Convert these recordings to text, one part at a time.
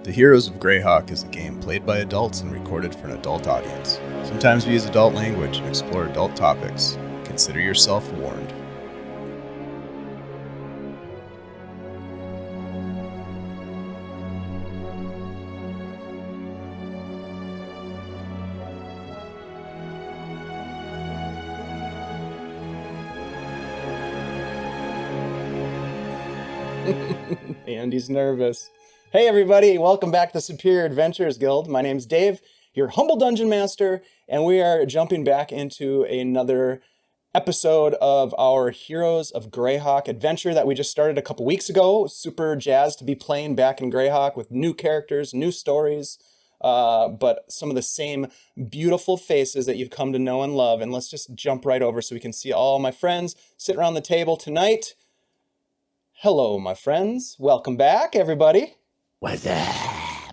The Heroes of Greyhawk is a game played by adults and recorded for an adult audience. Sometimes we use adult language and explore adult topics. Consider yourself warned. Andy's nervous. Hey everybody, welcome back to Superior Adventures Guild. My name's Dave, your humble dungeon master, and we are jumping back into another episode of our Heroes of Greyhawk adventure that we just started a couple weeks ago. Super jazzed to be playing back in Greyhawk with new characters, new stories, but some of the same beautiful faces that you've come to know and love. And let's just jump right over so we can see all my friends sit around the table tonight. Hello, my friends. Welcome back, everybody. What's up?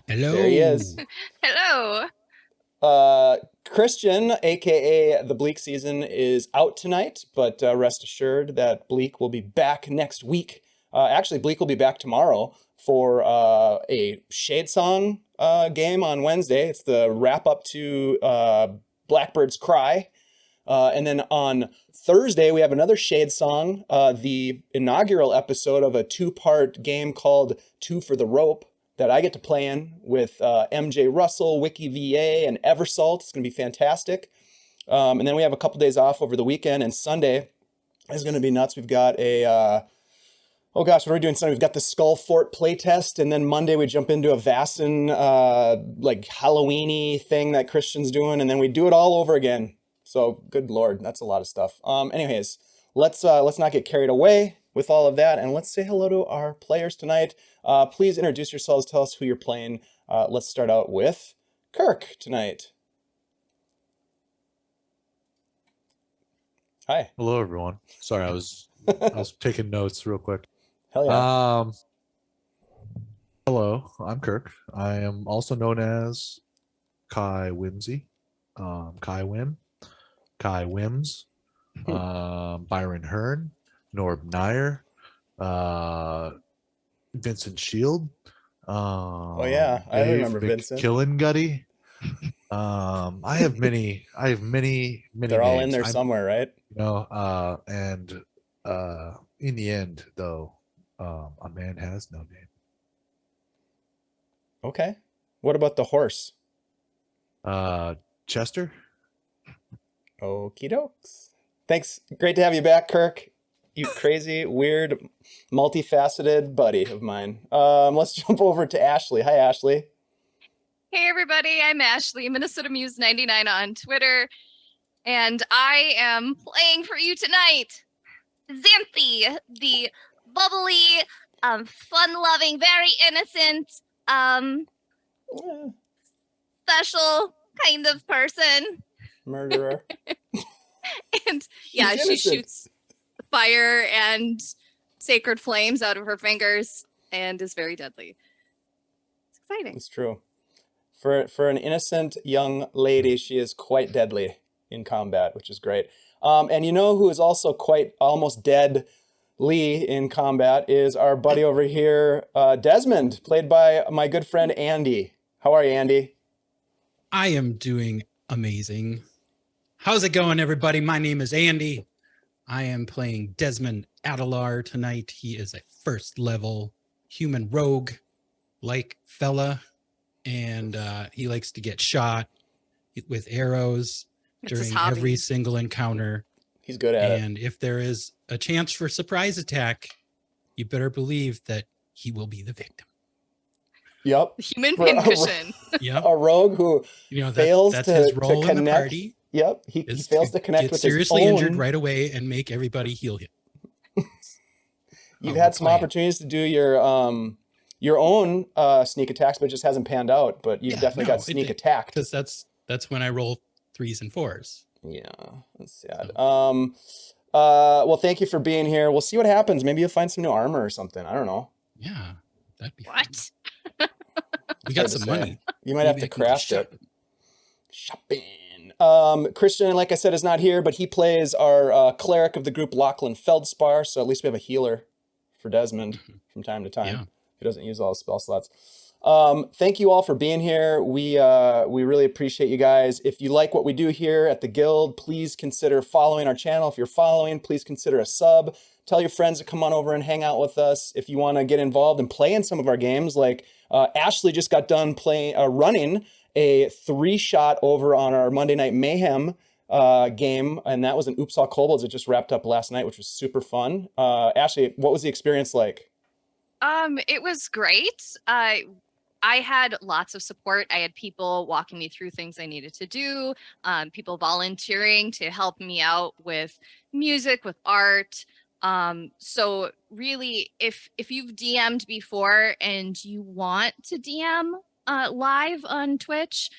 Hello. There he is. Hello. Christian, aka the Bleak Season, is out tonight, but rest assured that Bleak will be back next week. Actually, Bleak will be back tomorrow for a Shadesong game on Wednesday. It's the wrap-up to Blackbird's Cry. And then on Thursday, we have another Shadesong, the inaugural episode of a two-part game called Two for the Rope that I get to play in with MJ Russell, Wiki VA, and Eversalt. It's going to be fantastic. And then we have a couple days off over the weekend, and Sunday is going to be nuts. We've got a, oh gosh, what are we doing Sunday? We've got the Skull Fort playtest, and then Monday we jump into a Vassin, like Halloween-y thing that Christian's doing, and then we do it all over again. So, good Lord, that's a lot of stuff. Anyways, let's not get carried away with all of that, and let's say hello to our players tonight. Please introduce yourselves, tell us who you're playing. Let's start out with Kirk tonight. Hi. Hello, everyone. Sorry, I was taking notes real quick. Hell yeah. Hello, I'm Kirk. I am also known as Kai Whimsy, Kai Whim, Kai Whims, Byron Hearn, Norb Nhyre, Vincent Shield. Oh yeah, I remember Vincent. Killingutty. I have many. They're all names. in there somewhere, right? You know, and in the end, though, a man has no name. Okay. What about the horse? Chester. Okie dokes. Thanks. Great to have you back, Kirk. You crazy, weird, multifaceted buddy of mine. Let's jump over to Ashley. Hi, Ashley. Hey, everybody. I'm Ashley, Minnesota Muse 99 on Twitter. And I am playing for you tonight Xanthi, the bubbly, fun-loving, very innocent, special kind of person. Murderer. And yeah, she shoots fire and sacred flames out of her fingers and is very deadly. It's exciting. It's true. For an innocent young lady, she is quite deadly in combat, which is great. And you know who is also quite almost deadly in combat is our buddy over here, Desmond, played by my good friend Andy. How are you, Andy? I am doing amazing. How's it going, everybody? My name is Andy. I am playing Desmond Adalar tonight. He is a first level human rogue like fella, and he likes to get shot with arrows during every single encounter. He's good at it. And if there is a chance for surprise attack, you better believe that he will be the victim. Yep. Human pincushion. Yep. A rogue who fails that's to his role connect. in the party. Yep. He fails to connect with seriously his own... injured right away and make everybody heal him. You've had some opportunities to do your own sneak attacks, but it just hasn't panned out. But you've definitely got sneak attacked. Because that's when I roll 3s and 4s. Yeah, that's sad. Well, thank you for being here. We'll see what happens. Maybe you'll find some new armor or something. I don't know. Yeah, that'd be what? We got some money. You might have to craft it. Shopping. Christian, like I said, is not here, but he plays our cleric of the group, Lachlan Feldspar. So at least we have a healer for Desmond from time to time. Yeah. He doesn't use all his spell slots. Thank you all for being here. We really appreciate you guys. If you like what we do here at the Guild, please consider following our channel. If you're following, please consider a sub. Tell your friends to come on over and hang out with us. If you want to get involved and play in some of our games, like Ashley just got done running a 3-shot over on our Monday Night Mayhem game, and that was an Oops All Kobolds. It just wrapped up last night, which was super fun. Ashley, what was the experience like? It was great. I had lots of support. I had people walking me through things I needed to do, people volunteering to help me out with music, with art. So really, if you've DM'd before and you want to DM live on Twitch,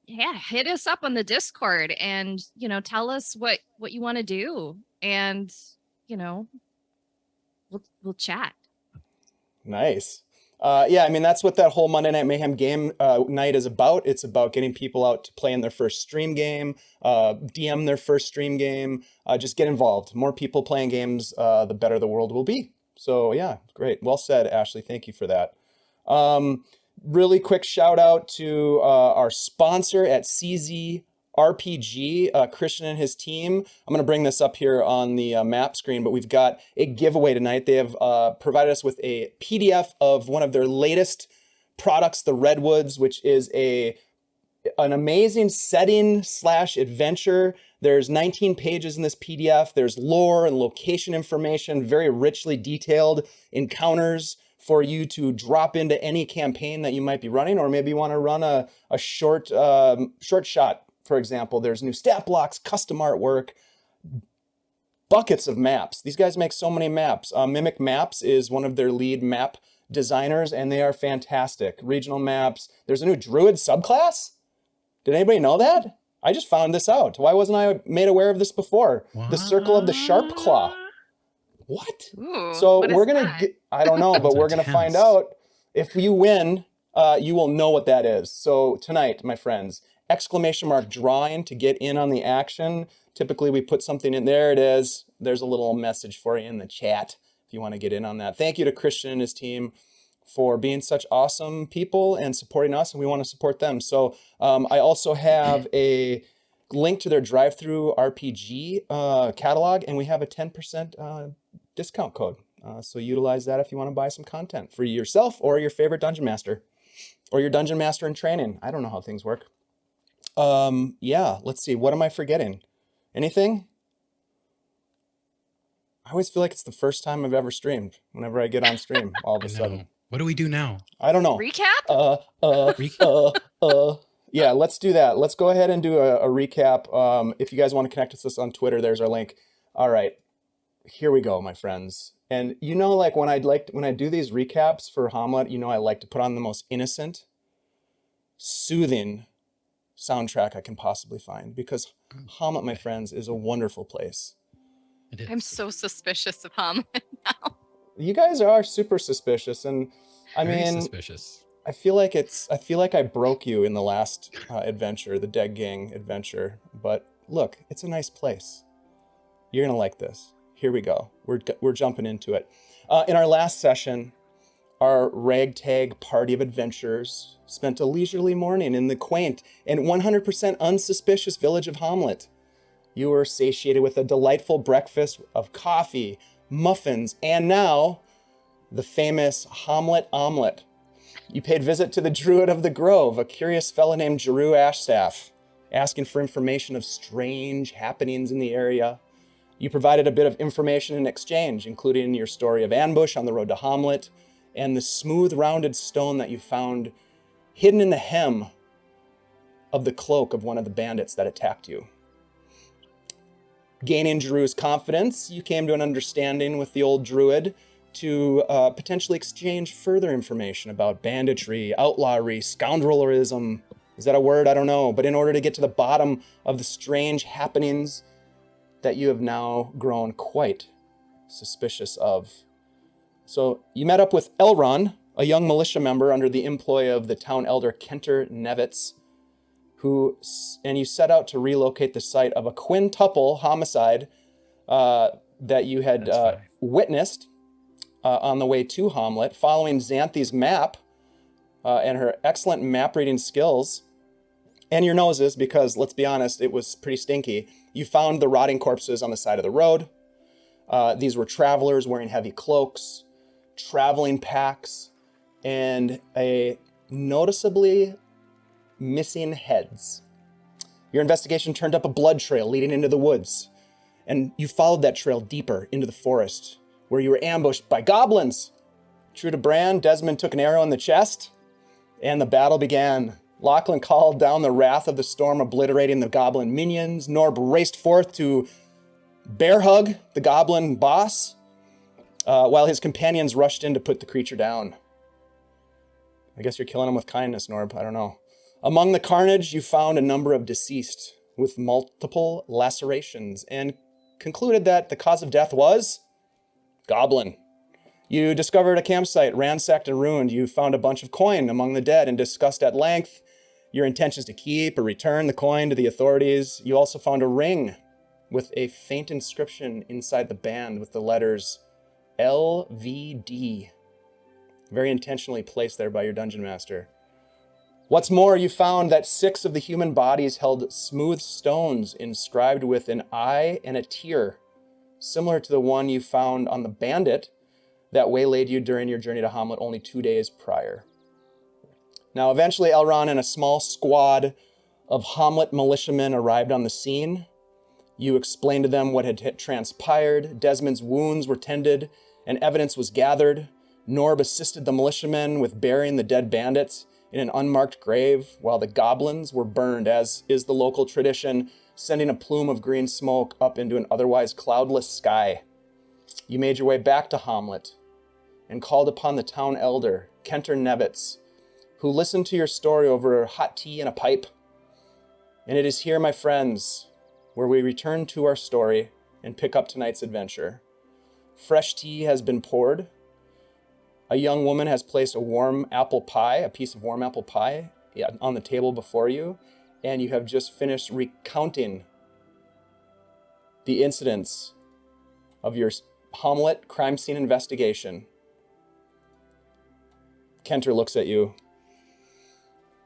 hit us up on the Discord and, tell us what you want to do. And, we'll chat. Nice. That's what that whole Monday Night Mayhem game night is about. It's about getting people out to play in their first stream game, DM their first stream game, just get involved. More people playing games, the better the world will be. So yeah, great. Well said, Ashley. Thank you for that. Really quick shout out to our sponsor at CZ RPG, Christian and his team. I'm going to bring this up here on the map screen, but we've got a giveaway tonight. They have provided us with a PDF of one of their latest products, the Redwoods, which is an amazing setting/adventure. There's 19 pages in this PDF. There's lore and location information, very richly detailed encounters for you to drop into any campaign that you might be running, or maybe you want to run a short shot. For example, there's new stat blocks, custom artwork, buckets of maps. These guys make so many maps. Mimic Maps is one of their lead map designers, and they are fantastic. Regional maps. There's a new Druid subclass. Did anybody know that? I just found this out. Why wasn't I made aware of this before? What? The Circle of the Sharp Claw. What? Ooh, So what is we're gonna that? I don't know, but That's we're gonna intense. find out. If you win, you will know what that is. So tonight, my friends, ! drawing to get in on the action. Typically we put something in there. It is. There's a little message for you in the chat if you want to get in on that. Thank you to Christian and his team for being such awesome people and supporting us, and we want to support them. So I also have a link to their drive-through RPG catalog, and we have a 10% discount code. So utilize that if you want to buy some content for yourself or your favorite dungeon master, or your dungeon master in training. I don't know how things work. Let's see. What am I forgetting? Anything? I always feel like it's the first time I've ever streamed. Whenever I get on stream, all of a sudden. What do we do now? I don't know. Recap? Yeah, let's do that. Let's go ahead and do a recap. If you guys want to connect with us on Twitter, there's our link. All right, here we go, my friends. And like when I do these recaps for Hamlet, I like to put on the most innocent, soothing soundtrack I can possibly find, because Hamlet, my friends, is a wonderful place. It is. I'm so suspicious of Hamlet now. You guys are super suspicious, and Very suspicious. I feel like I broke you in the last adventure, the Dead Gang adventure. But look, it's a nice place. You're gonna like this. Here we go. We're jumping into it. In our last session, our ragtag party of adventurers spent a leisurely morning in the quaint and 100% unsuspicious village of Hamlet. You were satiated with a delightful breakfast of coffee, muffins, and now the famous Hamlet omelet. You paid visit to the Druid of the Grove, a curious fellow named Jeru Ashstaff, asking for information of strange happenings in the area. You provided a bit of information in exchange, including your story of ambush on the road to Hamlet and the smooth rounded stone that you found hidden in the hem of the cloak of one of the bandits that attacked you. Gaining Jeru's confidence, you came to an understanding with the old druid to potentially exchange further information about banditry, outlawry, scoundrellerism. Is that a word? I don't know. But in order to get to the bottom of the strange happenings that you have now grown quite suspicious of. So you met up with Elron, a young militia member under the employ of the town elder Kenter Nevitz, and you set out to relocate the site of a quintuple homicide that you had witnessed on the way to Hamlet, following Xanthi's map and her excellent map reading skills, and your noses, because let's be honest, it was pretty stinky. You found the rotting corpses on the side of the road. These were travelers wearing heavy cloaks, traveling packs, and a noticeably missing heads. Your investigation turned up a blood trail leading into the woods, and you followed that trail deeper into the forest, where you were ambushed by goblins. True to brand, Desmond took an arrow in the chest, and the battle began. Lachlan called down the wrath of the storm, obliterating the goblin minions. Norb raced forth to bear hug the goblin boss, while his companions rushed in to put the creature down. I guess you're killing him with kindness, Norb. I don't know. Among the carnage, you found a number of deceased with multiple lacerations and concluded that the cause of death was goblin. You discovered a campsite ransacked and ruined. You found a bunch of coin among the dead and discussed at length your intentions to keep or return the coin to the authorities. You also found a ring with a faint inscription inside the band with the letters LVD, very intentionally placed there by your dungeon master. What's more, you found that 6 of the human bodies held smooth stones inscribed with an eye and a tear, similar to the one you found on the bandit that waylaid you during your journey to Hamlet only 2 days prior. Now, eventually, Elron and a small squad of Hamlet militiamen arrived on the scene. You explained to them what had transpired. Desmond's wounds were tended, and evidence was gathered. Norb assisted the militiamen with burying the dead bandits in an unmarked grave, while the goblins were burned, as is the local tradition, sending a plume of green smoke up into an otherwise cloudless sky. You made your way back to Hamlet and called upon the town elder, Kenter Nevitz, who listened to your story over hot tea and a pipe. And it is here, my friends, where we return to our story and pick up tonight's adventure. Fresh tea has been poured. A young woman has placed a piece of warm apple pie on the table before you, and you have just finished recounting the incidents of your Hamlet crime scene investigation. Kenter looks at you.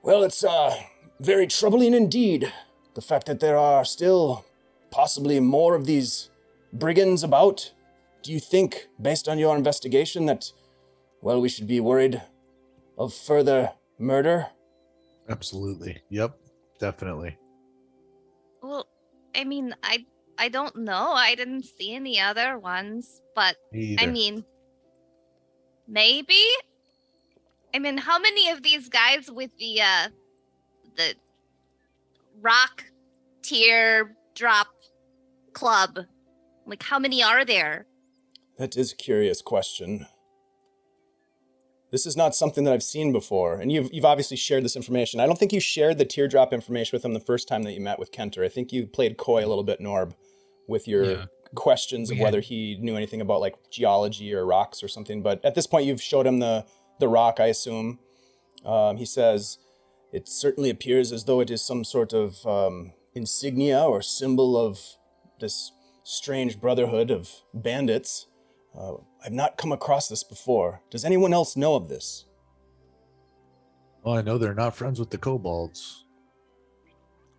Well, it's very troubling indeed. The fact that there are still possibly more of these brigands about. Do you think, based on your investigation, that, well, we should be worried of further murder? Absolutely. Yep, definitely. Well, I mean, I don't know. I didn't see any other ones, but Me I either. mean, maybe. I mean, how many of these guys with the rock tier drop club? Like, how many are there? That is a curious question. This is not something that I've seen before, and you've obviously shared this information. I don't think you shared the teardrop information with him the first time that you met with Kenter. I think you played coy a little bit, Norb, with your questions of whether he knew anything about like geology or rocks or something. But at this point, you've showed him the rock, I assume. He says, it certainly appears as though it is some sort of insignia or symbol of this strange brotherhood of bandits. I've not come across this before. Does anyone else know of this? Well, I know they're not friends with the kobolds.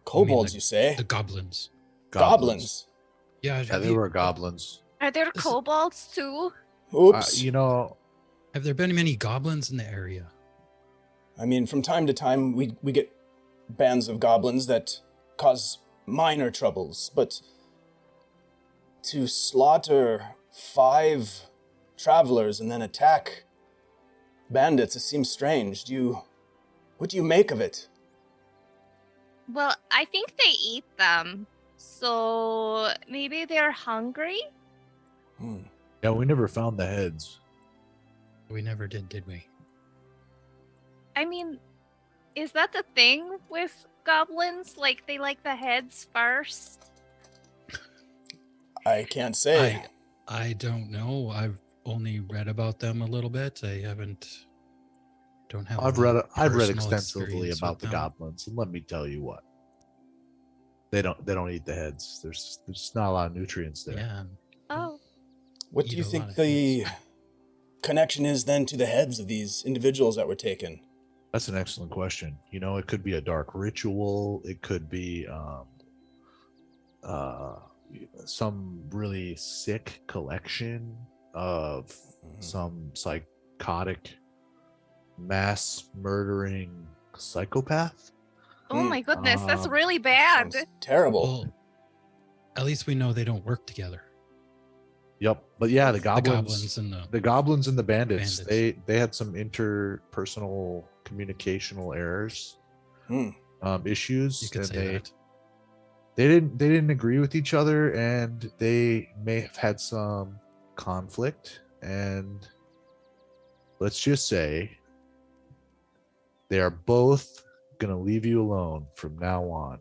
Kobolds, you say? The goblins. Goblins. Yeah, Yeah, they were goblins. Are there This- kobolds too? Oops. Have there been many goblins in the area? I mean, from time to time, we get bands of goblins that cause minor troubles, but to slaughter 5 travelers and then attack bandits, it seems strange. What do you make of it? Well, I think they eat them. So maybe they're hungry? Yeah, we never found the heads. We never did we? I mean, is that the thing with goblins? Like, they like the heads first? I can't say. I don't know. I've only read about them a little bit. Don't have. I've any read personal extensively experience about with the them. goblins, and let me tell you what. They don't eat the heads. There's not a lot of nutrients there. Yeah. Oh. What do Eat you a lot think of the things. connection is then to the heads of these individuals that were taken? That's an excellent question. You know, it could be a dark ritual. It could be some really sick collection of some psychotic, mass murdering psychopath. Oh my goodness, that's Um, really bad. Sounds terrible. Well, at least we know they don't work together. Yep, but yeah, the The goblins, goblins and the goblins and the bandits, bandits. they had some interpersonal communicational errors, Hmm. issues, you could and say that. they didn't agree with each other, and they may have had some conflict, and let's just say they are both gonna leave you alone from now on.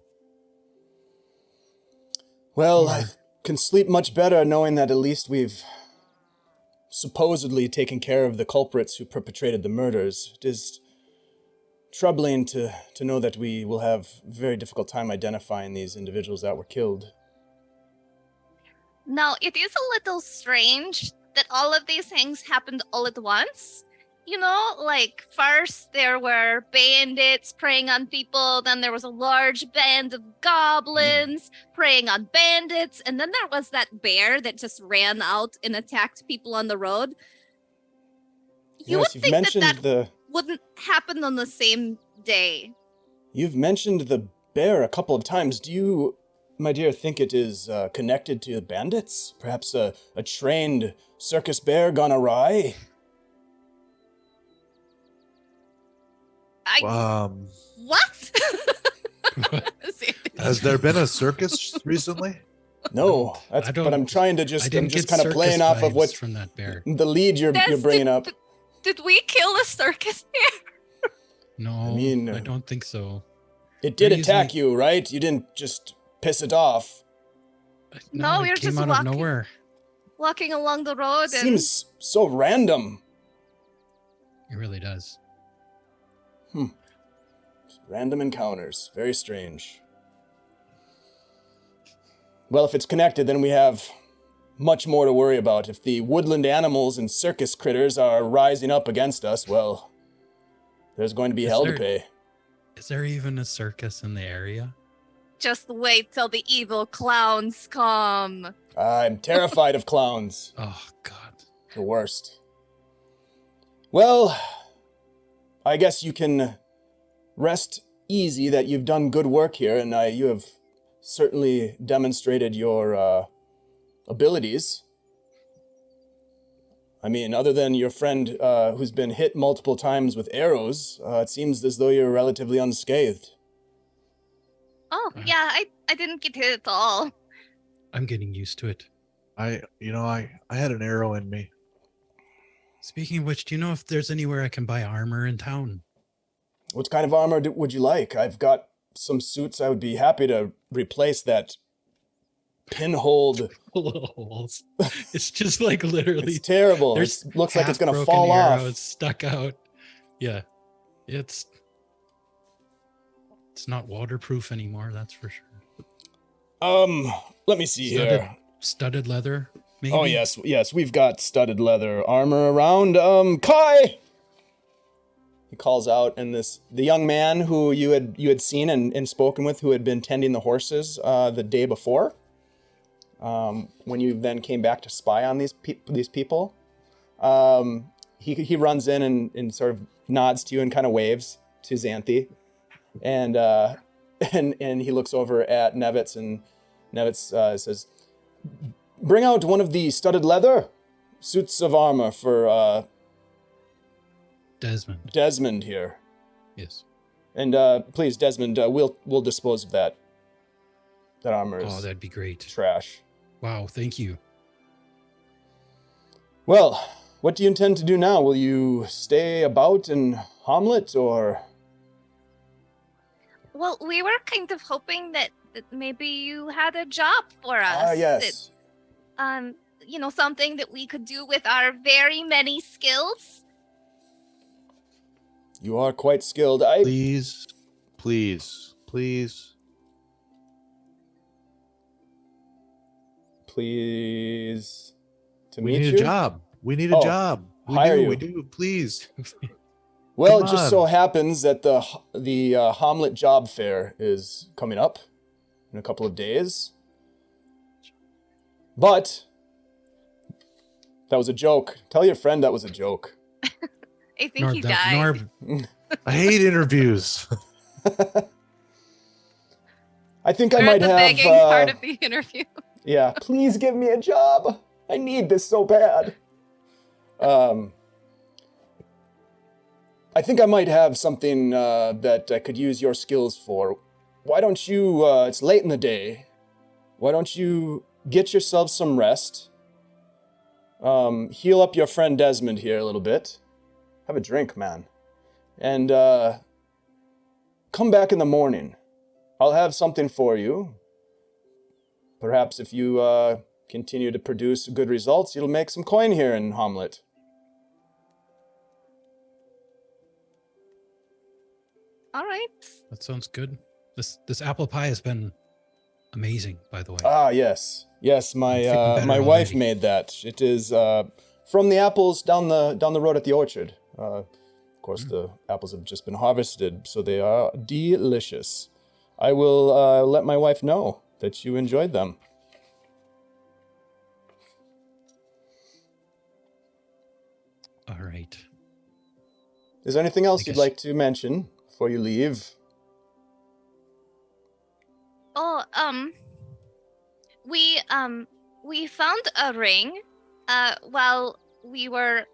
Well, Or- I can sleep much better knowing that at least we've supposedly taken care of the culprits who perpetrated the murders. It is troubling to know that we will have a very difficult time identifying these individuals that were killed. Now, it is a little strange that all of these things happened all at once. You know, like first there were bandits preying on people, then there was a large band of goblins preying on bandits, and then there was that bear that just ran out and attacked people on the road. You Yes, would think that the wouldn't happen on the same day. you've mentioned the bear a couple of times. Do you, my dear, think it is connected to bandits? Perhaps a trained circus bear gone awry? What? Has there been a circus recently? No, I but don't- I'm trying to I just, I'm didn't just get kind of playing circus off of vibes what from that bear. the lead you're Des, bringing up. Did we kill a circus bear? No, I mean, I don't think so. It did They're attack usually- you, right? You didn't just piss it off. No, we it were came just out walking. of nowhere. Walking along the road and Seems so random. It really does. Random encounters. Very strange. Well, if it's connected, then we have much more to worry about. If the woodland animals and circus critters are rising up against us, well, there's going to be Is hell to there- pay. Is there even a circus in the area? just wait till the evil clowns come. I'm terrified of clowns. Oh God. The worst. Well, I guess you can rest easy that you've done good work here, and you have certainly demonstrated your abilities. I mean, other than your friend who's been hit multiple times with arrows, it seems as though you're relatively unscathed. Oh, yeah, I didn't get hit at all. I'm getting used to it. I had an arrow in me. Speaking of which, do you know if there's anywhere I can buy armor in town? What kind of armor would you like? I've got some suits. I would be happy to replace that pinholed. Little holes. It's just like literally. It's terrible. There's It looks like it's going to half-broken fall off. arrows stuck out. Yeah, it's not waterproof anymore. That's for sure. Let me see here. Studded leather. Maybe? Oh yes, we've got studded leather armor around. Kai! He calls out, and the young man who you had seen and spoken with, who had been tending the horses the day before, when you then came back to spy on these people, he runs in and sort of nods to you and kind of waves to Xanthi, and he looks over at Nevitz, and Nevitz says, "Bring out one of the studded leather suits of armor for Desmond here." Yes. And please, Desmond, we'll dispose of that. That armor is Oh, that'd be great. trash. Wow, thank you. Well, what do you intend to do now? Will you stay about in Hamlet, or? Well, we were kind of hoping that maybe you had a job for us. Ah, yes. That, something that we could do with our very many skills. You are quite skilled. Please. Please to We meet need you. a job. We need a Oh. job. hire you. We do, please. Well, Come it just on. so happens that the Hamlet job fair is coming up in a couple of days. But that was a joke. Tell your friend that was a joke. I think he died. Norb, I hate interviews. I think We're I at might the have. begging part of the interview. Yeah, please give me a job. I need this so bad. I think I might have something that I could use your skills for. Why don't you, it's late in the day, why don't you get yourself some rest, heal up your friend Desmond here a little bit, have a drink, man, and come back in the morning. I'll have something for you. Perhaps if you continue to produce good results, you'll make some coin here in Hamlet. All right. that sounds good. This apple pie has been amazing, by the way. Ah, yes. Yes, I'm feeling my better my wife already. made that. It is from the apples down the road at the orchard. Of course, the apples have just been harvested, so they are delicious. I will let my wife know that you enjoyed them. All right. Is there anything else you'd guess- like to mention before you leave? Oh, we found a ring, while we were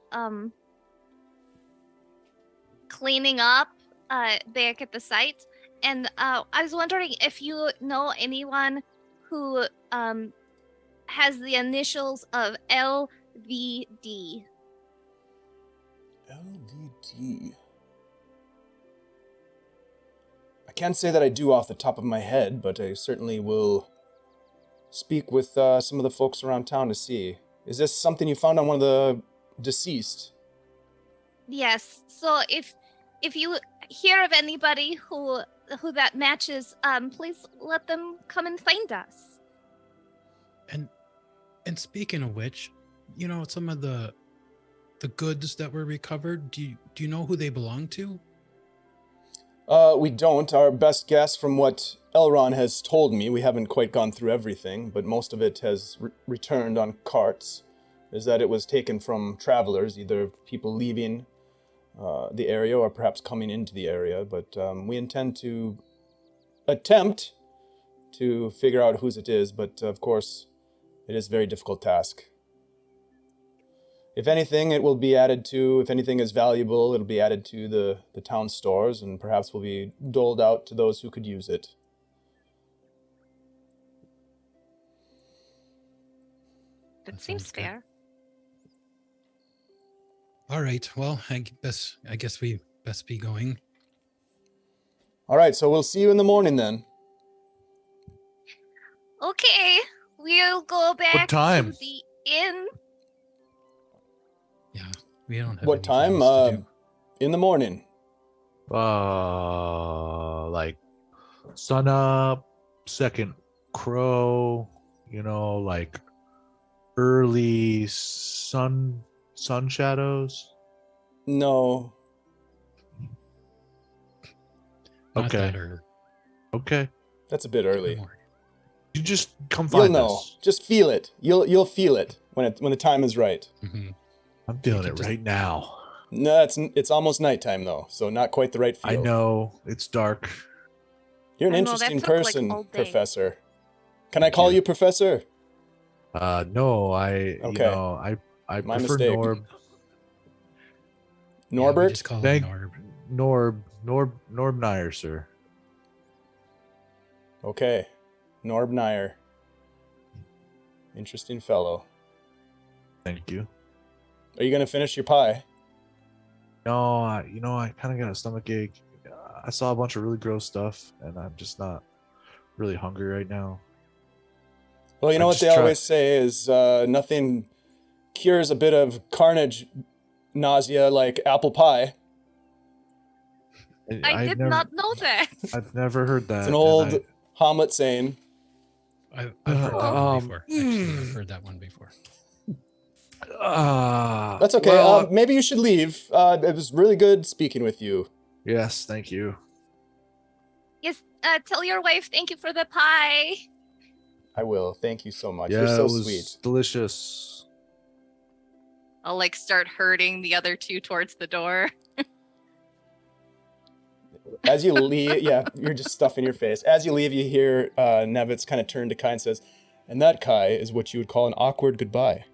cleaning up, back at the site, and I was wondering if you know anyone who has the initials of LVD. LVD. I can't say that I do off the top of my head, but I certainly will speak with some of the folks around town to see. Is this something you found on one of the deceased? Yes. So if you hear of anybody who that matches, please let them come and find us. And speaking of which, you know, some of the goods that were recovered, do you know who they belong to? We don't. Our best guess from what Elron has told me, we haven't quite gone through everything, but most of it has returned on carts, is that it was taken from travelers, either people leaving the area or perhaps coming into the area. But we intend to attempt to figure out whose it is, but of course, it is a very difficult task. If anything, it will be added to, if anything is valuable, it'll be added to the town stores and perhaps will be doled out to those who could use it. That That seems sounds good. fair. All right. Well, I guess we best be going. All right, so we'll see you in the morning then. Okay, we'll go back time? to the inn. Yeah, we don't have What anything time? else to do. In the morning. Like sun up, second crow, you know, like early sun shadows. No. Not Okay. that early. Okay. That's a bit early. You just come You'll find know. us. Just feel it. You'll feel it when the time is right. Mm-hmm. I'm feeling can it just- right now. No, it's almost nighttime though, so not quite the right feel. I know it's dark. You're an I know, that interesting took, like, person, all day. Professor. Can I call you Professor? No, I Okay. you know, I My prefer mistake. Norb. Yeah, we Norbert? just call Thank- him Norb. Norb Nhyre, sir. Okay. Norb Nhyre. Interesting fellow. Thank you. Are you going to finish your pie? No, I kind of got a stomach ache. I saw a bunch of really gross stuff, and I'm just not really hungry right now. Well, you I know what just they try- always say is nothing cures a bit of carnage nausea like apple pie. I I've did never- not know that. I've never heard that. It's an and old Hamlet saying. I've heard that one before. Actually, I've heard that one before. That's okay. Well, Maybe you should leave. It was really good speaking with you. yes, thank you. Yes, tell your wife thank you for the pie. I will. Thank you so much. Yeah, You're so it was sweet. delicious. I'll like start herding the other two towards the door. As you leave, yeah, you're just stuffing your face. As you leave, you hear Nevitz kind of turn to Kai and says, "And that, Kai, is what you would call an awkward goodbye."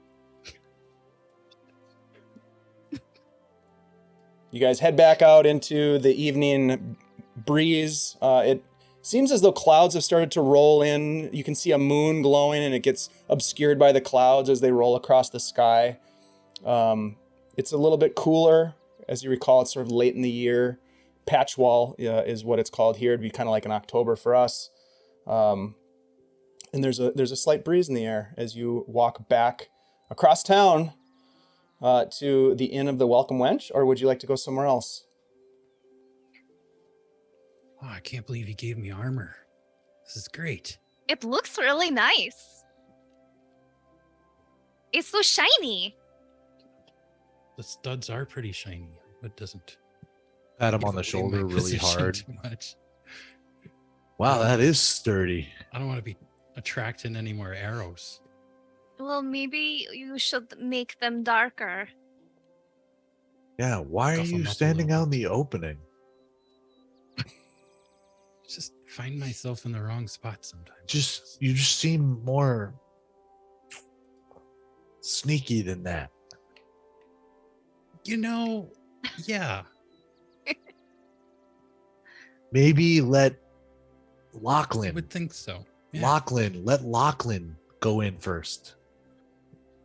You guys head back out into the evening breeze. It seems as though clouds have started to roll in. You can see a moon glowing, and it gets obscured by the clouds as they roll across the sky. It's a little bit cooler. As you recall, it's sort of late in the year. Patchwall is what it's called here. It'd be kind of like an October for us. And there's a slight breeze in the air as you walk back across town to the Inn of the Welcome Wench, or would you like to go somewhere else? Oh, I can't believe he gave me armor. This is great. It looks really nice. It's so shiny. The studs are pretty shiny. It doesn't Pat him give on the away shoulder my really position hard. too much. Wow, that is sturdy. I don't want to be attracting any more arrows. Well, maybe you should make them darker. Yeah, why are Scuff 'em you up a standing little out in the opening? Just find myself in the wrong spot sometimes. You just seem more sneaky than that. You know, yeah. Maybe let I Lachlan, would think so. Yeah. let Lachlan go in first.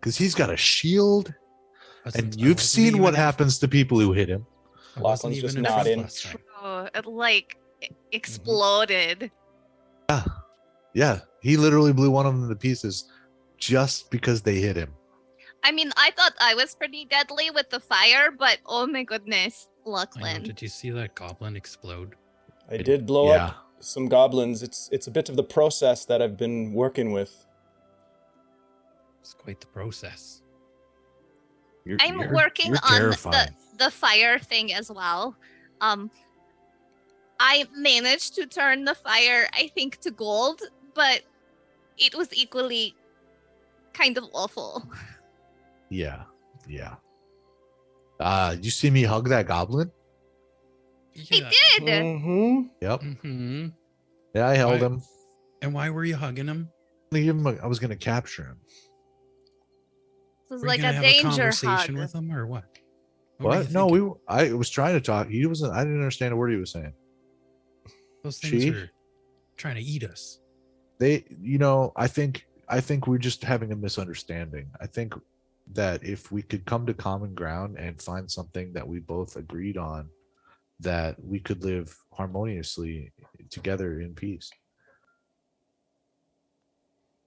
Because he's got a shield, and I you've wasn't seen even what in- happens to people who hit him. I wasn't Lachlan's even just in front nodding. last time. Oh, it like exploded. Yeah, he literally blew one of them to pieces just because they hit him. I mean, I thought I was pretty deadly with the fire, but oh my goodness, I know, Lachlan. did you see that goblin explode? I did blow Yeah. up some goblins. It's a bit of the process that I've been working with. It's quite the process. I'm working you're on terrifying. the fire thing as well. I managed to turn the fire, I think, to gold, but it was equally kind of awful. Yeah. You see me hug that goblin? I did. Mm-hmm. Yep. Mm-hmm. Yeah, I held Why- him. And why were you hugging him? I was gonna capture him. It was Were like you a gonna have a danger conversation hug. with him or what? What were you What? No, thinking? I was trying to talk. He wasn't. I didn't understand a word he was saying. Those things She? were trying to eat us. They, I think we're just having a misunderstanding. I think that if we could come to common ground and find something that we both agreed on, that we could live harmoniously together in peace.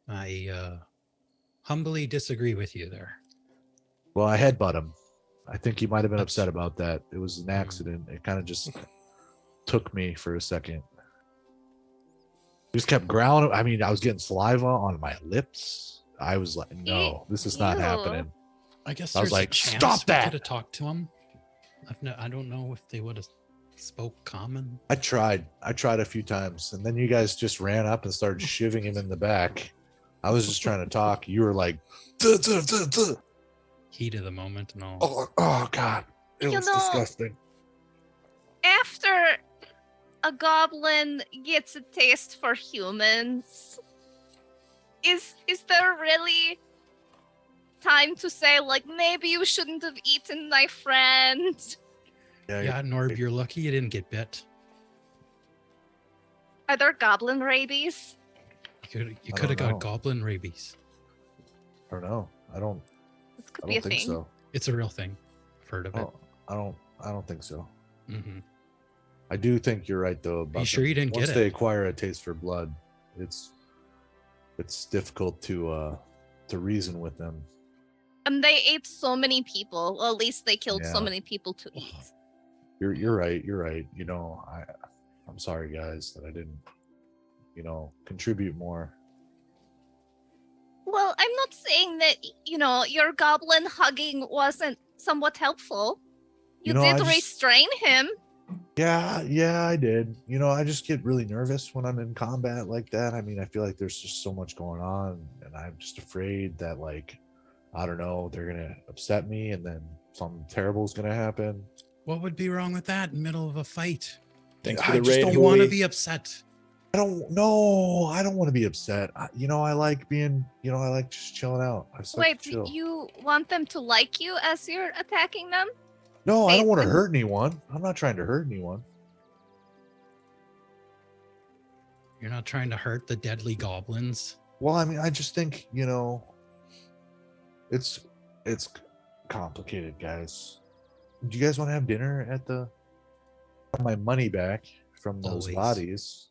I humbly disagree with you there. Well, I headbutt him. I think he might have been That's- upset about that. It was an accident. It kind of just took me for a second. He just kept growling. I mean, I was getting saliva on my lips. I was like, no, this is not Ew. happening. I guess I was there's a like, chance "Stop we that!" could have talked to him. I don't know if they would have spoke common. I tried a few times, and then you guys just ran up and started shivving him in the back. I was just trying to talk. You were like, "Duh, duh, duh, duh." Heat of the moment and all. Oh God, it You was know- disgusting. After a goblin gets a taste for humans, is there really time to say, like, maybe you shouldn't have eaten my friend? Yeah, Norb, you're lucky you didn't get bit. Are there goblin rabies? You I could have don't got know. goblin rabies. I don't know. I don't This could be a think thing. so. It's a real thing. I've heard of it. Oh, I don't think so. Hmm. I do think you're right though. About sure you didn't once get they it? acquire a taste for blood, it's difficult to reason with them. And they ate so many people. Well, at least they killed so Yeah. many people to eat. You're right. You're right. I'm sorry, guys, that I didn't, contribute more. Well, I'm not saying that, your goblin hugging wasn't somewhat helpful. You I did just- restrain him. Yeah, I did. I just get really nervous when I'm in combat like that. I mean, I feel like there's just so much going on, and I'm just afraid that, like, I don't know, they're gonna upset me, and then something terrible is gonna happen. What would be wrong with that in the middle of a fight? Thanks for I the just raid, don't You want to Hooey. be upset. I don't know. I don't want to be upset. I like being, I like just chilling out. I just like Wait, to chill. you want them to like you as you're attacking them? No, I don't want to Nathan? hurt anyone. I'm not trying to hurt anyone. You're not trying to hurt the deadly goblins. Well, I mean, I just think, it's complicated, guys. Do you guys want to have dinner at the my money back from those Always. bodies?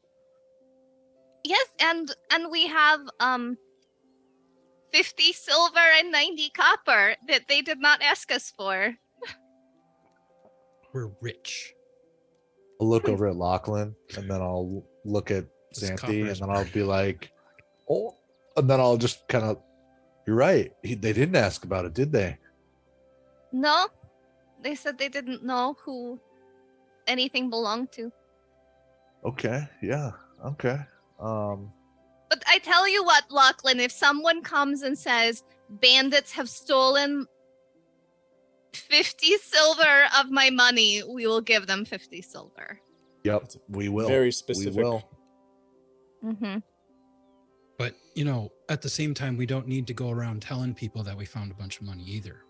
Yes, and we have 50 silver and 90 copper that they did not ask us for. We're rich. I'll look over at Lachlan, and then I'll look at This Xanthi, copper and is then I'll be like, oh, and then I'll just kind of, you're right. They didn't ask about it, did they? No, they said they didn't know who anything belonged to. Okay, yeah, okay. But I tell you what, Lachlan, if someone comes and says bandits have stolen 50 silver of my money, we will give them 50 silver. Yep, we will. Very specific. We will. Mm-hmm. But, at the same time, we don't need to go around telling people that we found a bunch of money either.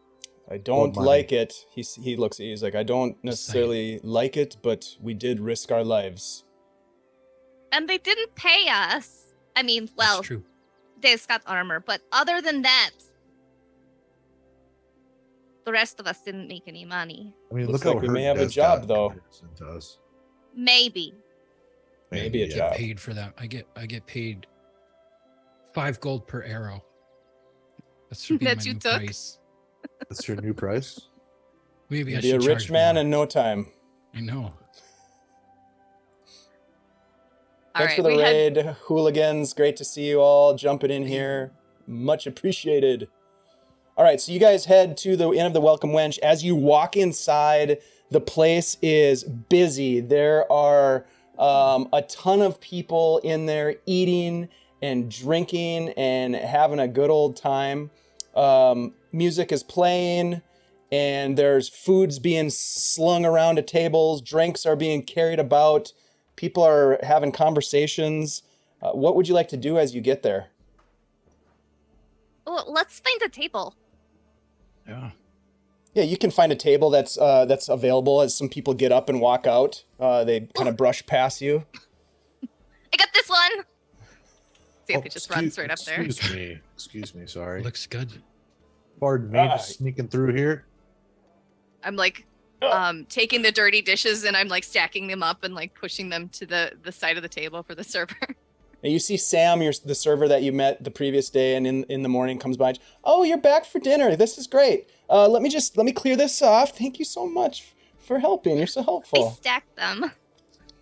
I don't money? like it. He looks at you. He's like, I don't necessarily like it, but we did risk our lives. And they didn't pay us. I mean, well, That's true. they got armor, but other than that, the rest of us didn't make any money. I mean, Looks look like how we may hurt have a Des job, got in though. comparison to us. Maybe. Maybe a yeah. job. Paid for that. I get paid 5 gold per arrow. That should be That my you new took? price. That's your new price. Maybe I Be a should rich charge man more. in no time. I know. Thanks for All the right, raid, hooligans. Great to see you all jumping in here. Much appreciated. All right, so you guys head to the end of the Welcome Wench. As you walk inside, the place is busy. There are a ton of people in there eating and drinking and having a good old time. Music is playing, and there's foods being slung around to tables. Drinks are being carried about. People are having conversations. What would you like to do as you get there? Well, let's find a table. Yeah. Yeah, you can find a table that's available as some people get up and walk out. They kind of brush past you. I got this one. See if Oh, it just runs right up there. Excuse me, sorry. Looks good. Pardon me, just sneaking through here. I'm like taking the dirty dishes and I'm like stacking them up and like pushing them to the side of the table for the server. And you see Sam, the server that you met the previous day, and in the morning comes by. Oh, you're back for dinner. This is great. Let me clear this off. Thank you so much for helping. You're so I helpful. stacked them.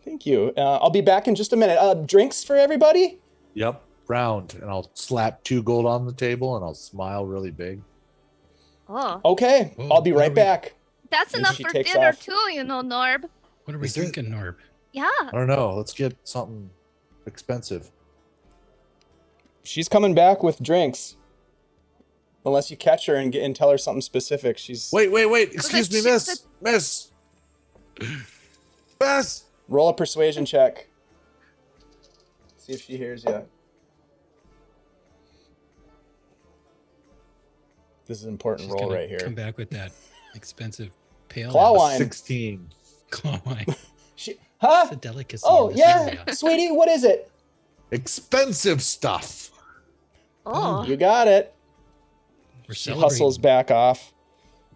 Thank you. I'll be back in just a minute. Drinks for everybody? Yep, round, and I'll slap 2 gold on the table, and I'll smile really big. Oh, Okay, Whoa, I'll be what right are we- back. that's And enough she for takes dinner off. too, Norb. What are we Is it? drinking, Norb? Yeah. I don't know. Let's get something expensive. She's coming back with drinks. Unless you catch her and tell her something specific. She's Wait! Excuse me, miss. Miss. Roll a persuasion check. See if she hears you. This is an important She's roll gonna right here. Come back with that expensive pale Claw ale. wine. 16. Claw wine. She, huh? It's a delicacy. Oh in this yeah, area. sweetie, what is it? Expensive stuff. Oh. You got it. We're She celebrating. hustles back off.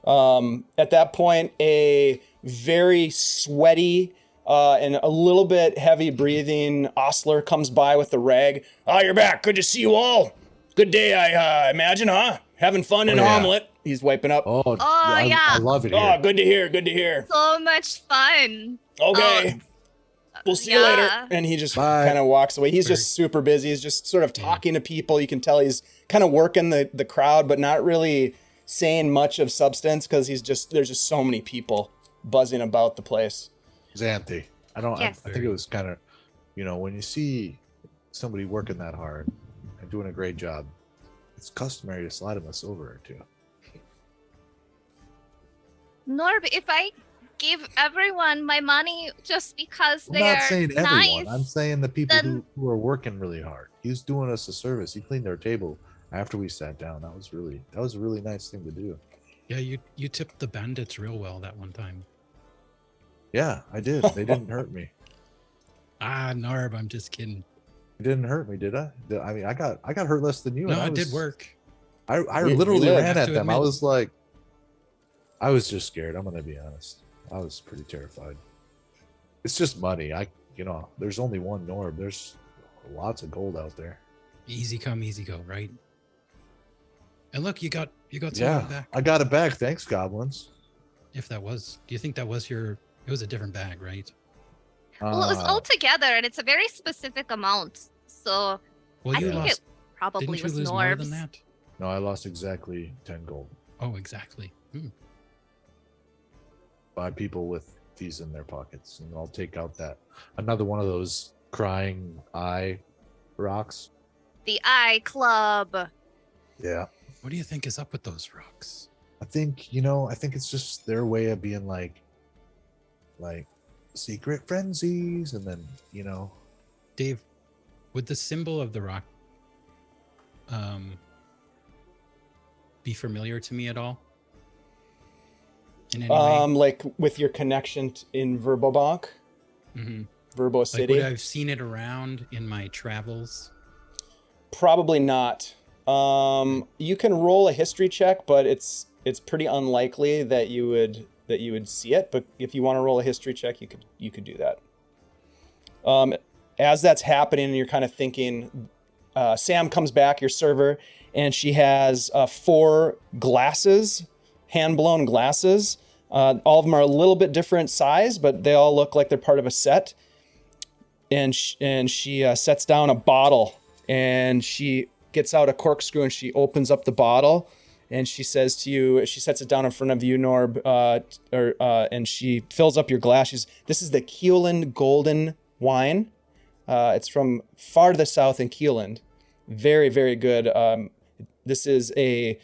At that point, a very sweaty and a little bit heavy breathing ostler comes by with the rag. Oh, you're back. Good to see you all. Good day, I imagine, huh? Having fun in Oh, yeah. omelet. He's wiping up. Oh, yeah. I love it Oh, here. good to hear. Good to hear. So much fun. Okay. we'll see you later. Yeah. And he just Bye. kind of walks away. He's Very- just super busy. He's just sort of Yeah. talking to people. You can tell he's kind of working the crowd, but not really saying much of substance because there's just so many people buzzing about the place. Xanthi. Yes. I think it was kind of, when you see somebody working that hard and doing a great job, it's customary to slide them a silver or two. Norb, if I give everyone my money just because I'm they're not saying everyone. nice, I'm saying the people then- who are working really hard. He's doing us a service. He cleaned our table after we sat down. That was a really nice thing to do. Yeah, you tipped the bandits real well that one time. Yeah, I did. They didn't hurt me. Ah, Narb, I'm just kidding. It didn't hurt me, did I? I mean, I got hurt less than you. No, and it did work. I We literally live. ran Have at to them. I admit. was like, I was just scared. I'm gonna be honest. I was pretty terrified. It's just money. There's only one Norb. There's lots of gold out there. Easy come, easy go, right? And look, you got some of it Yeah, back. I got it back. Thanks, goblins. If that was, do you think that was it was a different bag, right? well, it was all together, and it's a very specific amount. So Well, I you think lost. it probably Didn't you was lose more than Norb's. that? No, I lost exactly 10 gold Oh, exactly. by people with these in their pockets, and I'll take out another one of those crying eye rocks. The Eye Club. Yeah. What do you think is up with those rocks? I think it's just their way of being like secret frenzies, and then Dave, would the symbol of the rock be familiar to me at all? In any way? Like with your connection in Verbobonk, Mhm. Verbo Like, City. would I have seen it around in my travels? Probably not. You can roll a history check, but it's pretty unlikely that you would see it. But if you want to roll a history check, you could do that. As that's happening, and you're kind of thinking, Sam comes back, your server, and she has 4 glasses, hand-blown glasses. All of them are a little bit different size, but they all look like they're part of a set. And she sets down a bottle, and she gets out a corkscrew, and she opens up the bottle, and she says to you, she sets it down in front of you, Norb, and she fills up your glass. This is the Keeland Golden Wine. It's from far to the south in Keeland. Very, very good. This is a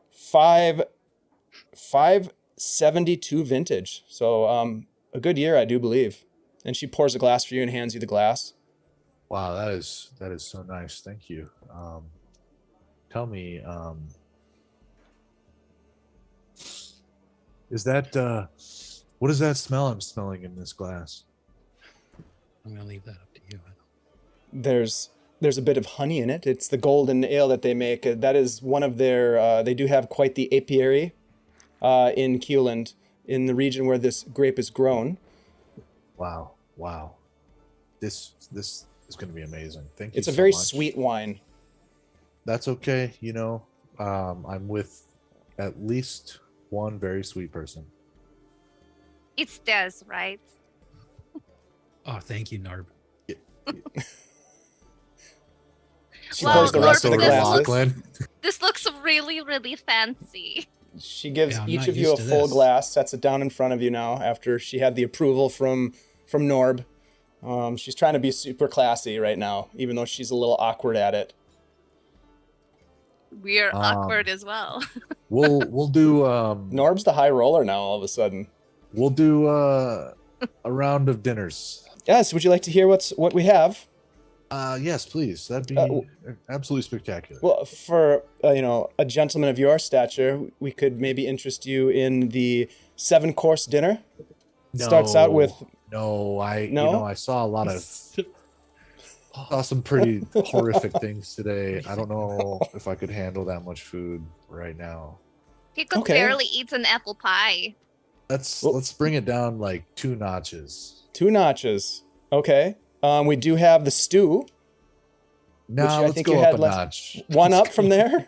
572 vintage. So a good year, I do believe. And she pours a glass for you and hands you the glass. Wow, that is so nice. Thank you. Tell me, is that what is that smell I'm smelling in this glass? I'm gonna leave that up to you. There's a bit of honey in it. It's the golden ale that they make. That is one of their. They do have quite the apiary in Keeland, in the region where this grape is grown. Wow. This is going to be amazing. Thank you. It's a so very much. sweet wine. That's okay. I'm with at least one very sweet person. It's Des, right? Oh, thank you, Narb. She Well, pours the Lord, rest of the this glasses. Lachlan. This looks really, really fancy. She gives Yeah, I'm each not of you a used to full this. glass, sets it down in front of you now after she had the approval from Norb. She's trying to be super classy right now, even though she's a little awkward at it. We're awkward as well. We'll do Norb's the high roller now all of a sudden. we'll do a round of dinners. Yes, would you like to hear what we have? Yes, please. That'd be absolutely spectacular. Well, for a gentleman of your stature, we could maybe interest you in the 7-course dinner. It starts out with I saw a lot of saw some pretty horrific things today. I don't know if I could handle that much food right now. He could Okay. barely eat an apple pie. Let's bring it down like 2 notches. 2 notches. Okay. We do have the stew. Now I let's think go you up had a less- notch. One up from there.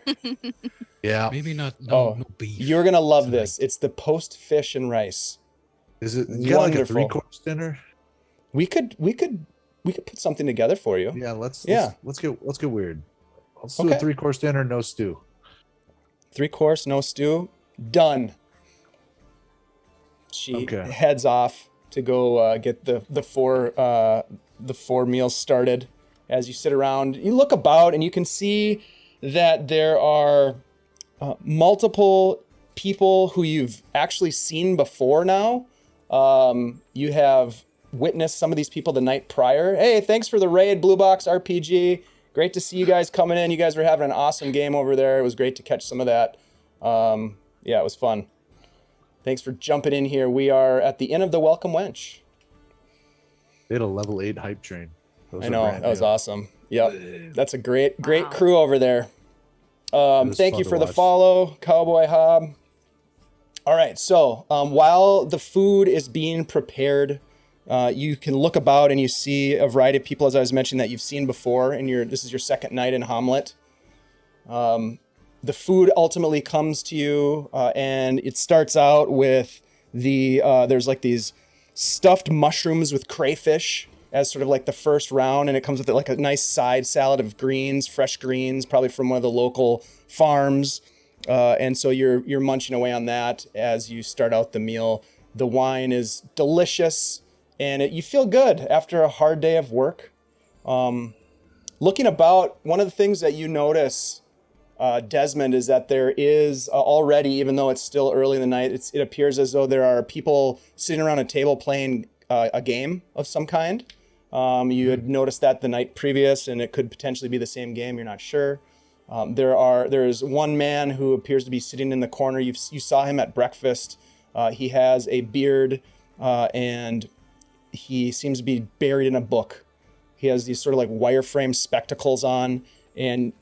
Yeah. Maybe not. Oh, No beef. You're gonna love tonight. this. It's the post fish and rice. Is it you got like a Wonderful. 3-course dinner? We could put something together for you. Yeah, let's get weird. Let's do a Okay. 3-course dinner, no stew. 3-course, no stew. Done. She Okay. heads off to go get the four meals started. As you sit around, you look about and you can see that there are multiple people who you've actually seen before now. You have witnessed some of these people the night prior. Hey, thanks for the raid, Blue Box RPG. Great to see you guys coming in. You guys were having an awesome game over there. It was great to catch some of that. Yeah, it was fun. Thanks for jumping in here. We are at the Inn of the Welcome Wench. They had a level 8 hype train. Those I are know, brand that was new. awesome. Yep, that's a great Wow. crew over there. was Thank fun you to for the watch. follow, Cowboy Hob. All right, so while the food is being prepared, you can look about and you see a variety of people, as I was mentioning, that you've seen before, and this is your second night in Hamlet. The food ultimately comes to you, and it starts out with there's like these stuffed mushrooms with crayfish as sort of like the first round, and it comes with like a nice side salad of greens, fresh greens, probably from one of the local farms. And so you're munching away on that as you start out the meal. The wine is delicious, and you feel good after a hard day of work. Looking about, one of the things that you notice, Desmond, is that there is already, even though it's still early in the night, it appears as though there are people sitting around a table playing a game of some kind. You had noticed that the night previous, and it could potentially be the same game. You're not sure. There's one man who appears to be sitting in the corner. You saw him at breakfast. He has a beard, and he seems to be buried in a book. He has these sort of like wireframe spectacles on, and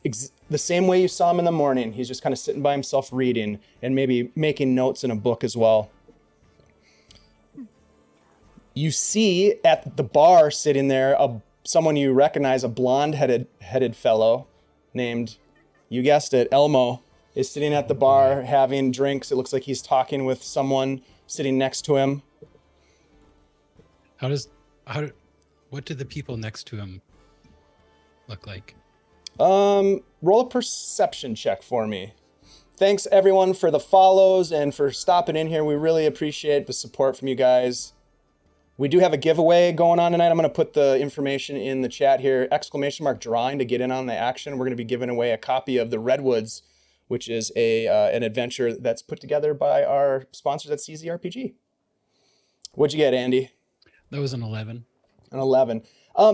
the same way you saw him in the morning, he's just kind of sitting by himself reading and maybe making notes in a book as well. You see at the bar sitting there someone you recognize, a blonde-headed fellow named, you guessed it, Elmo, is sitting at the bar having drinks. It looks like he's talking with someone sitting next to him. What do the people next to him look like? Roll a perception check for me. Thanks everyone for the follows and for stopping in here. We really appreciate the support from you guys. We do have a giveaway going on tonight. I'm going to put the information in the chat here. !drawing to get in on the action. We're going to be giving away a copy of The Redwoods, which is an adventure that's put together by our sponsors at CZRPG. What'd you get, Andy? That was an 11. An 11.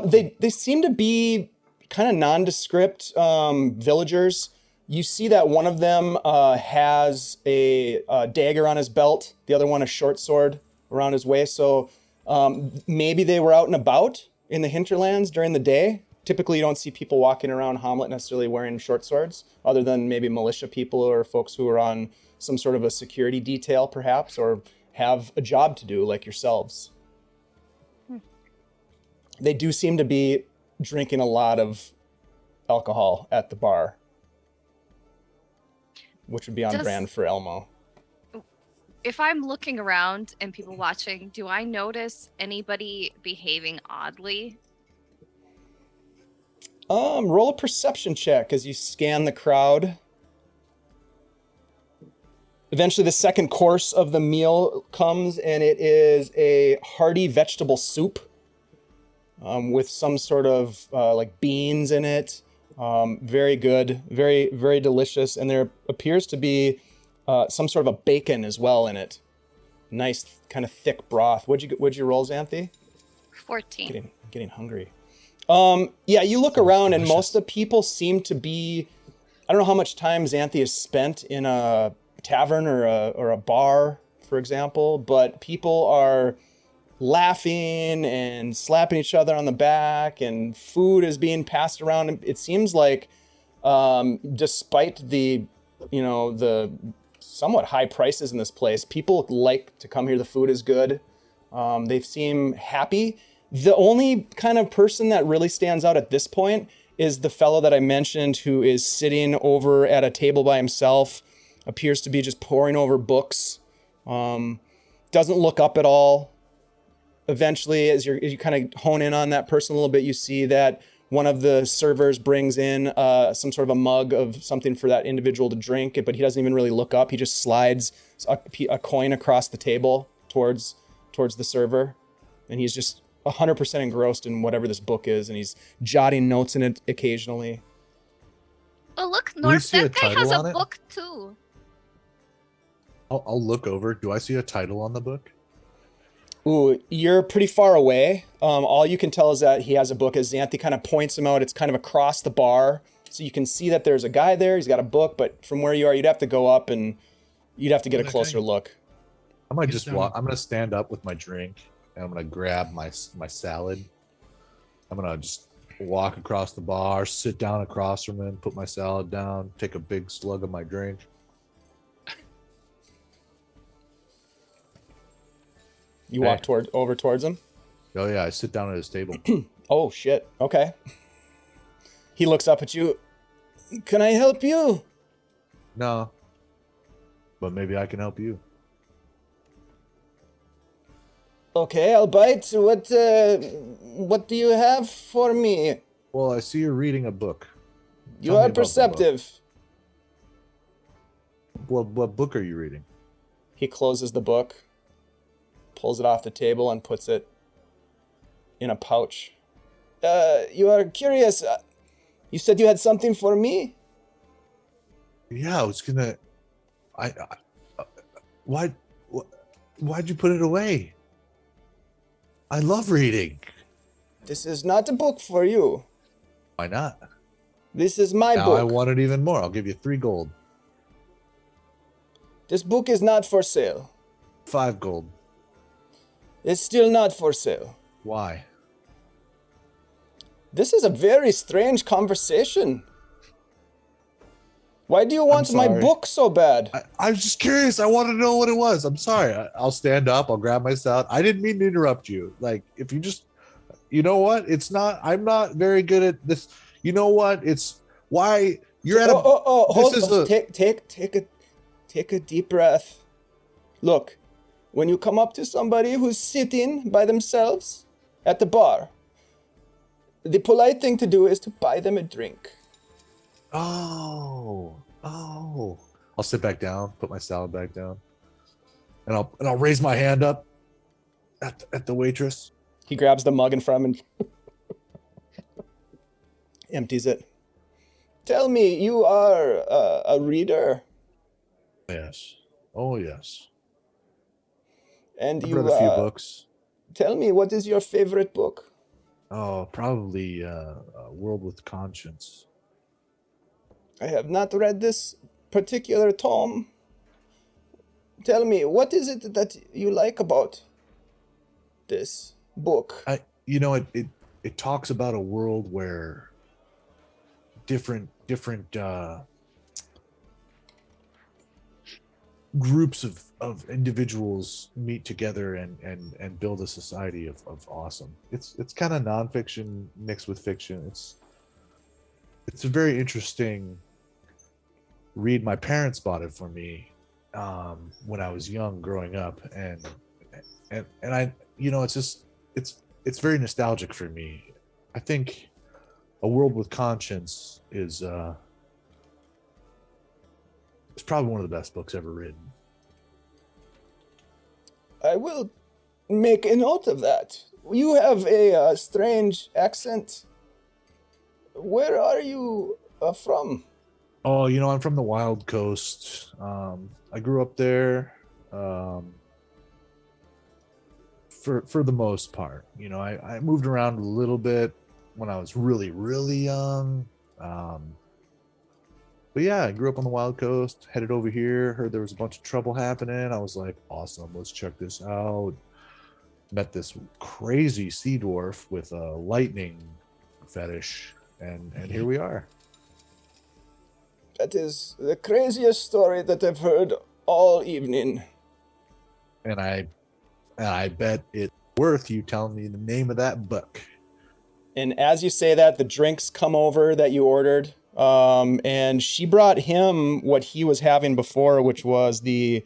They seem to be kind of nondescript villagers. You see that one of them has a dagger on his belt, the other one a short sword around his waist. So maybe they were out and about in the hinterlands during the day. Typically, you don't see people walking around Hamlet necessarily wearing short swords, other than maybe militia people or folks who are on some sort of a security detail, perhaps, or have a job to do like yourselves. They do seem to be drinking a lot of alcohol at the bar, which would be on brand for Elmo. If I'm looking around and people watching, do I notice anybody behaving oddly? Roll a perception check as you scan the crowd. Eventually, the second course of the meal comes, and it is a hearty vegetable soup with some sort of like beans in it. Very good, very, very delicious. And there appears to be some sort of a bacon as well in it. Nice kind of thick broth. What'd you roll, Xanthi? 14. Getting hungry. Yeah, you look around and delicious. most of the people seem to be, I don't know how much time Xanthi has spent in a tavern or a bar, for example, but people are laughing and slapping each other on the back, and food is being passed around. It seems like, despite the somewhat high prices in this place, people like to come here. The food is good. They seem happy. The only kind of person that really stands out at this point is the fellow that I mentioned who is sitting over at a table by himself, appears to be just poring over books, doesn't look up at all. eventually, as you kind of hone in on that person a little bit, you see that one of the servers brings in some sort of a mug of something for that individual to drink, but he doesn't even really look up. He just slides a coin across the table towards the server, and he's just 100% engrossed in whatever this book is, and he's jotting notes in it occasionally. Oh, look, Do we Norb, see a that guy has title a on it? book too. I'll look over. Do I see a title on the book? Ooh, you're pretty far away. All you can tell is that he has a book. As Xanthi kind of points him out, it's kind of across the bar. So you can see that there's a guy there. He's got a book, but from where you are, you'd have to go up and you'd have to get a that closer guy? look. I might He's just down. walk. I'm gonna stand up with my drink, and I'm gonna grab my salad. I'm gonna just walk across the bar, sit down across from him, put my salad down, take a big slug of my drink. You Hey. walk over towards him. Oh yeah, I sit down at his table. Oh, shit. Okay. He looks up at you. Can I help you? No, but maybe I can help you. Okay, I'll bite. What do you have for me? Well, I see you're reading a book. You Tell me are about the book. perceptive. What book are you reading? He closes the book, pulls it off the table, and puts it in a pouch. You are curious. You said you had something for me? Yeah, I was gonna. Why'd you put it away? I love reading. This is not a book for you. Why not? This is my Now book. I want it even more. I'll give you 3 gold. This book is not for sale. 5 gold. It's still not for sale. Why? This is a very strange conversation. Why do you want my sorry. book so bad? I was just curious. I want to know what it was. I'm sorry. I'll stand up. I'll grab my salad. I didn't mean to interrupt you. Like, if you just, you know what? It's not. I'm not very good at this. You know what? It's why you're at a. Hold is on. a- Take a deep breath. Look, when you come up to somebody who's sitting by themselves at the bar, the polite thing to do is to buy them a drink. Oh. I'll sit back down. Put my salad back down. And I'll raise my hand up at the waitress. He grabs the mug in front of him and empties it. Tell me, you are a reader, Yes. Oh yes. and I've you read a few books. tell me, what is your favorite book? Oh, probably World with Conscience. I have not read this particular tome. Tell me, what is it that you like about this book? It talks about a world where different groups of individuals meet together and build a society of awesome. It's kind of nonfiction mixed with fiction. It's a very interesting read. My parents bought it for me when I was young, growing up, and I, it's very nostalgic for me. I think A World with Conscience is it's probably one of the best books ever written. I will make a note of that. You have a strange accent. Where are you from? Oh, I'm from the Wild Coast. I grew up there for the most part. I moved around a little bit when I was really, really young. But yeah, I grew up on the Wild Coast, headed over here, heard there was a bunch of trouble happening. I was like, awesome, let's check this out. Met this crazy sea dwarf with a lightning fetish, and here we are. That is the craziest story that I've heard all evening. And I bet it's worth you telling me the name of that book. And as you say that, the drinks come over that you ordered. And she brought him what he was having before, which was the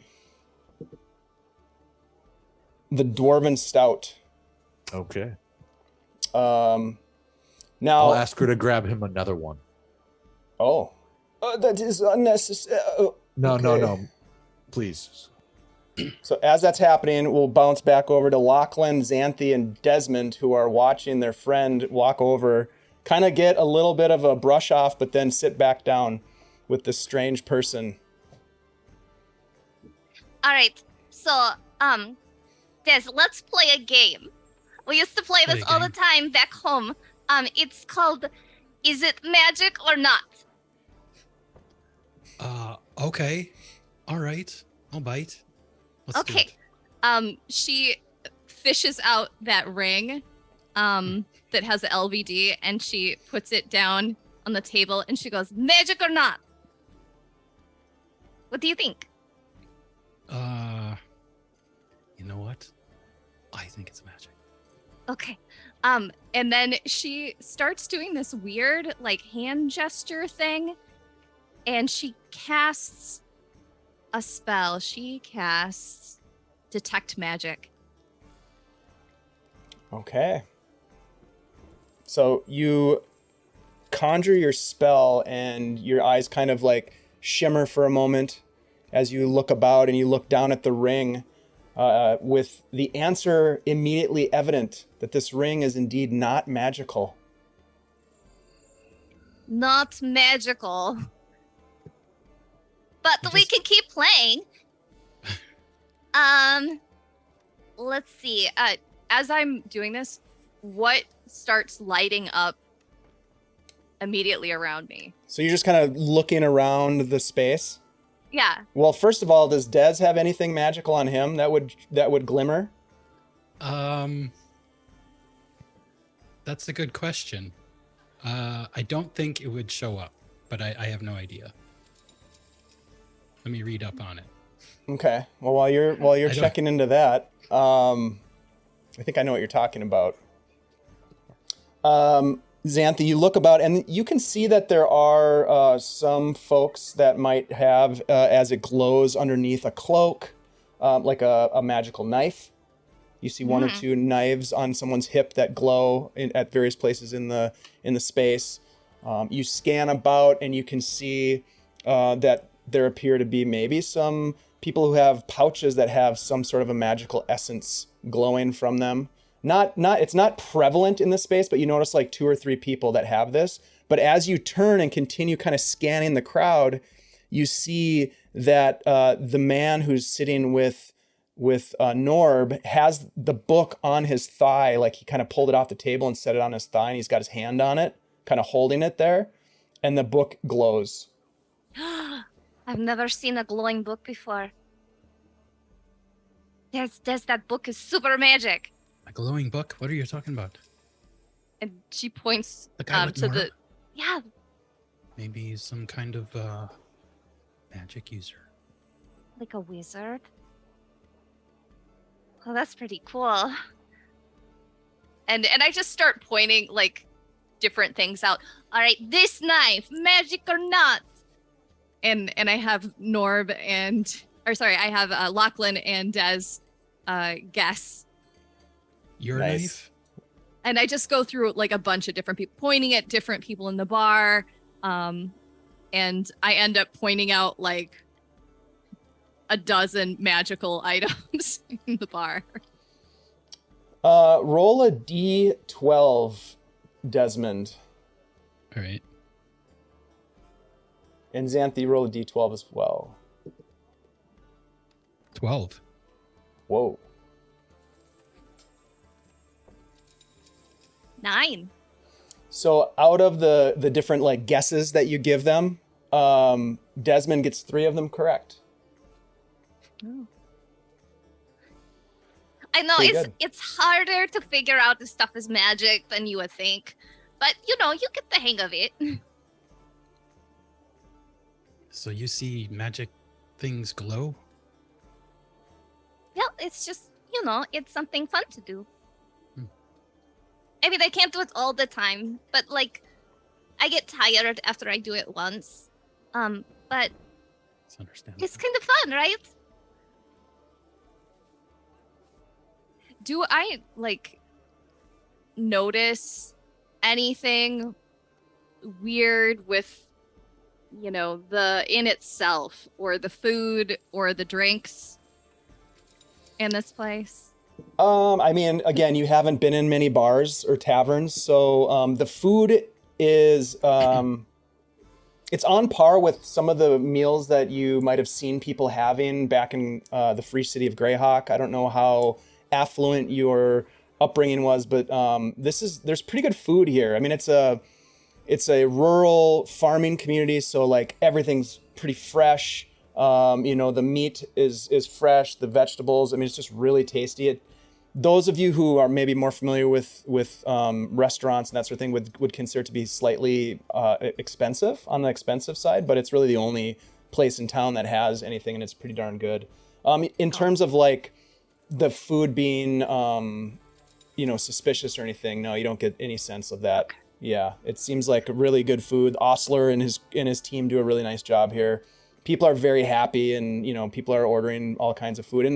dwarven stout. Okay. Now, I'll ask her to grab him another one. that is unnecessary. No. Please. So as that's happening, we'll bounce back over to Lachlan, Xanthi, and Desmond, who are watching their friend walk over, kind of get a little bit of a brush off, but then sit back down with this strange person. All right. So, Des, let's play a game. We used to play this all the time back home. It's called Is It Magic or Not? Okay. All right. I'll bite. Let's do Okay. it. She fishes out that ring that has the LVD, and she puts it down on the table, and she goes, magic or not? What do you think? You know what? I think it's magic. Okay. And then she starts doing this weird, like, hand gesture thing, and she casts a spell. She casts Detect Magic. Okay. So you conjure your spell, and your eyes kind of like shimmer for a moment as you look about and you look down at the ring, with the answer immediately evident that this ring is indeed not magical. Not magical. But we can keep playing. Let's see. As I'm doing this, what starts lighting up immediately around me? So you're just kind of looking around the space. Yeah. Well, first of all, does Dez have anything magical on him that would glimmer? That's a good question. I don't think it would show up, but I have no idea. Let me read up on it. Okay. Well, while you're checking into that, I think I know what you're talking about. Xanthi, you look about and you can see that there are some folks that might have, as it glows underneath a cloak, like a magical knife. You see one or two knives on someone's hip that glow at various places in the space. You scan about and you can see that there appear to be maybe some people who have pouches that have some sort of a magical essence glowing from them. It's not prevalent in this space, but you notice like 2 or 3 people that have this. But as you turn and continue kind of scanning the crowd, you see that the man who's sitting with Norb has the book on his thigh, like he kind of pulled it off the table and set it on his thigh, and he's got his hand on it, kind of holding it there, and the book glows. I've never seen a glowing book before. That book is super magic. A glowing book? What are you talking about? And she points The guy with to Norb? the yeah. Maybe some kind of magic user. Like a wizard. Well, that's pretty cool. And I just start pointing like different things out. All right, this knife, magic or not? And I have Norb I have Lachlan and Des guess. Your Nice. knife? And I just go through like a bunch of different people, pointing at different people in the bar. And I end up pointing out like a dozen magical items in the bar. Roll a D12, Desmond. All right. And Xanthi, roll a D12 as well. 12. Whoa. 9. So out of the different like guesses that you give them, Desmond gets 3 of them correct. Oh. I know Pretty good. it's harder to figure out this stuff is magic than you would think, but you get the hang of it. So you see magic things glow? Yeah, it's just it's something fun to do. Hmm. I mean, I can't do it all the time, but like, I get tired after I do it once. But It's understandable. it's kind of fun, right? Do I notice anything weird with, the inn itself or the food or the drinks in this place? I mean, again, you haven't been in many bars or taverns, so the food is it's on par with some of the meals that you might have seen people having back in the free city of Greyhawk. I don't know how affluent your upbringing was, but there's pretty good food here. I mean, it's a rural farming community, so like everything's pretty fresh. The meat is fresh, the vegetables. I mean, it's just really tasty. Those of you who are maybe more familiar with restaurants and that sort of thing would consider it to be slightly expensive, on the expensive side, but it's really the only place in town that has anything, and it's pretty darn good. In terms of like the food being suspicious or anything, no, you don't get any sense of that. Yeah, it seems like really good food. Ostler and his team do a really nice job here. People are very happy, and people are ordering all kinds of food.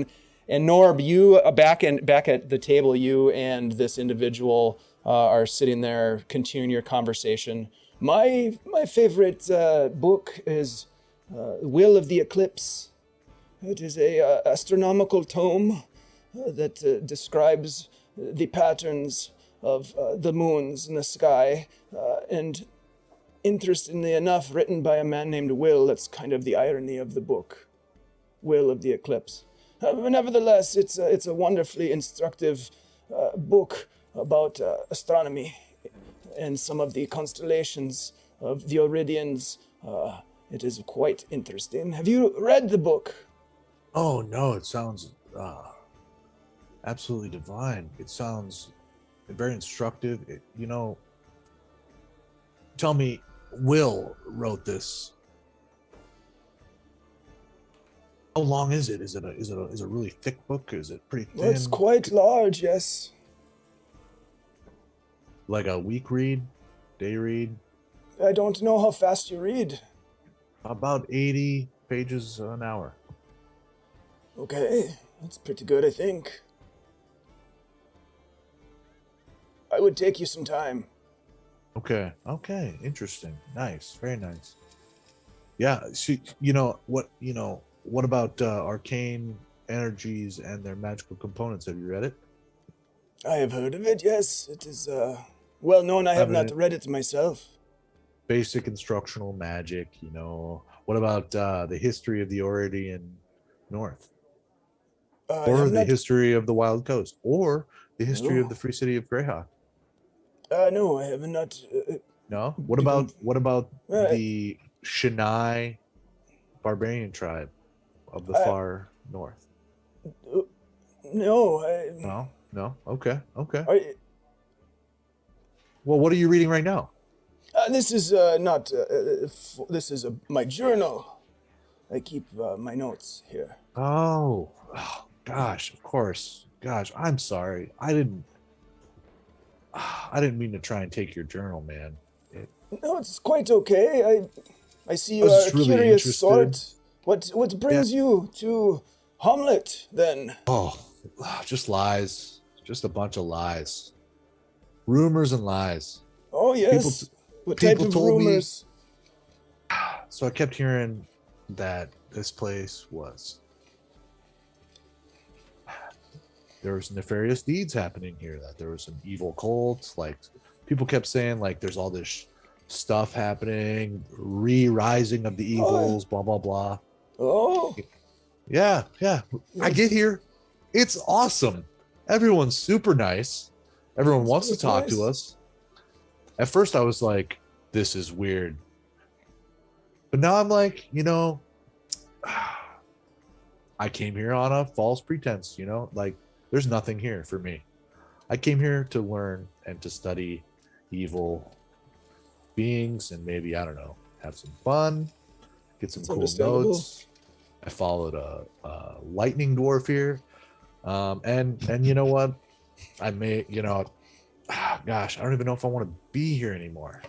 And Norb, you back at the table, you and this individual are sitting there continuing your conversation. My favorite book is Will of the Eclipse. It is a astronomical tome that describes the patterns of the moons in the sky, and interestingly enough, written by a man named Will. That's kind of the irony of the book, Will of the Eclipse. Nevertheless, it's a wonderfully instructive book about astronomy and some of the constellations of the Oridians. It is quite interesting. Have you read the book? Oh no, it sounds absolutely divine. It sounds very instructive. Tell me, Will wrote this. How long is it? Is it a really thick book? Is it pretty thin? Well, it's quite large, yes. Like a week read, day read? I don't know how fast you read. About 80 pages an hour. Okay, that's pretty good, I think. I would take you some time. Okay, interesting. Nice, very nice. Yeah, so, what about arcane energies and their magical components? Have you read it? I have heard of it, yes. It is well known. I have not read it myself. Basic instructional magic, What about the history of the Oridian North? Or the history of the Wild Coast? Or the history of the free city of Greyhawk? No, I have not. No? What about the Shinai Barbarian tribe of the far north? No. No? Okay. Well, what are you reading right now? This is not. This is my journal. I keep my notes here. Oh, gosh, of course. Gosh, I'm sorry. I didn't mean to try and take your journal, man. No, it's quite okay. I see you are a really curious sort. What brings you to Hamlet, then? Oh, just lies. Just a bunch of lies. Rumors and lies. Oh, yes. What type of told me- rumors? So I kept hearing that this place was... There was nefarious deeds happening here, that there was some evil cults. Like, people kept saying, like, there's all this stuff happening, re-rising of the evils, blah, blah, blah. Oh. Yeah. I get here. It's awesome. Everyone's super nice. Everyone wants to talk to us. At first I was like, this is weird. But now I'm like, I came here on a false pretense, like there's nothing here for me. I came here to learn and to study evil beings and maybe, I don't know, have some fun, get some cool notes. I followed a lightning dwarf here. And you know what? I may, gosh, I don't even know if I want to be here anymore.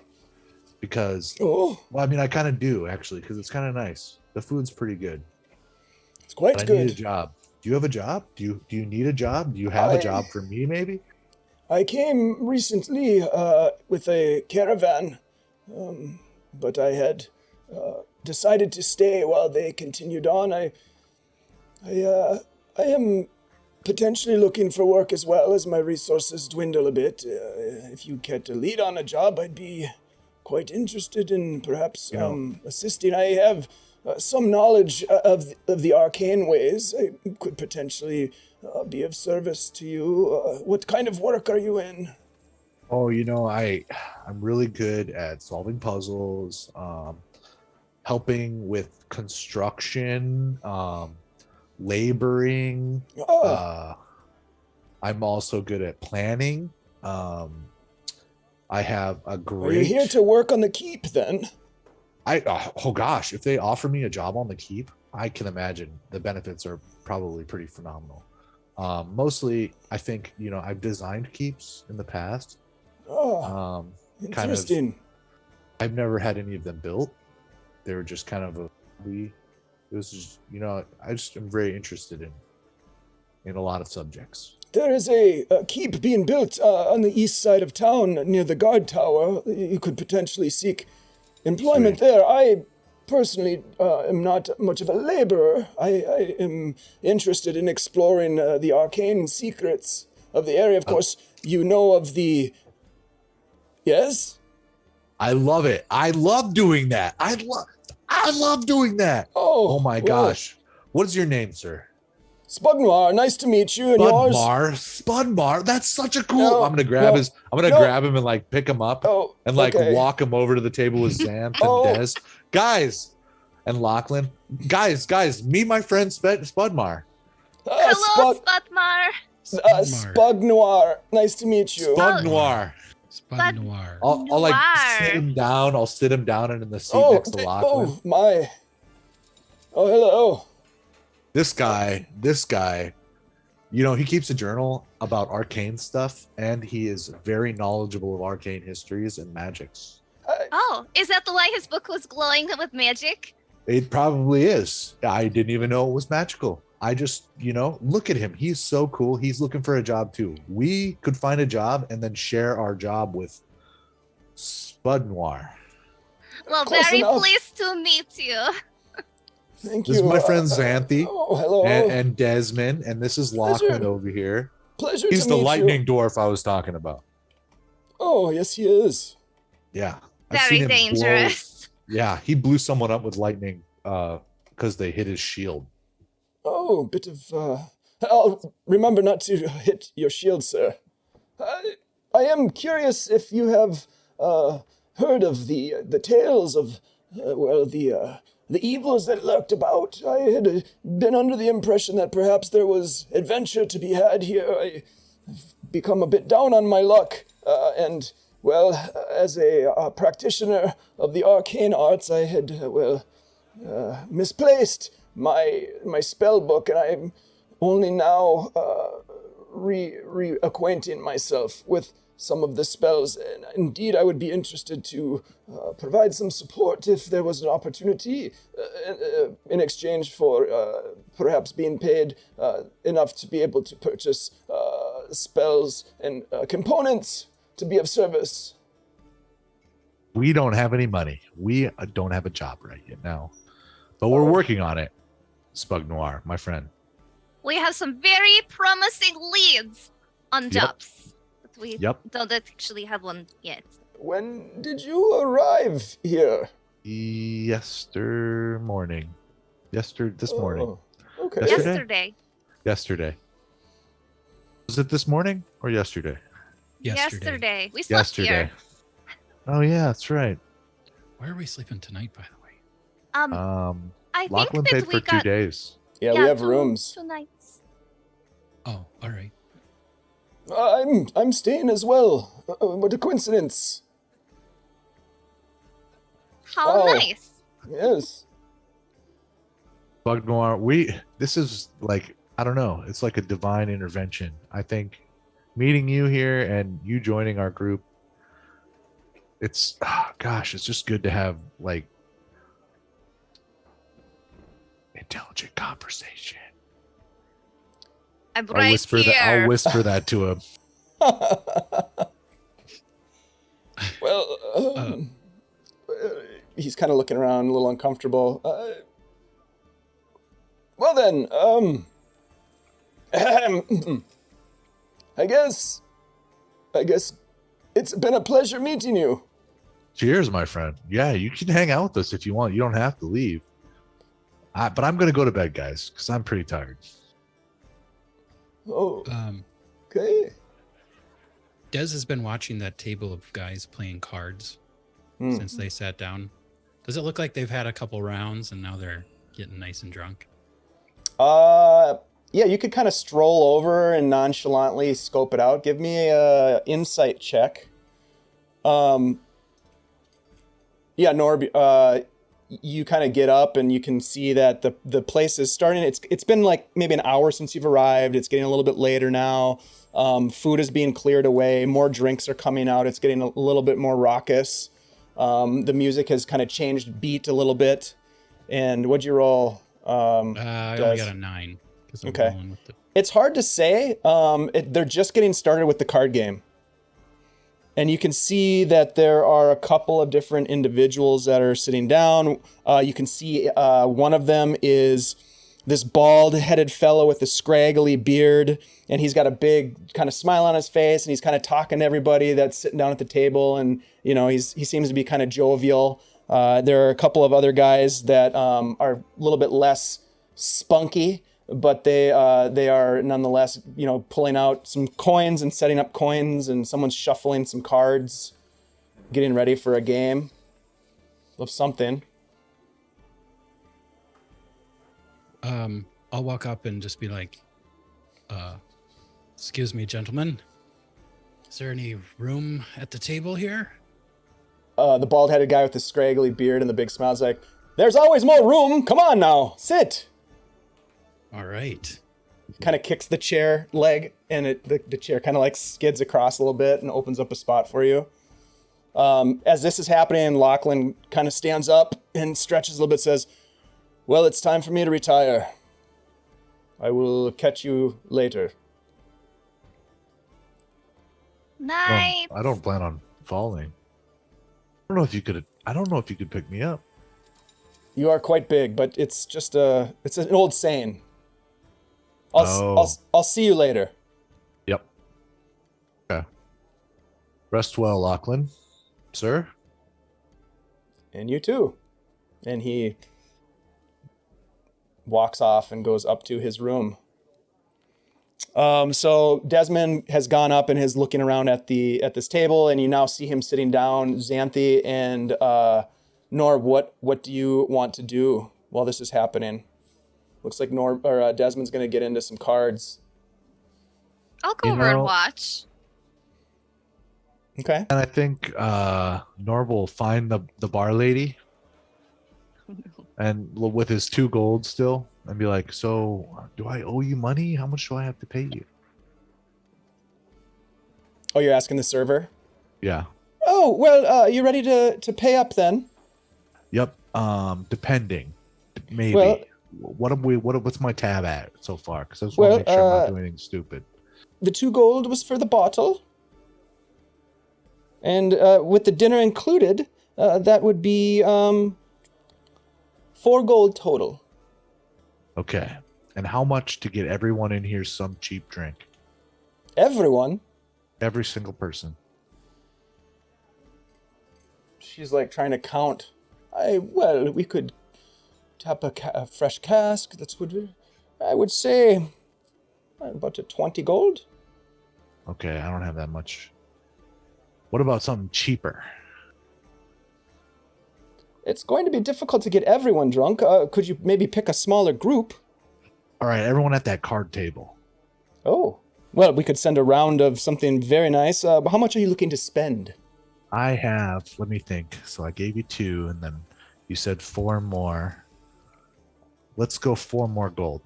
Because, well, I mean, I kind of do, actually, because it's kind of nice. The food's pretty good. It's quite good. I need a job. Do you have a job? Do you need a job? Do you have a job for me, maybe? I came recently with a caravan, but I had decided to stay while they continued on. I am potentially looking for work as well as my resources dwindle a bit. If you care to lead on a job, I'd be quite interested in perhaps assisting. I have some knowledge of the arcane ways. I could potentially be of service to you. What kind of work are you in? Oh, I'm really good at solving puzzles, helping with construction, laboring. I'm also good at planning. I have a great. Are you here to work on the keep then? Oh gosh, if they offer me a job on the keep, I can imagine the benefits are probably pretty phenomenal. Mostly, I think I've designed keeps in the past. Oh, interesting. I've never had any of them built. They were just kind of it was just I just am very interested in a lot of subjects. There is a keep being built on the east side of town near the guard tower. You could potentially seek employment there. I personally am not much of a laborer. I am interested in exploring the arcane secrets of the area. Of course, you know of the... Yes? I love it. I love doing that. I love doing that. Oh my gosh. What is your name, sir? Spudnoir, nice to meet you. And yours? Spudmar. That's such a cool. I'm gonna grab him and like pick him up and like walk him over to the table with Xanth and Des. Guys, and Lachlan. Guys, meet my friend Spudmar. Hello, Spudmar. Spudnoir. Nice to meet you. Spudnoir. Spudnoir. I'll like sit him down. I'll sit him down and in the seat next to Lachlan. Oh my. Oh, hello. This guy, he keeps a journal about arcane stuff, and he is very knowledgeable of arcane histories and magics. Oh, is that the why his book was glowing with magic? It probably is. I didn't even know it was magical. I just, look at him. He's so cool. He's looking for a job too. We could find a job and then share our job with Spudnoir. Well, very pleased to meet you. Thank you. This is my friend Xanthi. Oh, hello. And Desmond, and this is Lachlan over here. Pleasure He's to the meet lightning dwarf I was talking about. Oh, yes, he is. Yeah. Very dangerous. He blew someone up with lightning because they hit his shield. Oh, bit of... I'll remember not to hit your shield, sir. I am curious if you have heard of the tales of, the evils that lurked about. I had been under the impression that perhaps there was adventure to be had here. I've become a bit down on my luck, and, as a practitioner of the arcane arts, I had, misplaced my spell book, and I'm only now reacquainting myself with some of the spells. And indeed, I would be interested to provide some support if there was an opportunity in exchange for perhaps being paid enough to be able to purchase spells and components to be of service. We don't have any money. We don't have a job right now, but we're working on it. Spudnoir, my friend. We have some very promising leads on jobs. But we don't actually have one yet. When did you arrive here? This morning. Okay. Yesterday. Was it this morning or yesterday? Yesterday. We slept here. Oh yeah, that's right. Where are we sleeping tonight, by the way? I Lachlan think that paid for 2 days. Yeah, we have rooms. 2 nights. Oh, all right. I'm staying as well. What a coincidence. How nice. Yes. Spudnoir, this is like, I don't know, it's like a divine intervention. I think meeting you here and you joining our group, it's just good to have like intelligent conversation. I'm right here. I'll whisper that to him. Well, he's kind of looking around, a little uncomfortable. Well then, I guess it's been a pleasure meeting you. Cheers, my friend. Yeah, you can hang out with us if you want. You don't have to leave. But I'm going to go to bed, guys, because I'm pretty tired. Oh, okay. Des has been watching that table of guys playing cards since they sat down. Does it look like they've had a couple rounds and now they're getting nice and drunk? Yeah, you could kind of stroll over and nonchalantly scope it out. Give me a insight check. Yeah, Norb, you kind of get up and you can see that the place is starting. It's been like maybe an hour since you've arrived. It's getting a little bit later now. Food is being cleared away. More drinks are coming out. It's getting a little bit more raucous. The music has kind of changed beat a little bit. And what'd you roll? I only got a 9. Okay. Rolling with the... It's hard to say. They're just getting started with the card game. And you can see that there are a couple of different individuals that are sitting down. You can see one of them is this bald-headed fellow with a scraggly beard, and he's got a big kind of smile on his face, and he's kind of talking to everybody that's sitting down at the table, and he seems to be kind of jovial. There are a couple of other guys that are a little bit less spunky, but they are nonetheless, pulling out some coins and setting up coins, and someone's shuffling some cards, getting ready for a game of something. I'll walk up and just be like, excuse me, gentlemen. Is there any room at the table here? The bald-headed guy with the scraggly beard and the big smile is like, there's always more room. Come on now, sit. All right. Kind of kicks the chair leg, and the chair kind of like skids across a little bit and opens up a spot for you. As this is happening, Lachlan kind of stands up and stretches a little bit, says, well, it's time for me to retire. I will catch you later. Night. I don't plan on falling. I don't know if you could pick me up. You are quite big, but it's just it's an old saying. I'll see you later. Yep. Okay. Rest well, Lachlan. Sir? And you too. And he walks off and goes up to his room. So Desmond has gone up and is looking around at this table, and you now see him sitting down. Xanthi and Norb, what do you want to do while this is happening? Looks like Desmond's going to get into some cards. I'll go over and watch. Okay. And I think Norb will find the bar lady and with his 2 gold still and be like, so do I owe you money? How much do I have to pay you? Oh, you're asking the server? Yeah. Oh, well, you ready to pay up then? Yep. Depending. Maybe. Well, what's my tab at so far? Because I just want to make sure I'm not doing anything stupid. The 2 gold was for the bottle. And with the dinner included, that would be 4 gold total. Okay. And how much to get everyone in here some cheap drink? Everyone? Every single person. She's like trying to count. We could tap a fresh cask. That's what I would say about 20 gold. Okay, I don't have that much. What about something cheaper? It's going to be difficult to get everyone drunk. Could you maybe pick a smaller group? All right, everyone at that card table. Oh, well, we could send a round of something very nice. How much are you looking to spend? I have, let me think. So I gave you 2, and then you said 4 more. Let's go 4 more gold.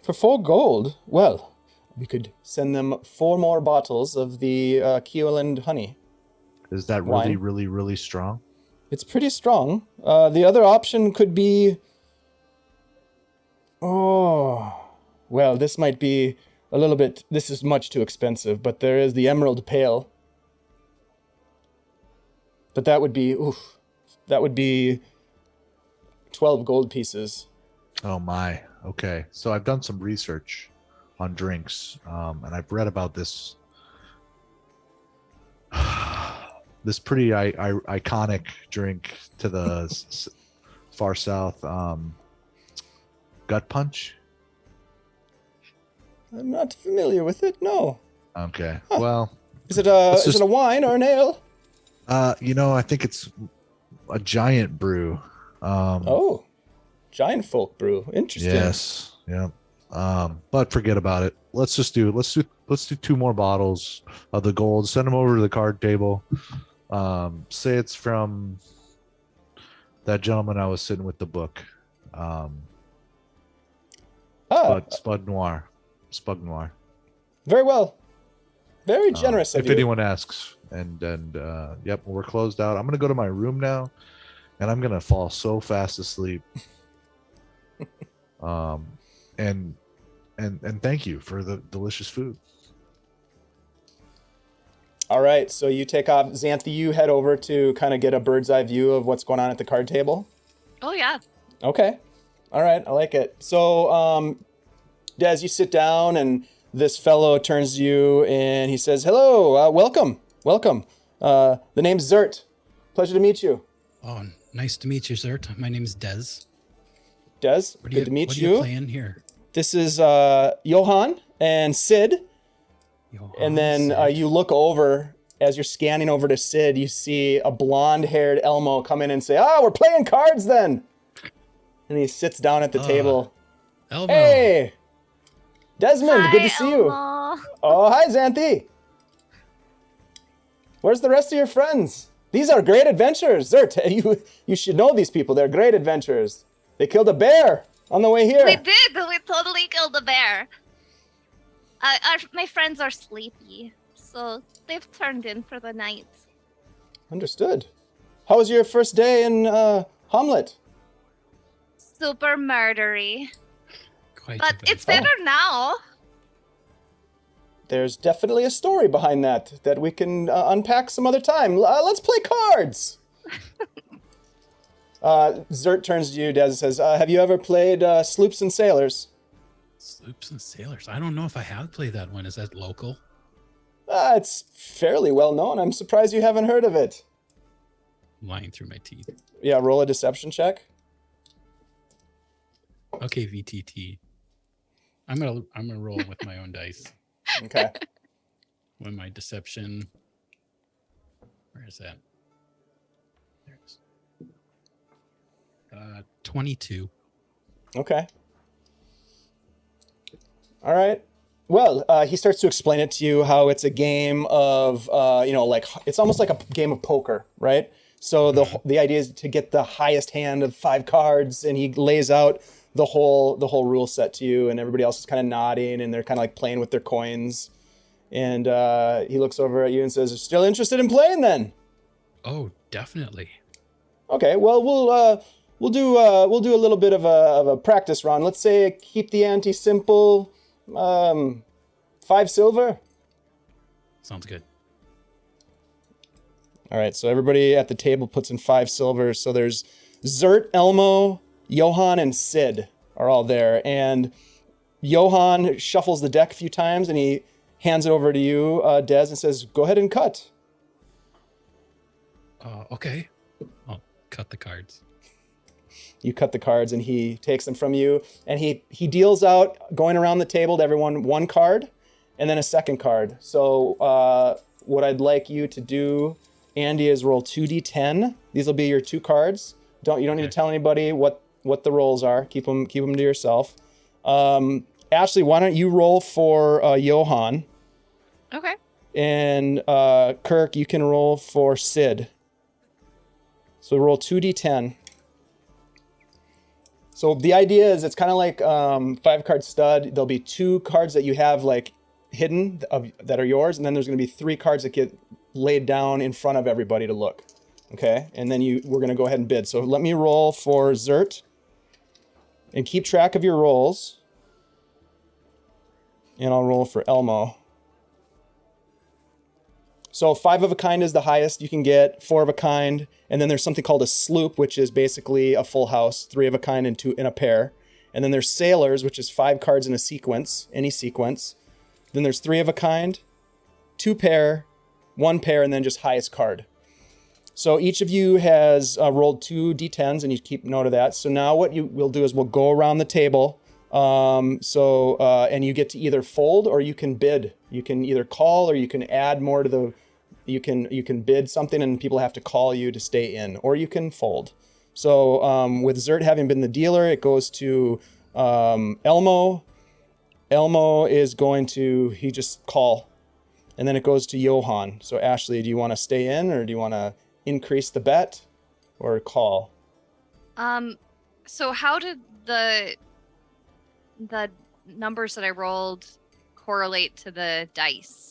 For 4 gold? Well, we could send them 4 more bottles of the Keoland honey. Is that wine. really, really, really strong? It's pretty strong. The other option could be... Oh, well, this might be a little bit. This is much too expensive, but there is the emerald pail. But that would be, that would be 12 gold pieces. Oh my. Okay. So I've done some research on drinks, and I've read about this pretty iconic drink to the far south, gut punch. I'm not familiar with it. No. Okay. Huh. Well, Is it a wine or an ale? I think it's a giant brew. Giant folk brew. Interesting. Yes. Yeah. But forget about it. Let's do 2 more bottles of the gold. Send them over to the card table. Say it's from that gentleman I was sitting with the book. Spud Noir. Very well. Very generous of if you. anyone asks. And yep, we're closed out. I'm gonna go to my room now, and I'm gonna fall so fast asleep. And thank you for the delicious food. All right, so you take off. Xanthi, you head over to kind of get a bird's eye view of what's going on at the card table. Oh, yeah. Okay. All right, I like it. So, Des, you sit down, and this fellow turns to you, and he says, hello, welcome. The name's Zert. Pleasure to meet you. Oh, nice to meet you, Zert. My name is Des. Des, good to meet what you. What are you playing here? This is Johan and Sid. And then you look over, as you're scanning over to Sid, you see a blonde-haired Elmo come in and say, we're playing cards then. And he sits down at the table. Elmo. Hey! Desmond, Hi, good to see you. Elmo. Oh, hi, Xanthi. Where's the rest of your friends? These are great adventures. You should know these people. They're great adventurers. They killed a bear on the way here. We did. We totally killed the bear. My friends are sleepy, so they've turned in for the night. Understood. How was your first day in Hamlet? Super murdery. But it's Oh. better now. There's definitely a story behind that we can unpack some other time. Let's play cards. Zert turns to you, Des, and says, have you ever played Sloops and Sailors? Sloops and Sailors. I don't know if I have played that one. Is that local? It's fairly well known. I'm surprised you haven't heard of it. I'm lying through my teeth. Yeah, roll a deception check. Okay, VTT. I'm gonna roll with my own dice. Okay. When my deception. Where is that? There it is. 22. Okay. All right. Well, he starts to explain it to you how it's a game of, like it's almost like a game of poker, right? So the idea is to get the highest hand of 5 cards, and he lays out the whole rule set to you, and everybody else is kind of nodding, and they're kind of like playing with their coins. And he looks over at you and says, "Still interested in playing then?" Oh, definitely. Okay. Well, we'll do a little bit of a practice run. Let's say keep the ante simple. 5 silver. Sounds good. All right, so everybody at the table puts in 5 silver. So there's Zert, Elmo, Johan, and Sid are all there. And Johan shuffles the deck a few times, and he hands it over to you, Des, and says, "Go ahead and cut." Okay. I'll cut the cards. You cut the cards, and he takes them from you, and he deals out, going around the table to everyone, 1 card and then a second card. So what I'd like you to do, Andy, is roll 2d10. These will be your 2 cards. You don't need to tell anybody what the rolls are. Keep them to yourself. Ashley, why don't you roll for Johan? Okay. And Kirk, you can roll for Sid. So roll 2d10. So the idea is it's kind of like 5-card stud. There'll be 2 cards that you have like hidden that are yours, and then there's going to be 3 cards that get laid down in front of everybody to look. Okay, and then we're going to go ahead and bid. So let me roll for Zert, and keep track of your rolls. And I'll roll for Elmo. So 5 of a kind is the highest you can get, 4 of a kind, and then there's something called a sloop, which is basically a full house, 3 of a kind and 2 in a pair. And then there's sailors, which is 5 cards in a sequence, any sequence. Then there's 3 of a kind, 2 pair, 1 pair, and then just highest card. So each of you has rolled 2 d10s, and you keep note of that. So now what you will do is we'll go around the table. And you get to either fold or you can bid. You can either call or you can add more to the. You can bid something and people have to call you to stay in, or you can fold. So with Zert having been the dealer, it goes to Elmo. Elmo is going to he just call, and then it goes to Johan. So Ashley, do you want to stay in or do you want to increase the bet or call? So how did the numbers that I rolled correlate to the dice?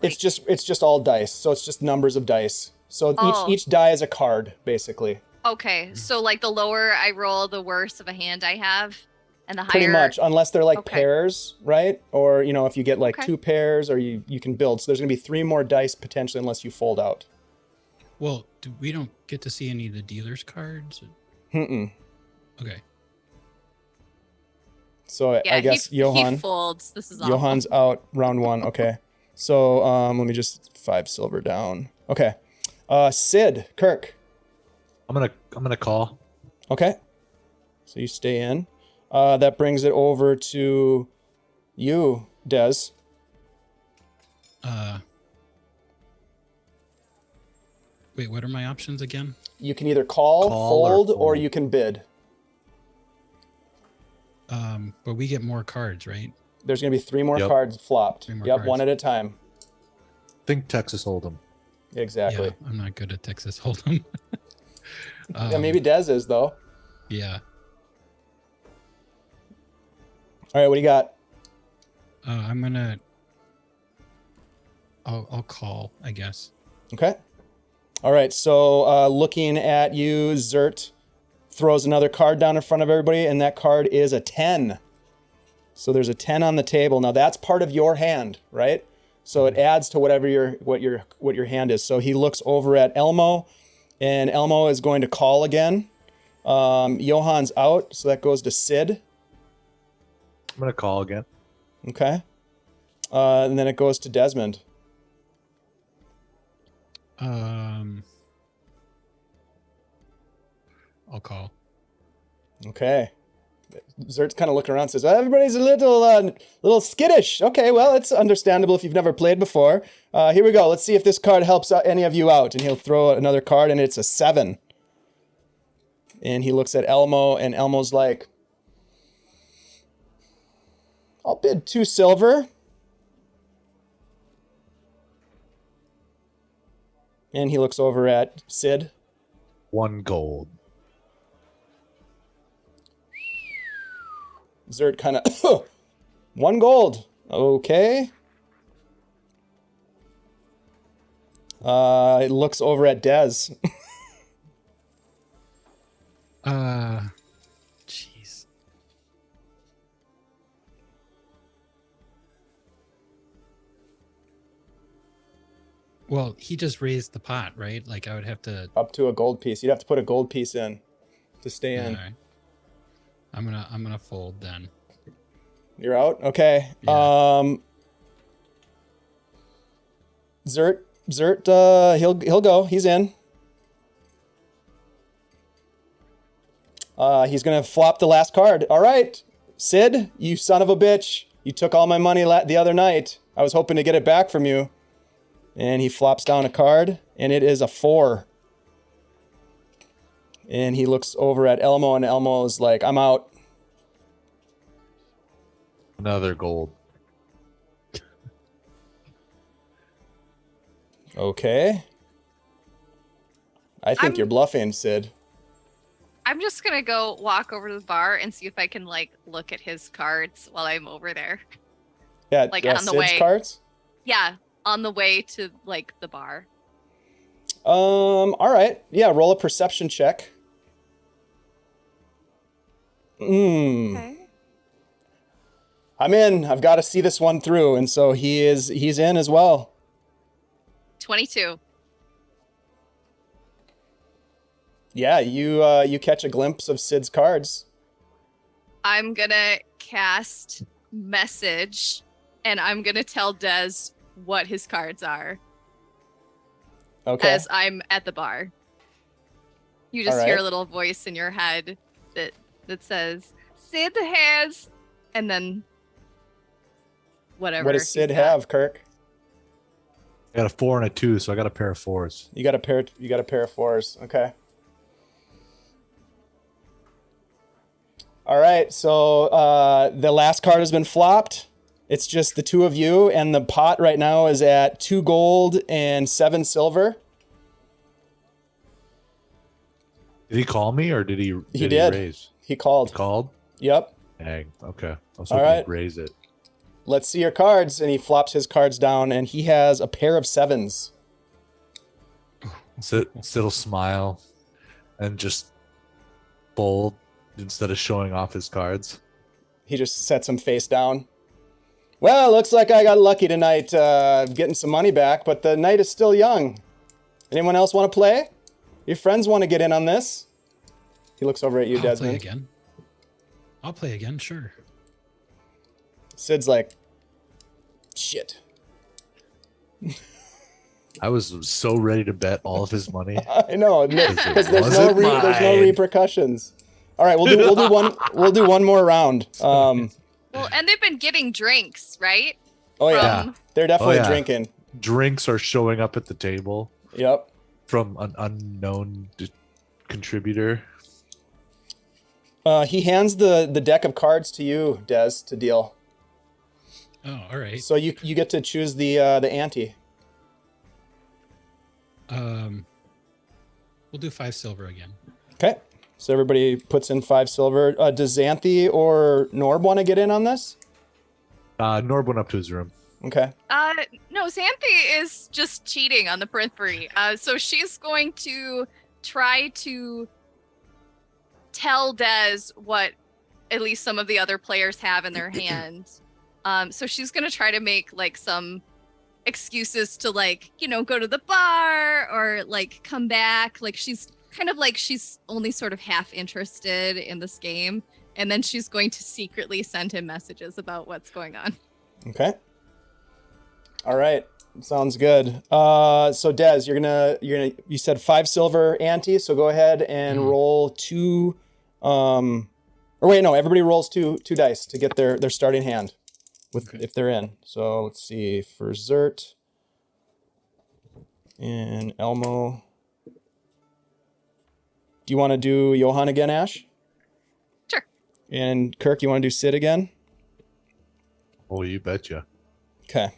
It's just all dice. So it's just numbers of dice. So Oh. each die is a card, basically. Okay, so like the lower I roll, the worse of a hand I have, and the higher. Pretty much, unless they're like Okay. pairs, right? Or if you get like Okay. 2 pairs, or you can build. So there's gonna be 3 more dice potentially, unless you fold out. Well, we don't get to see any of the dealer's cards. Mm-mm. Okay. So Yeah, I guess Johan. he folds. This is awful. Johan's out round 1. Okay. So let me just 5 silver down. Okay. Sid, Kirk. I'm gonna call. Okay. So you stay in. That brings it over to you, Des. Wait, what are my options again? You can either call fold, or fold. you can bid. But we get more cards, right? There's going to be 3 more Yep. cards flopped. 3 more Yep, cards. one at a time. Think Texas Hold'em. Exactly. Yeah, I'm not good at Texas Hold'em. Yeah, maybe Des is, though. Yeah. All right, what do you got? I'm gonna. I'll call, I guess. Okay. All right, so looking at you, Zert throws another card down in front of everybody, and that card is a 10. So there's a 10 on the table. Now that's part of your hand, right? So it adds to whatever what your hand is. So he looks over at Elmo, and Elmo is going to call again. Johan's out, so that goes to Sid. I'm gonna call again. Okay. And then it goes to Desmond. I'll call. Okay. Zert's kind of looking around and says, everybody's a little skittish. Okay, well, it's understandable if you've never played before. Here we go. Let's see if this card helps any of you out. And he'll throw another card, and it's a 7. And he looks at Elmo, and Elmo's like, I'll bid 2 silver. And he looks over at Sid. 1 gold. Zert kind of 1 gold. Okay. It looks over at Dez. Jeez. Well, he just raised the pot, right? Like I would have to. Up to a gold piece. You'd have to put a gold piece in to stay in. Alright. I'm gonna fold then. You're out? Okay. Yeah. Zert, he'll go. He's in. He's gonna flop the last card. All right, Sid, you son of a bitch. You took all my money the other night. I was hoping to get it back from you. And he flops down a card, and it is a 4. And he looks over at Elmo, and Elmo is like, I'm out. Another gold. Okay. I think you're bluffing, Sid. I'm just gonna go walk over to the bar and see if I can like look at his cards while I'm over there. Yeah, Like, on the Sid's way. cards? Yeah, on the way to like the bar. All right. Yeah, roll a perception check. Okay. I'm in. I've got to see this one through. And so he's in as well. 22. Yeah, you catch a glimpse of Sid's cards. I'm gonna cast message, and I'm gonna tell Des what his cards are Okay. as I'm at the bar. You just All hear right. a little voice in your head that says, Sid has, and then whatever. What does he's Sid got. have, Kirk? I got a 4 and a 2, so I got a pair of 4s. You got a pair of 4s. Okay. All right, so the last card has been flopped. It's just the two of you, and the pot right now is at 2 gold and 7 silver. Did he call me or did he? He did. Raise? He called. He called. Yep. Dang. Okay. I was All hoping right. he'd raise it. Let's see your cards. And he flops his cards down, and he has a pair of 7s. Sid'll smile, and just fold instead of showing off his cards. He just sets them face down. Well, looks like I got lucky tonight getting some money back, but the night is still young. Anyone else want to play? Your friends want to get in on this? He looks over at you, I'll Desmond. play again, sure. Sid's like, shit. I was so ready to bet all of his money. I know, because there's wasn't no mine. repercussions. All right, we'll do one more round. Well, and they've been getting drinks, right? Oh yeah, From- they're definitely Oh, yeah. drinking. Drinks are showing up at the table Yep. from an unknown contributor. He hands the deck of cards to you, Des, to deal. Oh, all right. So you get to choose the ante. We'll do 5 silver again. Okay. So everybody puts in 5 silver. Does Xanthi or Norb want to get in on this? Norb went up to his room. Okay. No, Xanthi is just cheating on the periphery. So she's going to try to tell Des what at least some of the other players have in their hands. So she's going to try to make like some excuses to like, go to the bar or like come back. Like she's only sort of half interested in this game. And then she's going to secretly send him messages about what's going on. Okay. All right. Sounds good. So Des, you said 5 silver ante, so go ahead and roll 2 or wait, no, everybody rolls two dice to get their starting hand if they're in. So let's see, for Zert and Elmo. Do you want to do Johan again, Ash? Sure. And Kirk, you want to do Sid again? Oh, you betcha. Okay.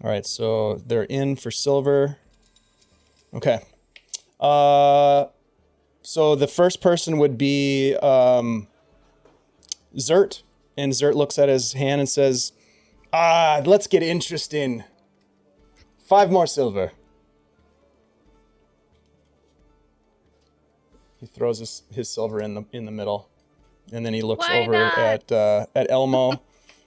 All right, so they're in for silver. Okay. So the first person would be Zert, and Zert looks at his hand and says, let's get interesting. 5 more silver. He throws his silver in the middle, and then he looks Why over not? at Elmo,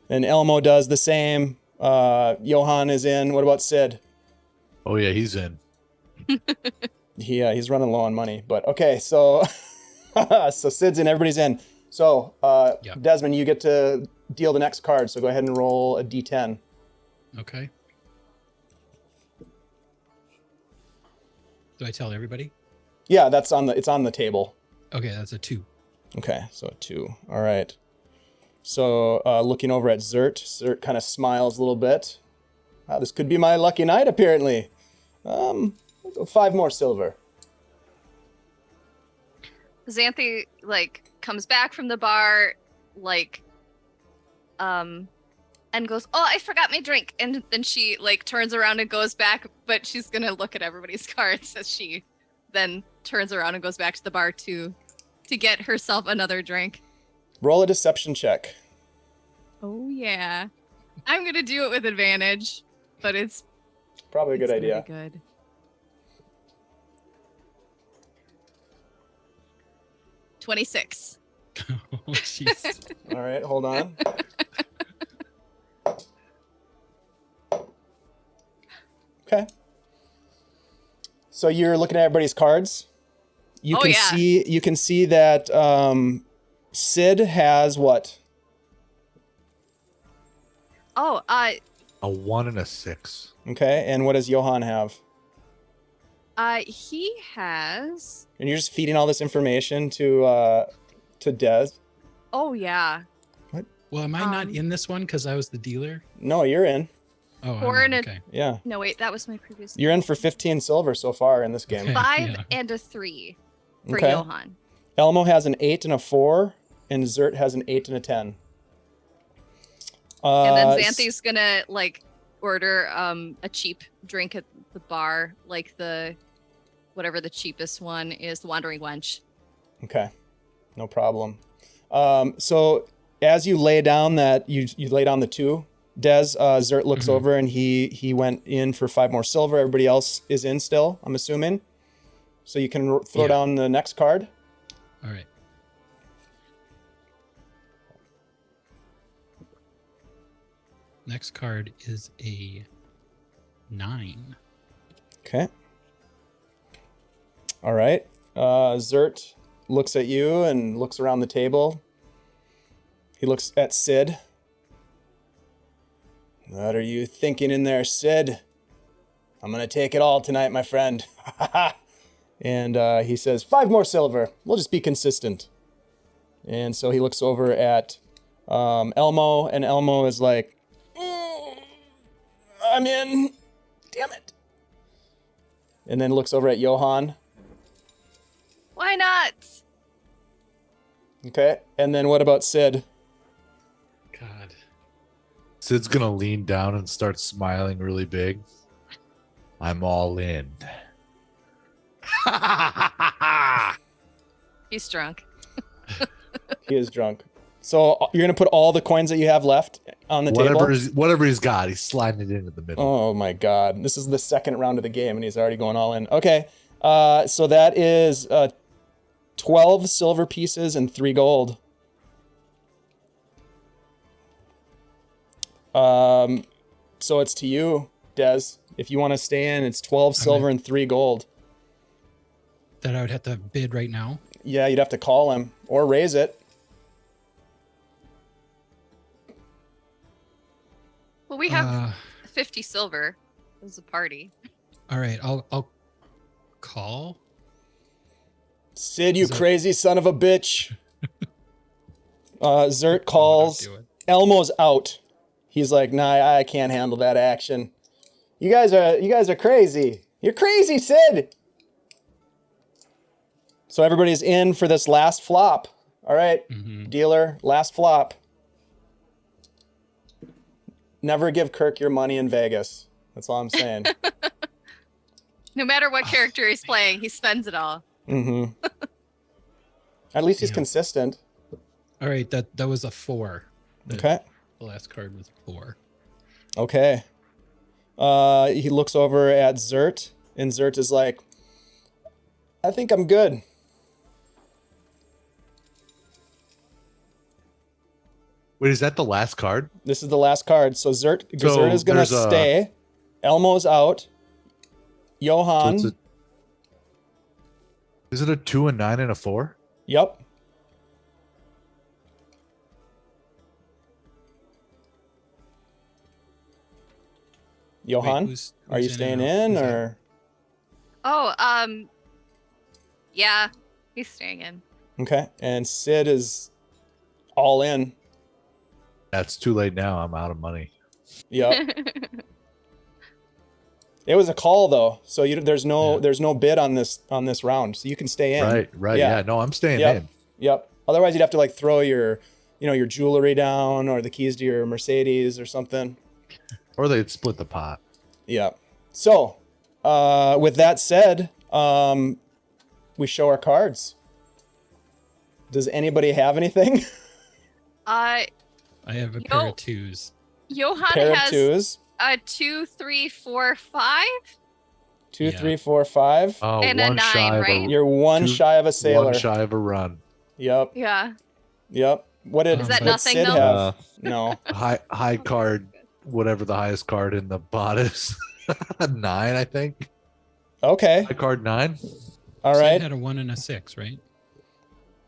and Elmo does the same. Johan is in. What about Sid? Oh yeah, he's in. He's running low on money, but okay. So so Sid's in. Everybody's in. So Yep. Desmond, you get to deal the next card. So go ahead and roll a d10. Okay. Do I tell everybody? Yeah, it's on the table. Okay, that's a 2. Okay, so a 2. All right. So looking over at Zert kind of smiles a little bit. This could be my lucky night, apparently. We'll go 5 more silver. Xanthi comes back from the bar and goes, "Oh, I forgot my drink." And then she turns around and goes back, but she's gonna look at everybody's cards as she then turns around and goes back to the bar to get herself another drink. Roll a deception check. Oh yeah. I'm gonna do it with advantage, but it's Probably a good gonna be idea. Good. $26. Oh, jeez. All right, hold on. Okay. So you're looking at everybody's cards. You Oh, can yeah. see that Sid has what? Oh, A 1 and a 6. Okay, and what does Johan have? he has. And you're just feeding all this information to Des. Oh yeah. Well, am I not Um, in this one because I was the dealer? No, you're in. Oh, I'm Four in, and a- okay. Yeah, No, wait, that was my previous. you're in for 15 silver so far in this game. Okay. 5 Yeah. and a 3 for Okay. Johan. Elmo has an 8 and a 4, and Zert has an 8 and a 10. And then S- Xanthi's gonna like order a cheap drink at the bar, like the whatever the cheapest one is, the Wandering Wench. Okay, no problem. So as you lay down that you lay down the 2, Des, Zert looks Mhm. over and he went in for 5 more silver. Everybody else is in still, I'm assuming. So you can throw Yeah. down the next card. All right. Next card is a 9. Okay. All right. Zert looks at you and looks around the table. He looks at Sid. What are you thinking in there, Sid? I'm going to take it all tonight, my friend. And he says, 5 more silver. We'll just be consistent. And so he looks over at Elmo, and Elmo is like, I'm in. Damn it. And then looks over at Johan. Why not? Okay. And then what about Sid? God. Sid's gonna lean down and start smiling really big. I'm all in. He's drunk. He is drunk. So you're going to put all the coins that you have left on the table? Whatever he's got, he's sliding it into the middle. Oh my God. This is the second round of the game and he's already going all in. Okay. So that is 12 silver pieces and 3 gold. So it's to you, Des. If you want to stay in, it's 12 silver and 3 gold. That I would have to bid right now. Yeah, you'd have to call him or raise it. Well, we have Uh, 50 silver. It was a party. all right. I'll call. Sid, you Is that- crazy son of a bitch. Zert I'll calls. do it. Elmo's out. He's like, nah, I can't handle that action. You guys are crazy. You're crazy, Sid. So everybody's in for this last flop. All right, Mhm. dealer, last flop. Never give Kirk your money in Vegas. That's all I'm saying. No matter what character he's playing, he spends it all. Mm-hmm. At least he's Damn. consistent. All right. That was a 4. Okay. The last card was a 4. Okay. He looks over at Zert, and Zert is like, I think I'm good. Wait, is that the last card? This is the last card. So Zert So is going to there's a- stay. Elmo's out. Johan. So is it a 2, a 9, and a 4? Yep. Johan, Wait, are you who's staying and out? in Who's that? or? Oh, yeah, he's staying in. Okay. And Sid is all in. That's too late now. I'm out of money. Yep. It was a call though, so there's no bid on this round, so you can stay in. Right. Yeah. Yeah. No, I'm staying Yep. in. Yep. Otherwise, you'd have to like throw your jewelry down or the keys to your Mercedes or something. Or they'd split the pot. Yeah. So, with that said, we show our cards. Does anybody have anything? I have a pair Yo. of 2s. Johan Pair of has twos. a 2, 3, 4, 5. 2, Yeah. 3, 4, 5. Oh, And a one 9, shy of right? You're one two- shy of a sailor. One shy of a run. Yep. Yeah. Yep. What did Is that what nothing, Sid though? have? No. High card, whatever the highest card in the pot is. 9, I think. Okay. High card 9. All Sid right. had a 1 and a 6, right?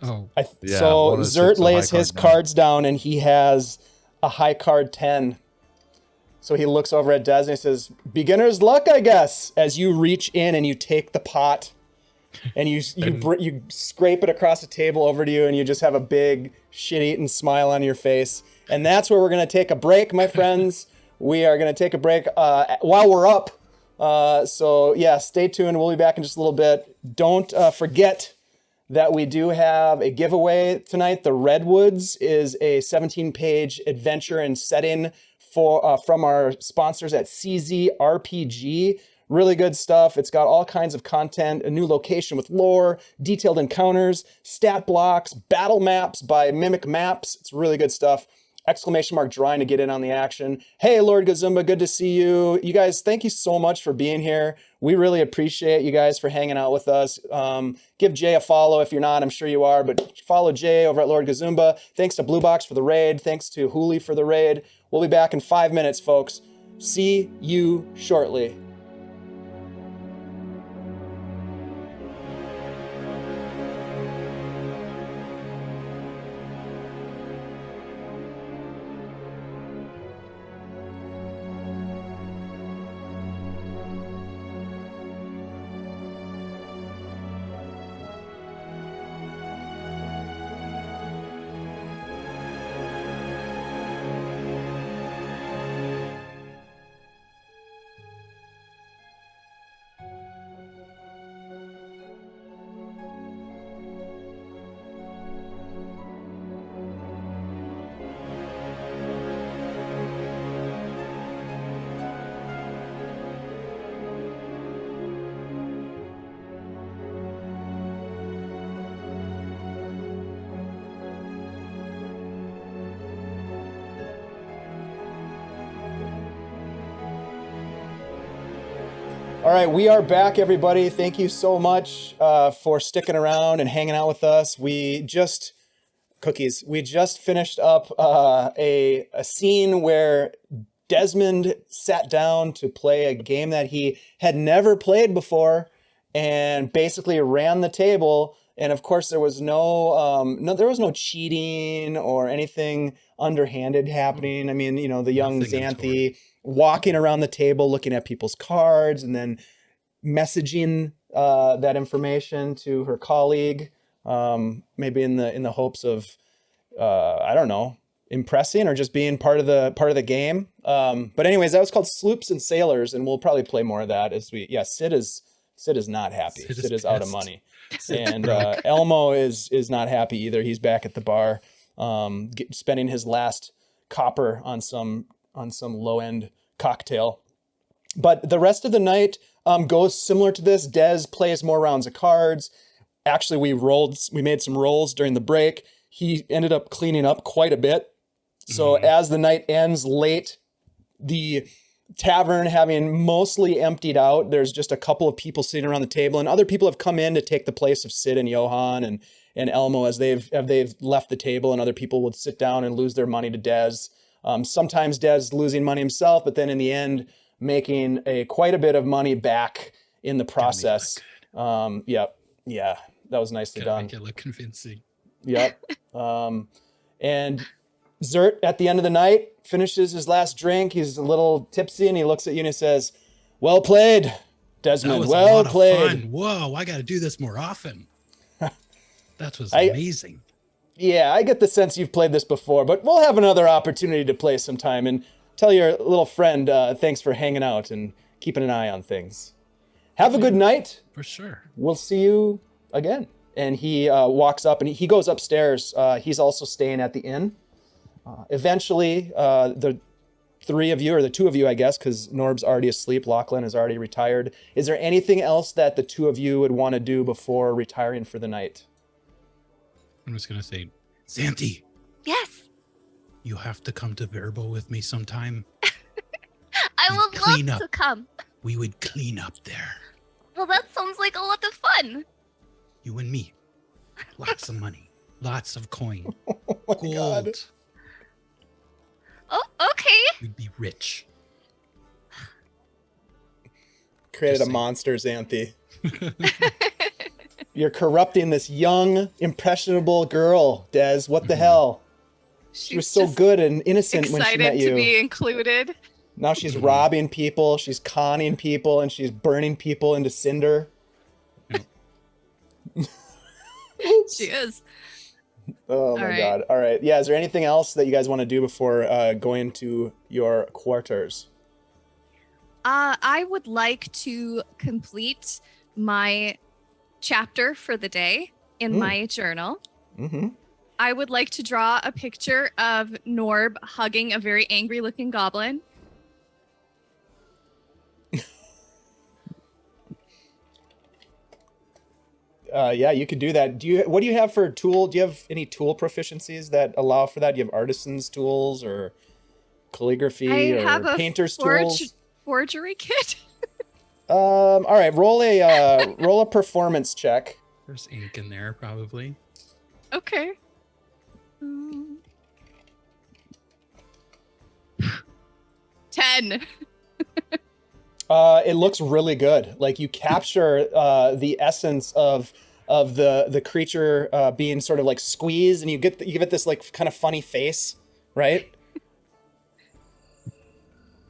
Oh, Yeah, So 1 and a Zert 6, so high lays his card 9. cards down, and he has a high card 10. So he looks over at Des and he says, "Beginner's luck, I guess." As you reach in and you take the pot, and you scrape it across the table over to you, and you just have a big shit-eating smile on your face. And that's where we're gonna take a break, my friends. We are gonna take a break while we're up. So yeah, stay tuned. We'll be back in just a little bit. Don't forget that we do have a giveaway tonight. The Redwoods is a 17-page adventure and setting for from our sponsors at CZ RPG. Really good stuff. It's got all kinds of content, a new location with lore, detailed encounters, stat blocks, battle maps by Mimic Maps. It's really good stuff. Exclamation mark drawing to get in on the action. Hey, Lord Gazumba, good to see you. You guys, thank you so much for being here. We really appreciate you guys for hanging out with us. Give Jay a follow if you're not, I'm sure you are, but follow Jay over at Lord Gazumba. Thanks to Blue Box for the raid. Thanks to Hooli for the raid. We'll be back in 5 minutes, folks. See you shortly. All right, we are back, everybody. Thank you so much for sticking around and hanging out with us. We just finished up a scene where Desmond sat down to play a game that he had never played before and basically ran the table. And of course, there was no cheating or anything underhanded happening. I mean, you know, the young Nothing Xanthi walking around the table, looking at people's cards, and then messaging that information to her colleague, maybe in the hopes of I don't know, impressing or just being part of the game. But anyways, that was called Sloops and Sailors, and we'll probably play more of that as Sid is not happy. Sid is out of money. And Elmo is not happy either. He's back at the bar, spending his last copper on some low end cocktail. But the rest of the night goes similar to this. Des plays more rounds of cards. Actually, we made some rolls during the break. He ended up cleaning up quite a bit. So as the night ends late, the tavern having mostly emptied out, there's just a couple of people sitting around the table, and other people have come in to take the place of Sid and Johan and Elmo as they've left the table, and other people would sit down and lose their money to Des. Sometimes Des losing money himself, but then in the end making quite a bit of money back in the process. Yeah, that was nicely done. Make it look convincing. Yep. And Zert at the end of the night finishes his last drink. He's a little tipsy and he looks at you and he says, "Well played, Desmond. That was well a lot played." of fun. Whoa, I got to do this more often. That was amazing. Yeah, I get the sense you've played this before, but we'll have another opportunity to play sometime. And tell your little friend thanks for hanging out and keeping an eye on things. Have a good night. For sure. We'll see you again. And he walks up and he goes upstairs. He's also staying at the inn. Eventually, the three of you, or the two of you, I guess, because Norb's already asleep, Lachlan is already retired. Is there anything else that the two of you would want to do before retiring for the night? I'm just going to say, Xanthi, Yes, you have to come to Verbo with me sometime. I We would clean love up. to come. We would clean up there. Well, that sounds like a lot of fun. You and me. Lots of money. Lots of coin. Oh my Gold. God. Oh, okay. We'd be rich. created Just a saying. monster, Xanthi. You're corrupting this young, impressionable girl, Des. What the hell? She was She's so just good and innocent when she met excited to you. be included. Now she's robbing people, she's conning people, and she's burning people into cinder. She is. Oh my right. god. All right. Yeah, is there anything else that you guys want to do before going to your quarters? I would like to complete my chapter for the day in my journal. Mm-hmm. I would like to draw a picture of Norb hugging a very angry looking goblin. Yeah, you could do that. What do you have for tool? Do you have any tool proficiencies that allow for that? Do you have artisan's tools or calligraphy I or have a painter's tools? forgery kit. All right, roll a performance check. There's ink in there, probably. Okay. 10. It looks really good. Like you capture the essence of the creature being sort of like squeezed, and you give it this like kind of funny face, right?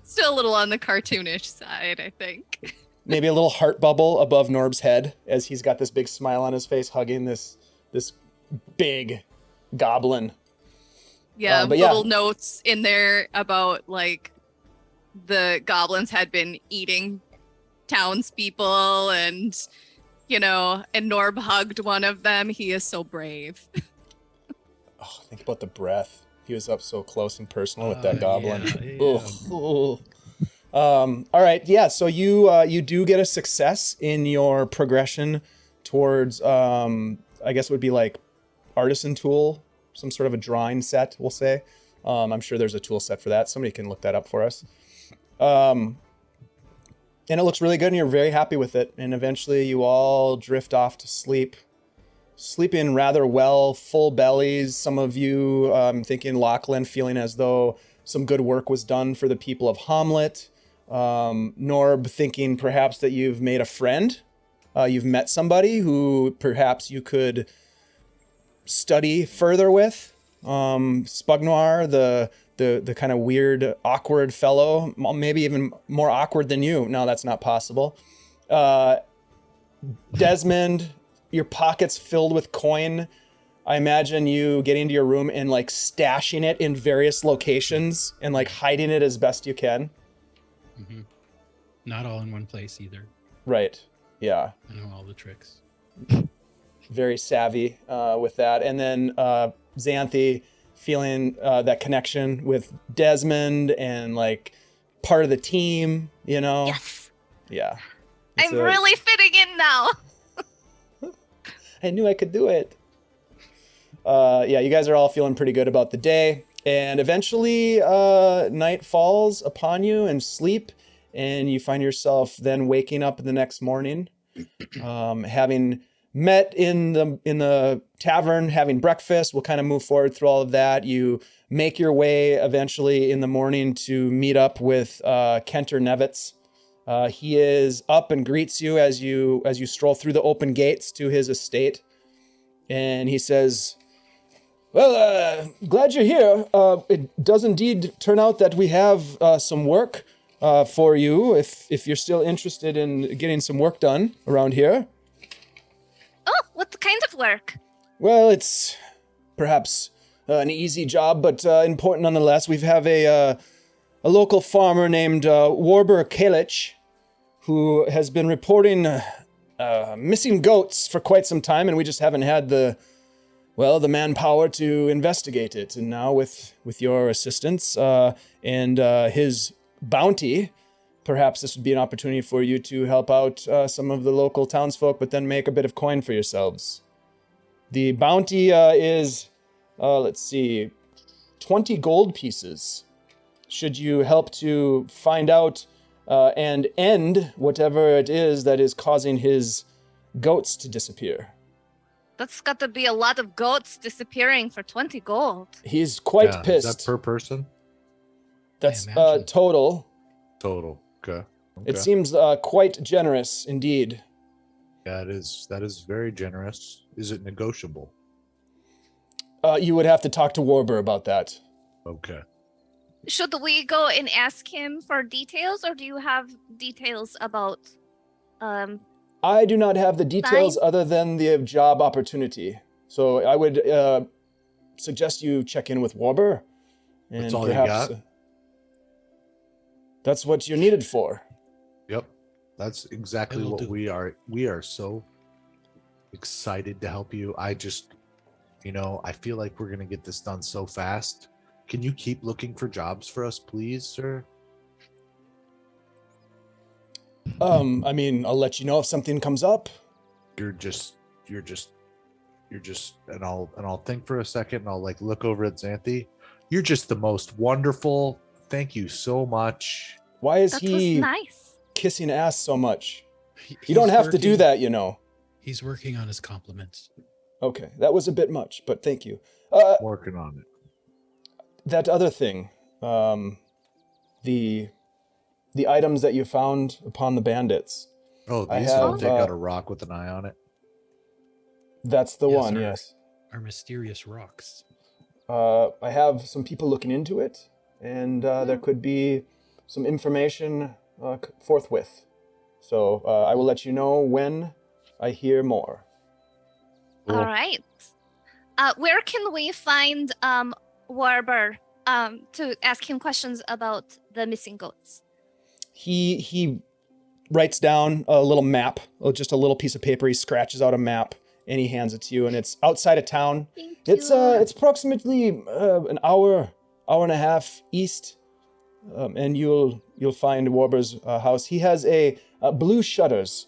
Still a little on the cartoonish side, I think. Maybe a little heart bubble above Norb's head as he's got this big smile on his face, hugging this big goblin. Yeah, but yeah. little notes in there about like the goblins had been eating townspeople, and and Norb hugged one of them. He is so brave. Oh, think about the breath. He was up so close and personal with that goblin. Yeah. Ugh. All right, yeah. So you do get a success in your progression towards, I guess it would be like artisan tool, some sort of a drawing set, we'll say. I'm sure there's a tool set for that. Somebody can look that up for us. And it looks really good, and you're very happy with it. And eventually, you all drift off to sleep. Sleeping rather well, full bellies. Some of you, thinking Lachlan, feeling as though some good work was done for the people of Hamlet. Norb thinking perhaps that you've made a friend. You've met somebody who perhaps you could study further with. Spugnoir, the kind of weird, awkward fellow, maybe even more awkward than you. No, that's not possible. Desmond, your pockets filled with coin. I imagine you getting into your room and like stashing it in various locations and like hiding it as best you can. Mm-hmm. Not all in one place either. Right. Yeah. I know all the tricks. Very savvy with that. And then Xanthi feeling that connection with Desmond and like part of the team, Yes. Yeah. I'm really fitting in now. I knew I could do it. Yeah, you guys are all feeling pretty good about the day. And eventually night falls upon you and sleep. And you find yourself then waking up the next morning, having met in the tavern, having breakfast. We'll kind of move forward through all of that. You make your way eventually in the morning to meet up with Kenter Nevitz. He is up and greets you as you stroll through the open gates to his estate. And he says, well, glad you're here. It does indeed turn out that we have some work for you if you're still interested in getting some work done around here. Oh, what kind of work? Well, it's perhaps an easy job, but important nonetheless. We have a local farmer named Worbur Kalich who has been reporting missing goats for quite some time, and we just haven't had the manpower to investigate it. And now with your assistance and his bounty, perhaps this would be an opportunity for you to help out some of the local townsfolk, but then make a bit of coin for yourselves. The bounty is, 20 gold pieces. Should you help to find out and end whatever it is that is causing his goats to disappear. That's got to be a lot of goats disappearing for 20 gold. He's quite Is pissed. that per person? That's I imagine. total. Total. Okay. It Okay. seems quite generous indeed. That is very generous. Is it negotiable? You would have to talk to Worbur about that. Okay. Should we go and ask him for details, or do you have details about I do not have the details Fine. other than the job opportunity. So I would suggest you check in with Worbur. And That's all you perhaps got? that's what you're needed for. Yep. That's exactly It'll what do. we are. We are so excited to help you. I just, I feel like we're going to get this done so fast. Can you keep looking for jobs for us, please, sir? I mean, I'll let you know if something comes up. You're just, and I'll think for a second and I'll like look over at Xanthi. You're just the most wonderful. Thank you so much. Why is that was he nice? kissing ass so much? You He's don't have to do working- that, you know. He's working on his compliments. Okay, that was a bit much, but thank you. Working on it. That other thing, the items that you found upon the bandits. Oh, I these have, don't take out a rock with an eye on it. That's the Yes, one, sir. yes. Our mysterious rocks. I have some people looking into it, and there could be some information forthwith. So I will let you know when I hear more. Cool. All right. Where can we find Worbur to ask him questions about the missing goats? He writes down a little map, just a little piece of paper. He scratches out a map and he hands it to you. And it's outside of town. Thank It's you. it's approximately an hour and a half east, and you'll find Warbur's house. He has a blue shutters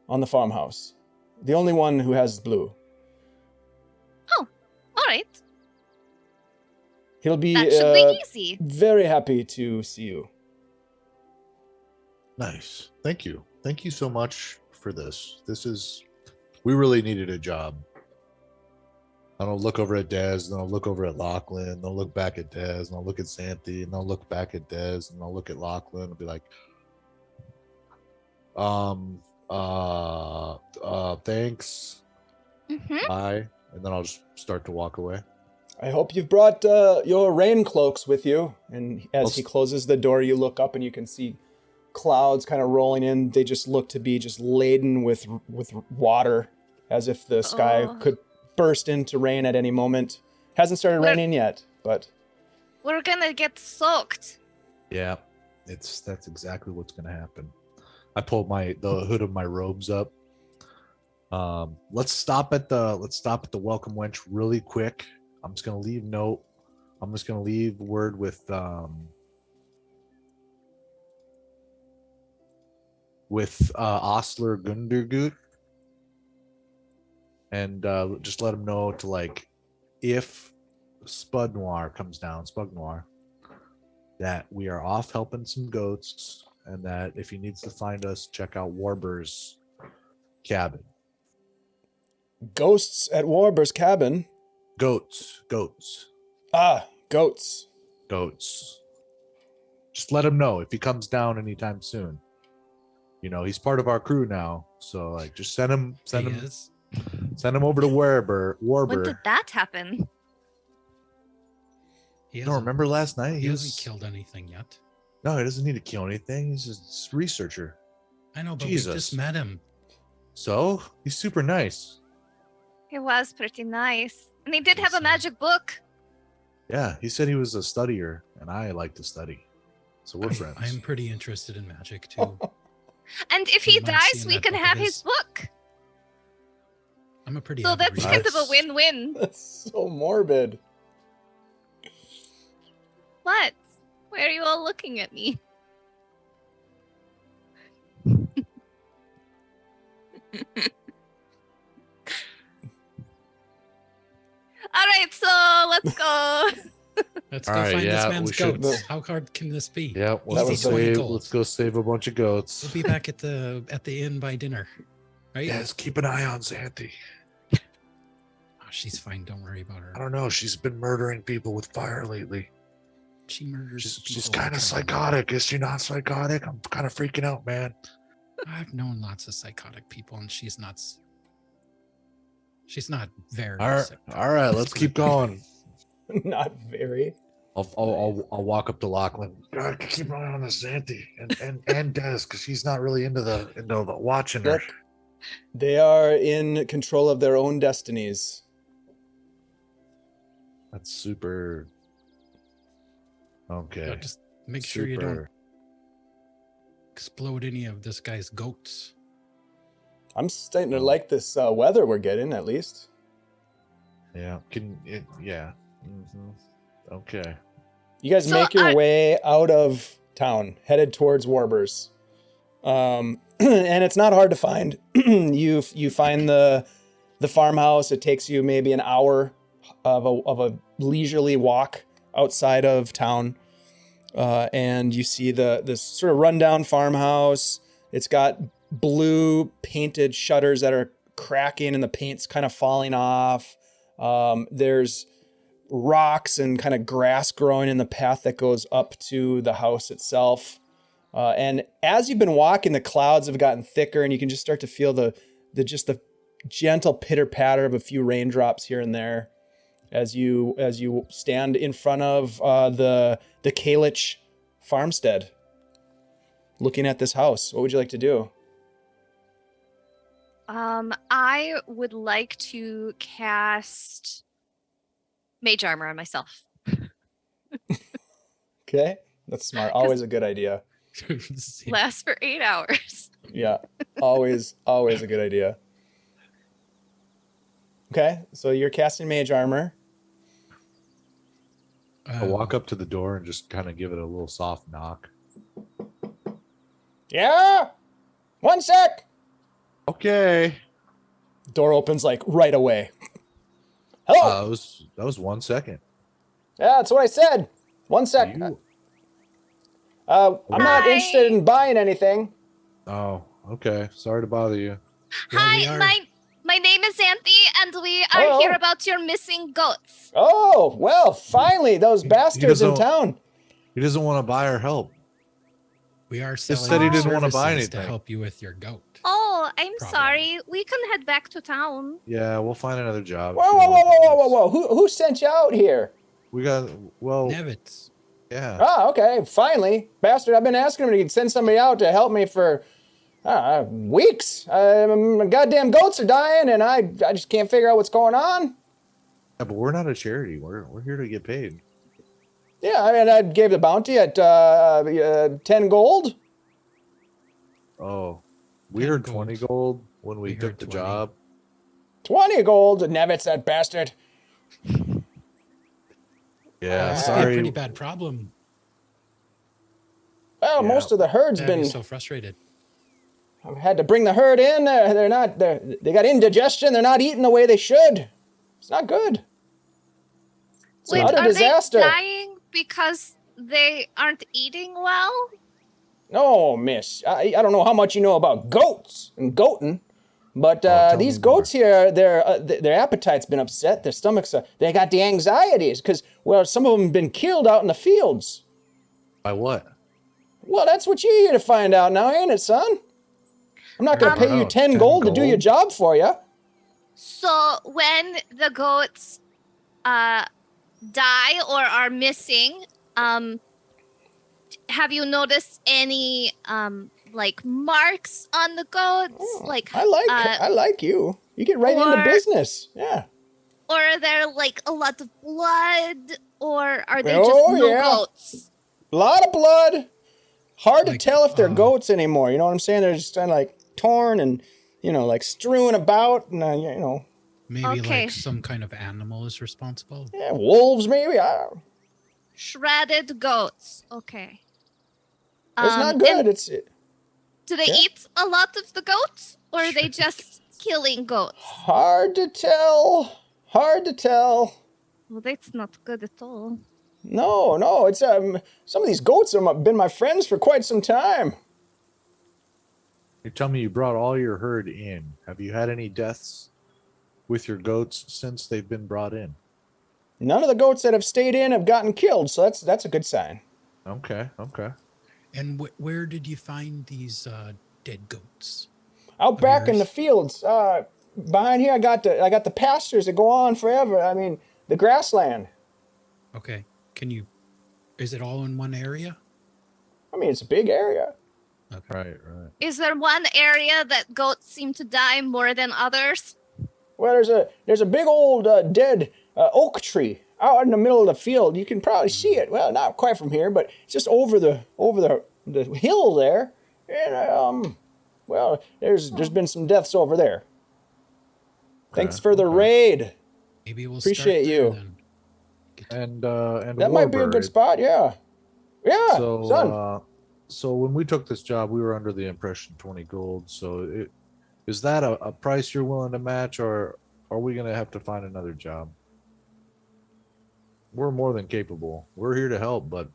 on the farmhouse. The only one who has blue. All right. He'll be That should be easy. very happy to see you. Nice. Thank you. Thank you so much for this. We really needed a job. And I'll look over at Dez, and I'll look over at Lachlan, and I'll look back at Dez, and I'll look at Xanthi, and I'll look back at Dez, and I'll look at Lachlan, and be like, thanks. Mm-hmm. Bye. And then I'll just start to walk away. I hope you've brought your rain cloaks with you. And as he I'll- closes the door, you look up and you can see clouds kind of rolling in. They just look to be just laden with water, as if the sky Oh. could burst into rain at any moment. Hasn't started Well- raining yet, but We're gonna get soaked. Yeah, that's exactly what's gonna happen. I pulled the hood of my robes up. Let's stop at the welcome wench really quick. I'm just gonna leave note. I'm just gonna leave word with Osler Gundergut, and just let him know to like, if Spud Noir comes down, Spud Noir, that we are off helping some goats, and that if he needs to find us, check out Warbur's cabin. ghosts at Warbur's cabin. Goats. Ah, goats. Just let him know if he comes down anytime soon. He's part of our crew now, so like, just send him He is. over to Warburg. When did that happen? He No, hasn't, remember last night? he hasn't killed anything yet. No, he doesn't need to kill anything. He's just a researcher. I know, but we Jesus. just met him. So he's super nice. It was pretty nice. And he did have a Yes, magic book. Yeah, he said he was a studier, and I like to study. So we're friends. I'm pretty interested in magic too. And if he Wouldn't mind dies, seeing we that can book of have his. his book. I'm a pretty So avid that's reader. kind of a Nice. win-win. That's so morbid. What? Why are you all looking at me? All right, so let's go. Let's All go right, find yeah, this we man's should- goats. How hard can this be? Yeah, That was Easy 20 gold. let's go save a bunch of goats. We'll be back at the inn by dinner, right? Yes, keep an eye on Xanthi. Oh, she's fine. Don't worry about her. I don't know. She's been murdering people with fire lately. She murders. She's people kind of because of money. psychotic. Is she not psychotic? I'm kind of freaking out, man. I've known lots of psychotic people, and she's not. She's not very. All right, let's keep going. Not very. I'll walk up to Lachlan. God, keep an eye on this Xanthi and Des, because she's not really into the watching her. Yep. They are in control of their own destinies. That's super. Okay. Just make sure you don't explode any of this guy's goats. I'm starting to like this weather we're getting, at least. Yeah. Yeah. Mm-hmm. Okay. You guys make your way out of town, headed towards Warbur's. And it's not hard to find. You find the farmhouse. It takes you maybe an hour of a leisurely walk outside of town. And you see this sort of rundown farmhouse. It's got blue painted shutters that are cracking and the paint's kind of falling off. There's rocks and kind of grass growing in the path that goes up to the house itself. And as you've been walking, the clouds have gotten thicker and you can just start to feel the gentle pitter patter of a few raindrops here and there as you stand in front of the Kalich farmstead, looking at this house. What would you like to do? I would like to cast Mage Armor on myself. Okay, that's smart. Always a good idea. Lasts for 8 hours. Yeah, always a good idea. Okay, so you're casting Mage Armor. I'll walk up to the door and just kind of give it a little soft knock. Yeah? One sec! Okay. Door opens like right away. Hello? That was 1 second. Yeah, that's what I said. 1 sec. I'm not Hi. interested in buying anything. Oh, okay. Sorry to bother you. Yeah, we Hi, are. my name is Xanthi, and we are Hello. here about your missing goats. Oh, well, finally, those bastards in doesn't- town. He doesn't want to buy our help. We are selling said he didn't wanna buy services to anything. help you with your goat. Oh, I'm Problem. sorry. We can head back to town. Yeah, we'll find another job. Whoa, whoa, whoa, whoa, whoa, whoa, whoa. Who sent you out here? We got, well, Nevitz. yeah. Oh, okay, finally. Bastard, I've been asking him to send somebody out to help me for weeks. My goddamn goats are dying, and I just can't figure out what's going on. Yeah, but we're not a charity. We're here to get paid. Yeah, I mean, I gave the bounty at 10 gold. Oh, we 10 heard gold. 20 gold when we We took heard the 20. job. 20 gold, Nevitz, that bastard. Yeah, Must be a sorry. pretty bad problem. Well, Yeah. most of the herd's I'd been. be so frustrated. I've had to bring the herd in. They got indigestion. They're not eating the way they should. It's not good. It's Wait, an utter are disaster. they dying because they aren't eating well? No, miss. I don't know how much you know about goats and goating, but tell these me goats here, their appetite's been upset. Their stomachs, they got the anxieties because, well, some of them have been killed out in the fields. By what? Well, that's what you're here to find out now, ain't it, son? I'm not going to pay you Wow, 10 10 gold to do your gold? job for you. So when the goats die or are missing, have you noticed any like marks on the goats? Oh, Like I like you. You get right into or- business. Yeah. or are there like a lot of blood, or are they Oh, just no yeah. goats? A lot of blood. Hard to Like, tell if they're goats anymore. You know what I'm saying? They're just kind of like torn and, like strewn about. And, Maybe Okay. like some kind of animal is responsible. yeah, wolves maybe. I don't know. Shredded goats. Okay. It's not and good. Do they Yeah. eat a lot of the goats, or are they just killing goats? Hard to tell. Hard to tell. Well, that's not good at all. No. It's some of these goats have been my friends for quite some time. You tell me you brought all your herd in. Have you had any deaths with your goats since they've been brought in? none of the goats that have stayed in have gotten killed, so that's a good sign. Okay. And where did you find these dead goats? Out Of back in the yours? fields, behind here, I got the pastures that go on forever. I mean, the grassland. Okay. Is it all in one area? I mean, it's a big area. Okay. Right. Is there one area that goats seem to die more than others? Well, there's a big old dead oak tree out in the middle of the field. You can probably see it. Well, not quite from here, but it's just over the hill there. And well, there's been some deaths over there. Thanks for the raid. Maybe we'll Appreciate start there you. then. And That might be a good spot. Yeah. Yeah, son. So when we took this job, we were under the impression 20 gold. So is that a price you're willing to match, or are we going to have to find another job? We're more than capable. We're here to help, but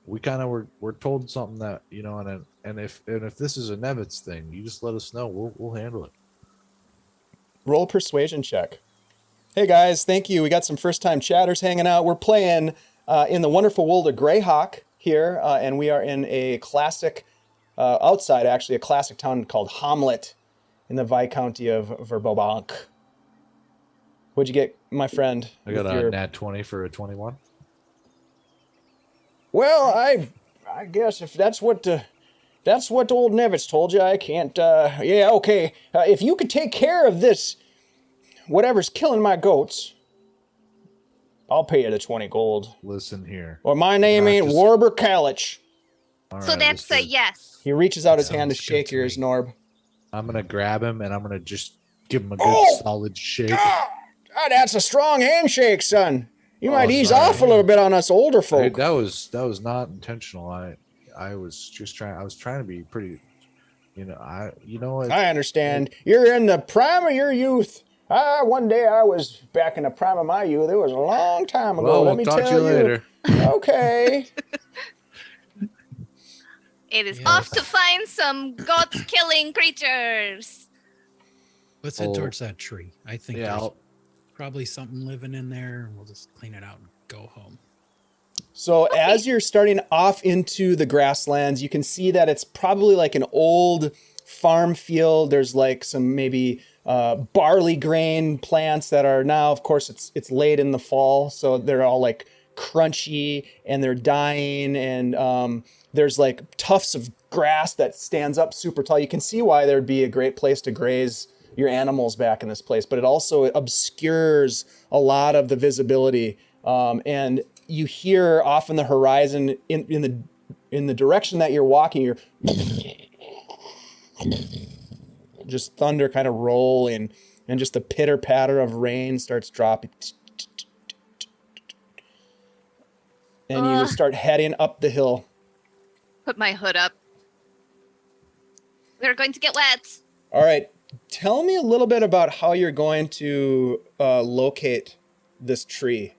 we kind of we're told something that, you know, and if this is a Nevitz thing, you just let us know. We'll handle it. Roll a persuasion check. Hey guys, thank you. We got some first-time chatters hanging out. We're playing in the wonderful world of Greyhawk here, and we are in a classic, outside actually, a classic town called Hamlet in the Viscounty of Verbobank. What'd you get, my friend? I got with a your- nat 20 for a 21. Well, I guess if that's what old Nevitz told you, I can't. Yeah, okay. If you could take care of this, whatever's killing my goats, I'll pay you the 20 gold. Listen here. Or my name Not ain't just- Worbur Kalich. All So right, that's a Mr. yes. He reaches out his Sounds hand to good shake to yours, me. Norb. I'm gonna grab him and I'm gonna just give him a good Oh! solid shake. Ah, that's a strong handshake, son. You Oh, might ease sorry. off a little bit on us older Hey, folk. that was not intentional. I was just trying. I was trying to be pretty. You know, I understand. You're in the prime of your youth. One day I was back in the prime of my youth. It was a long time ago. Well, Let we'll me talk tell to you later. Okay. It is Yes. off to find some goats killing creatures. Let's head Oh. towards that tree. I think Yeah, there's I'll- probably something living in there, and we'll just clean it out and go home. So as you're starting off into the grasslands, you can see that it's probably like an old farm field. There's like some maybe barley grain plants that are now, of course, it's late in the fall, so they're all like crunchy and they're dying. And there's like tufts of grass that stands up super tall. You can see why there'd be a great place to graze your animals back in this place, but it also obscures a lot of the visibility. And you hear off in the horizon, in the direction that you're walking, you're just thunder kind of rolling, and just the pitter patter of rain starts dropping. And you Ugh. start heading up the hill. Put my hood up. We're going to get wet. All right, tell me a little bit about how you're going to locate this tree.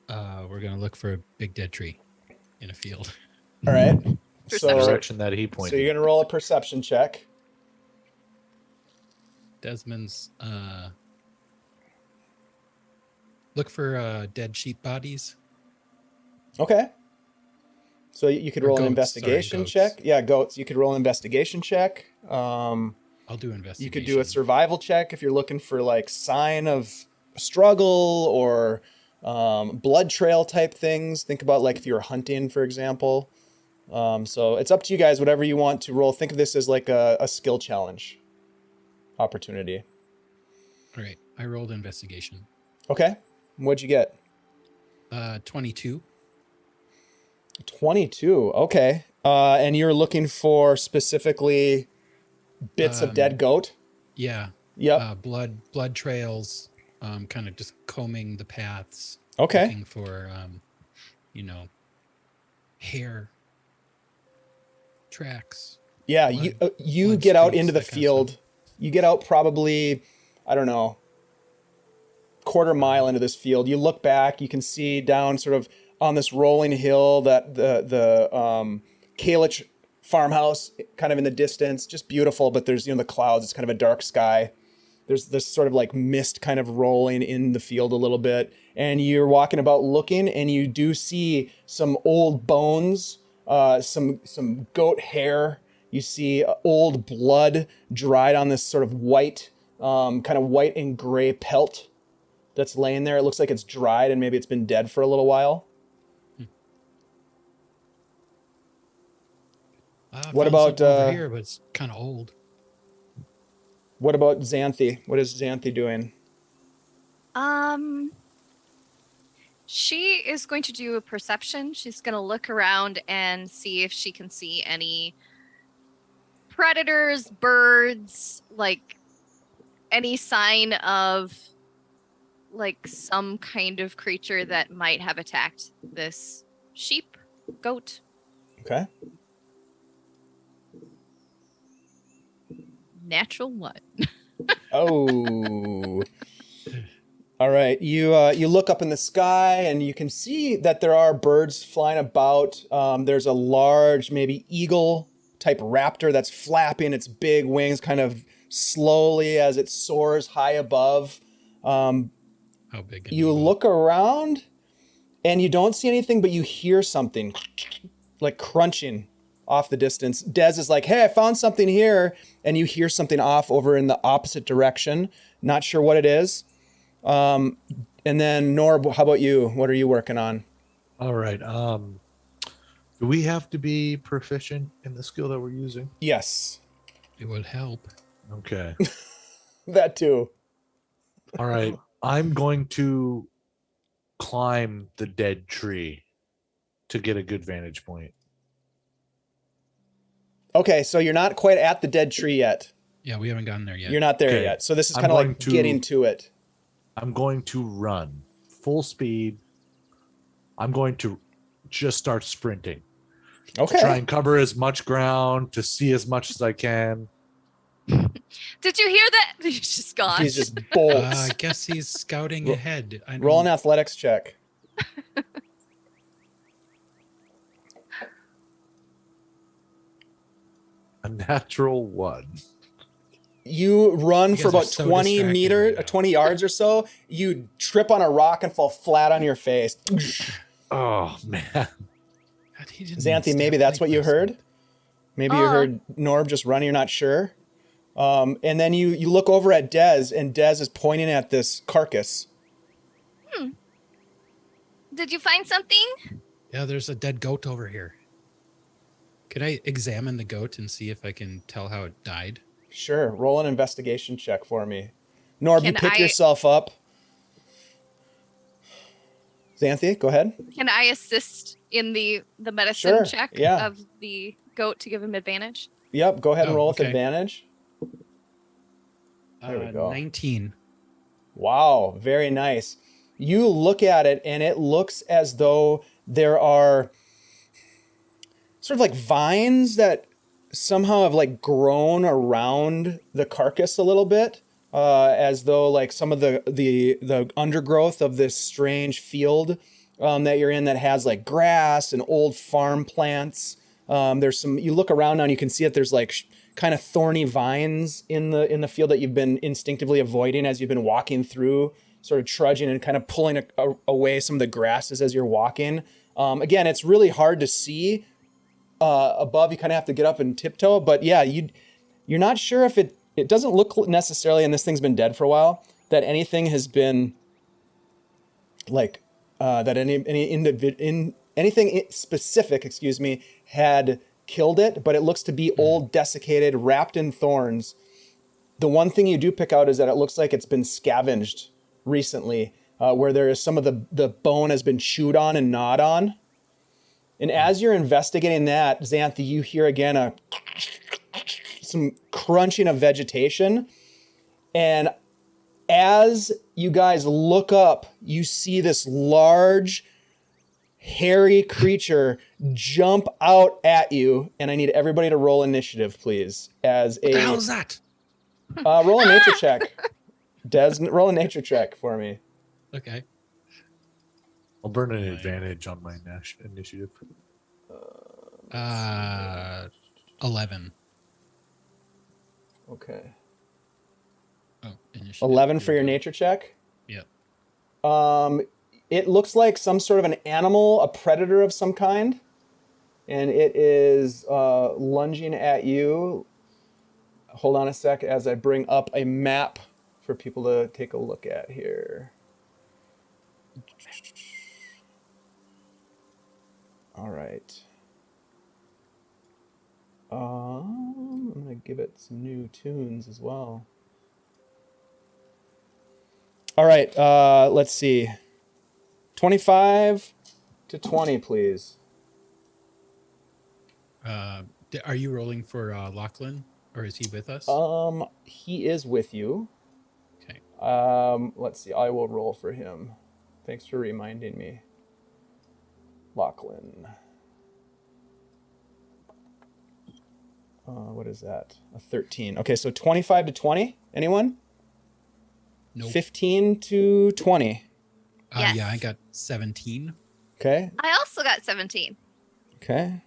We're gonna look for a big dead tree in a field. All right. Perception. direction that he So pointed. you're gonna roll a perception check. Desmond's look for dead sheep bodies. Okay. So you could Or roll an goats, investigation sorry, goats. check. Yeah, goats. You could roll an investigation check. I'll do investigation. You could do a survival check if you're looking for like sign of struggle or blood trail type things. Think about like if you were hunting, for example. So it's up to you guys, whatever you want to roll. Think of this as like a skill challenge opportunity. All right, I rolled investigation. Okay. What'd you get? 22. 22. Okay. And you're looking for specifically bits of dead goat? Yeah. Yep. Blood trails. Kind of just combing the paths. Okay. Looking for hair tracks. Yeah, blood- you blood get out streaks, into the that kind of field. You get out probably, I don't know, quarter mile into this field. You look back, you can see down sort of on this rolling hill that the Kalich farmhouse kind of in the distance, just beautiful, but there's the clouds, it's kind of a dark sky. There's this sort of like mist kind of rolling in the field a little bit, and you're walking about looking, and you do see some old bones, some goat hair. You see old blood dried on this sort of white, kind of white and gray pelt that's laying there. It looks like it's dried and maybe it's been dead for a little while. I What found about, something over here, but it's kind of old. What about Xanthi? What is Xanthi doing? She is going to do a perception. She's going to look around and see if she can see any predators, birds, like any sign of like some kind of creature that might have attacked this sheep, goat. Okay. Natural what? Oh. All right. You look up in the sky and you can see that there are birds flying about. There's a large, maybe eagle type raptor that's flapping its big wings kind of slowly as it soars high above. How big? You look around and you don't see anything, but you hear something like crunching off the distance. Dez is like, hey, I found something here. And you hear something off over in the opposite direction. Not sure what it is. And then Norb, how about you? What are you working on? All right. Do we have to be proficient in the skill that we're using? Yes. It would help. Okay. That too. All right. I'm going to climb the dead tree to get a good vantage point. Okay, so you're not quite at the dead tree yet. Yeah, we haven't gotten there yet. You're not there Okay. yet. So this is I'm kind of like going to- getting to it. I'm going to run full speed. I'm going to just start sprinting. Okay. To try and cover as much ground, to see as much as I can. Did you hear that? He's just gone. He's just bolts. I guess he's scouting ahead. I Roll an don't- athletics check. A natural 1. You run You for guys are about so 20 distracted meters, right now. 20 yards or so. You trip on a rock and fall flat on your face. Oh, man. God, he didn't Xanthi, maybe step that's like what you this. heard. Maybe you heard Norb just running, you're not sure. And then you look over at Dez, and Dez is pointing at this carcass. Did you find something? Yeah, there's a dead goat over here. Could I examine the goat and see if I can tell how it died? Sure, roll an investigation check for me. Norb, you Can pick I- yourself up. Xanthi, go ahead. Can I assist in the medicine Sure, check yeah. of the goat to give him advantage? Yep, go ahead and Oh, roll with okay. advantage. There we go. 19. Wow, very nice. You look at it and it looks as though there are sort of like vines that somehow have like grown around the carcass a little bit, as though like some of the undergrowth of this strange field that you're in that has like grass and old farm plants. There's some, you look around now and you can see that there's like kind of thorny vines in the field that you've been instinctively avoiding as you've been walking through, sort of trudging and kind of pulling away some of the grasses as you're walking. Again, it's really hard to see above. You kind of have to get up and tiptoe, but yeah, you're not sure if it doesn't look necessarily, and this thing's been dead for a while, that anything has been like that anything specific, had killed it, but it looks to be old, desiccated, wrapped in thorns. The one thing you do pick out is that it looks like it's been scavenged recently, where there is some of the bone has been chewed on and gnawed on. And as you're investigating that, Xanthi, you hear again some crunching of vegetation. And as you guys look up, you see this large, hairy creature jump out at you. And I need everybody to roll initiative, please. As What the hell is that? roll a nature check. Des, roll a nature check for me. Okay. I'll burn an advantage on my initiative. 11. Okay. Oh, initiative. 11 for There your we go. nature check. Yep. It looks like some sort of an animal, a predator of some kind, and it is lunging at you. Hold on a sec as I bring up a map for people to take a look at here. All right. I'm gonna give it some new tunes as well. All right, let's see. 25 to 20, please. Are you rolling for Lachlan, or is he with us? He is with you. Okay. Let's see. I will roll for him. Thanks for reminding me. Lachlan. What is that? A 13. Okay, so 25 to 20. Anyone? Nope. 15 to 20. Yes. Yeah, I got 17. Okay. I also got 17. Okay.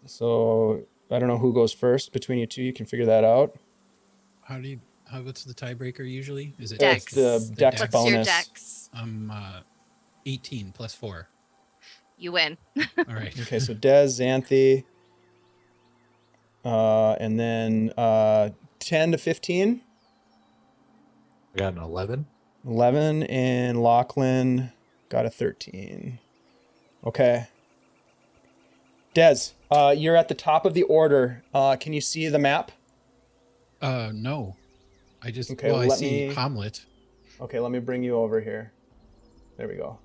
So I don't know who goes first between you two. You can figure that out. What's the tiebreaker usually? Is it Dex. It's the dex What's bonus. your dex? I'm 18 plus 4. You win. All right. Okay, so Des, Xanthi, and then 10 to 15. I got an 11. 11, and Lachlan got a 13. Okay. Des, you're at the top of the order. Can you see the map? No. I just Okay, I let see me- Hamlet. Okay, let me bring you over here. There we go.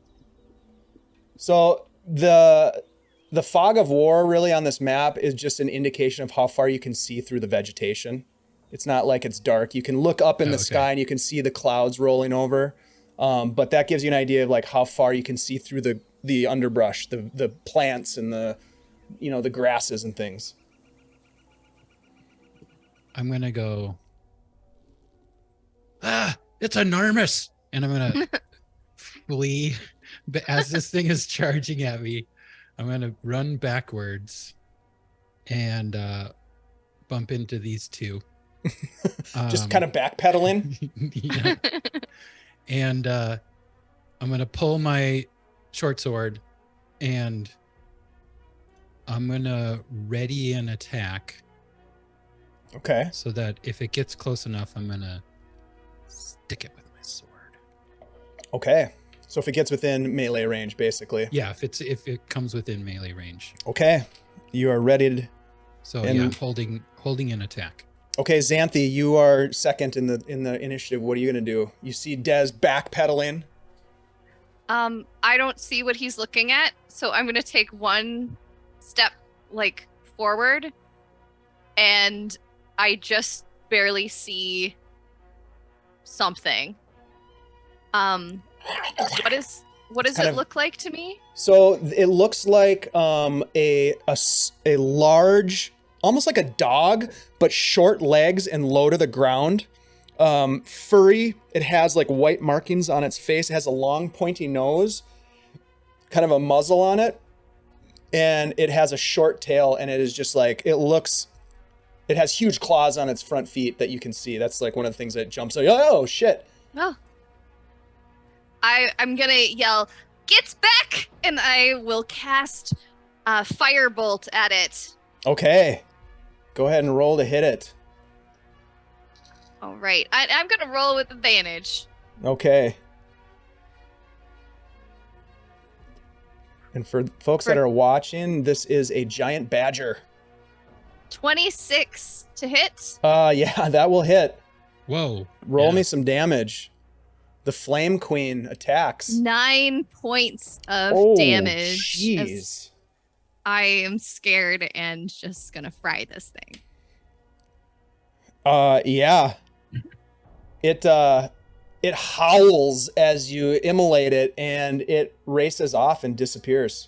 So the fog of war really on this map is just an indication of how far you can see through the vegetation. It's not like it's dark. You can look up in the okay. sky and you can see the clouds rolling over. But that gives you an idea of like how far you can see through the underbrush, the plants and the grasses and things. I'm gonna go. It's enormous, and I'm gonna flee. But as this thing is charging at me, I'm gonna run backwards and bump into these two. Just kind of backpedaling. Yeah. And I'm gonna pull my short sword, and I'm gonna ready an attack Okay. so that if it gets close enough, I'm gonna stick it with my sword. Okay. So if it gets within melee range, basically. Yeah, if it comes within melee range. Okay. You are ready to... So And- yeah, I'm holding an attack. Okay, Xanthi, you are second in the initiative. What are you gonna do? You see Des backpedaling. I don't see what he's looking at, so I'm gonna take one step forward, and I just barely see something. What does kind it of- look like to me? So it looks like a large, almost like a dog, but short legs and low to the ground. Furry. It has like white markings on its face. It has a long pointy nose, kind of a muzzle on it, and it has a short tail, and it is just like, it has huge claws on its front feet that you can see. That's like one of the things that jumps out. Oh shit. Oh. I'm gonna yell, "Get back!" and I will cast Firebolt at it. Okay. Go ahead and roll to hit it. All right. I'm gonna roll with advantage. Okay. And for folks that are watching, this is a giant badger. 26 to hit. Yeah, that will hit. Whoa. Roll Yeah. me some damage. The Flame Queen attacks. 9 points of Oh, damage. as jeez. I am scared and just gonna fry this thing. Yeah. It howls as you immolate it, and it races off and disappears.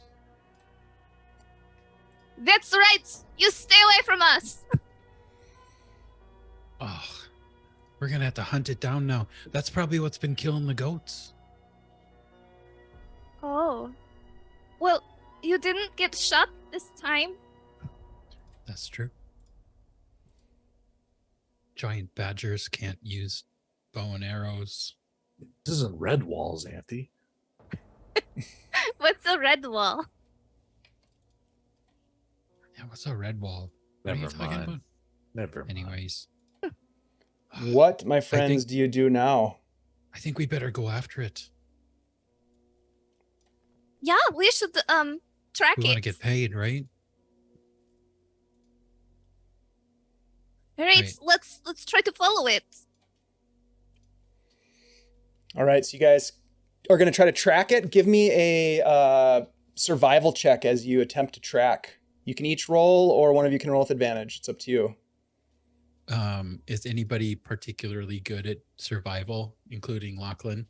That's right. You stay away from us. Oh, we're gonna have to hunt it down now. That's probably what's been killing the goats. Oh. Well, you didn't get shot this time. That's true. giant badgers can't use bow and arrows. This isn't red walls, Auntie. What's a red wall? Yeah, what's a red wall? What are you Never talking mind. about? Never mind. Anyways. What, my friends, do you do now? I think we better go after it. Yeah, we should track We it. want to get paid, right? All right, Right. let's try to follow it. All right, so you guys are going to try to track it. Give me a survival check as you attempt to track. You can each roll, or one of you can roll with advantage. It's up to you. Is anybody particularly good at survival, including Lachlan?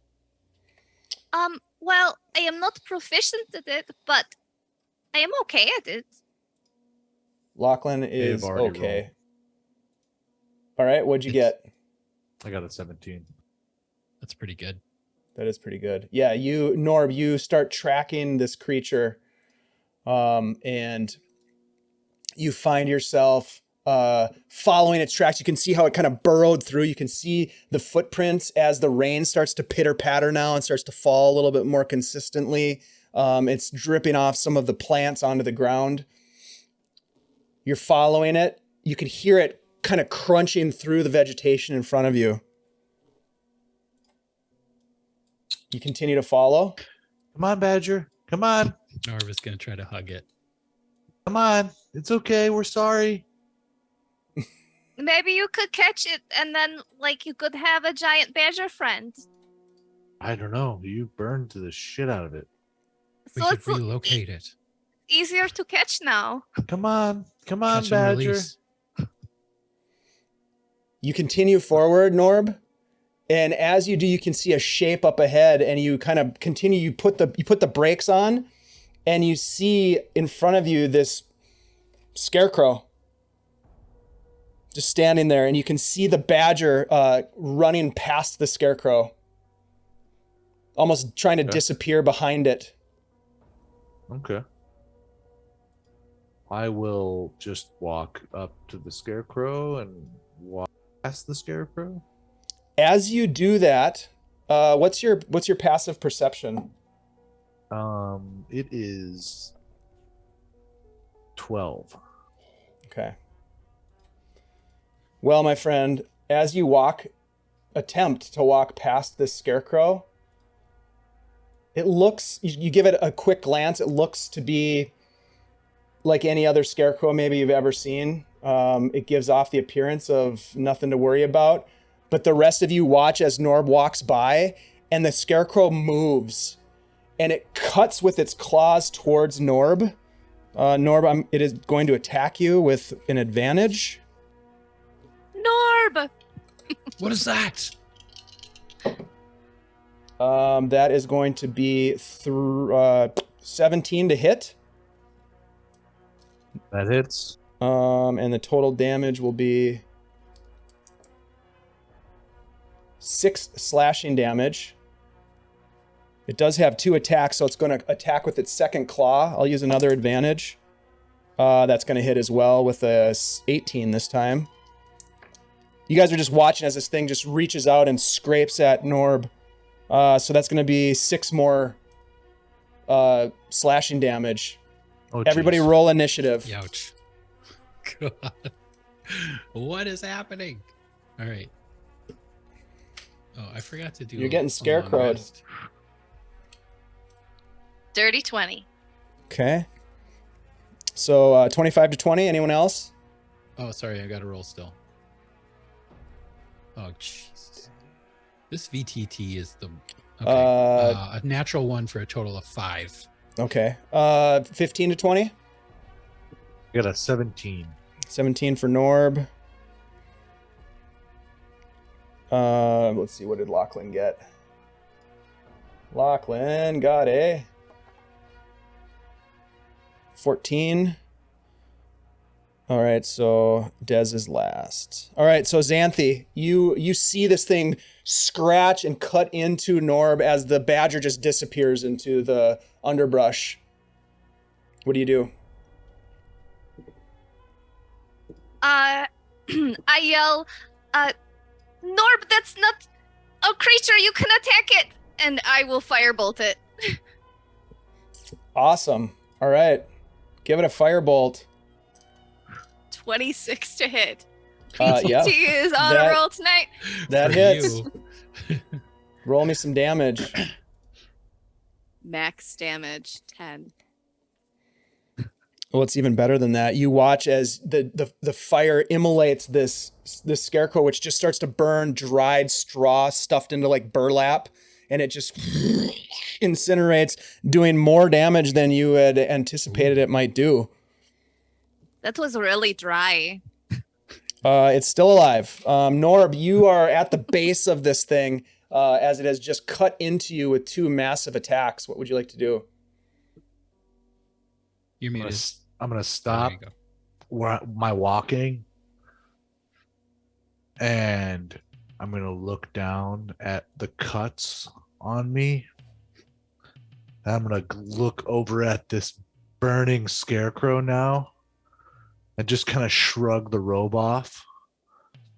Well, I am not proficient at it, but I am okay at it. Lachlan is already okay. rolled. All right, what'd you It's- get? I got a 17. That's pretty good. That is pretty good. Yeah, Norb, you start tracking this creature, and you find yourself following its tracks. You can see how it kind of burrowed through. You can see the footprints as the rain starts to pitter patter now and starts to fall a little bit more consistently. It's dripping off some of the plants onto the ground. You're following it. You can hear it kind of crunching through the vegetation in front of you. You continue to follow. Come on, Badger. Come on. Norb is going to try to hug it. Come on. It's okay. We're sorry. Maybe you could catch it, and then you could have a giant badger friend. I don't know. You burned the shit out of it. We So should it's relocate it. easier to catch now. Come on. Come on, Catch and Badger. release. You continue forward, Norb, and as you do, you can see a shape up ahead, and you kind of continue. You put the brakes on, and you see in front of you this scarecrow just standing there, and you can see the badger running past the scarecrow, almost trying to disappear behind it. Okay. I will just walk up to the scarecrow and walk past the scarecrow. As you do that, what's your passive perception? It is 12. Okay. Well, my friend, as you attempt to walk past this scarecrow, it looks, you give it a quick glance, it looks to be like any other scarecrow maybe you've ever seen. It gives off the appearance of nothing to worry about. But the rest of you watch as Norb walks by, and the scarecrow moves, and it cuts with its claws towards Norb. Norb, it is going to attack you with an advantage. Norb! What is that? That is going to be 17 to hit. That hits. And the total damage will be 6 slashing damage. It does have 2 attacks, so it's going to attack with its second claw. I'll use another advantage. That's going to hit as well with a 18 this time. You guys are just watching as this thing just reaches out and scrapes at Norb. So that's going to be 6 more slashing damage. Oh, Everybody jeez. roll initiative. Youch. God. What is happening? All right. Oh, I forgot to do. You're getting a long scarecrowed. rest. Dirty 20. Okay. So 25 to 20. Anyone else? Oh, sorry, I got to roll still. Oh, jeez. This VTT is the a natural one for a total of 5. Okay. 15 to 20. I got a 17. 17 for Norb. Let's see, what did Lachlan get? Lachlan got a 14. All right, so Dez is last. All right, so Xanthi, you see this thing scratch and cut into Norb as the badger just disappears into the underbrush. What do you do? I yell, Norb, that's not a creature. You can attack it. And I will firebolt it. Awesome. All right. Give it a firebolt. 26 to hit. Yeah. PTT is on That- a roll tonight. That For hits. you. Roll me some damage. Max damage 10. Well, it's even better than that. You watch as the fire immolates this scarecrow, which just starts to burn dried straw stuffed into like burlap, and it just incinerates, doing more damage than you had anticipated it might do. That was really dry. It's still alive. Norb, you are at the base of this thing as it has just cut into you with 2 massive attacks. What would you like to do? You're I'm gonna, muted. I'm gonna There stop you go. my walking, and I'm gonna look down at the cuts on me. And I'm gonna look over at this burning scarecrow now, and just kind of shrug the robe off.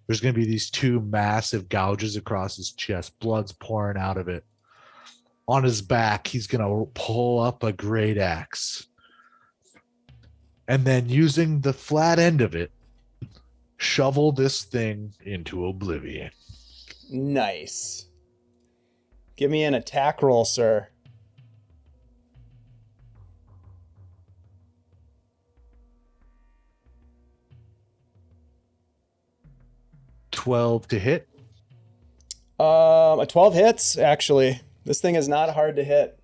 There's gonna be these 2 massive gouges across his chest. Blood's pouring out of it. On his back, he's gonna pull up a great axe. And then using the flat end of it, shovel this thing into oblivion. Nice. Give me an attack roll, sir. $12 to hit. A 12 hits, actually. This thing is not hard to hit.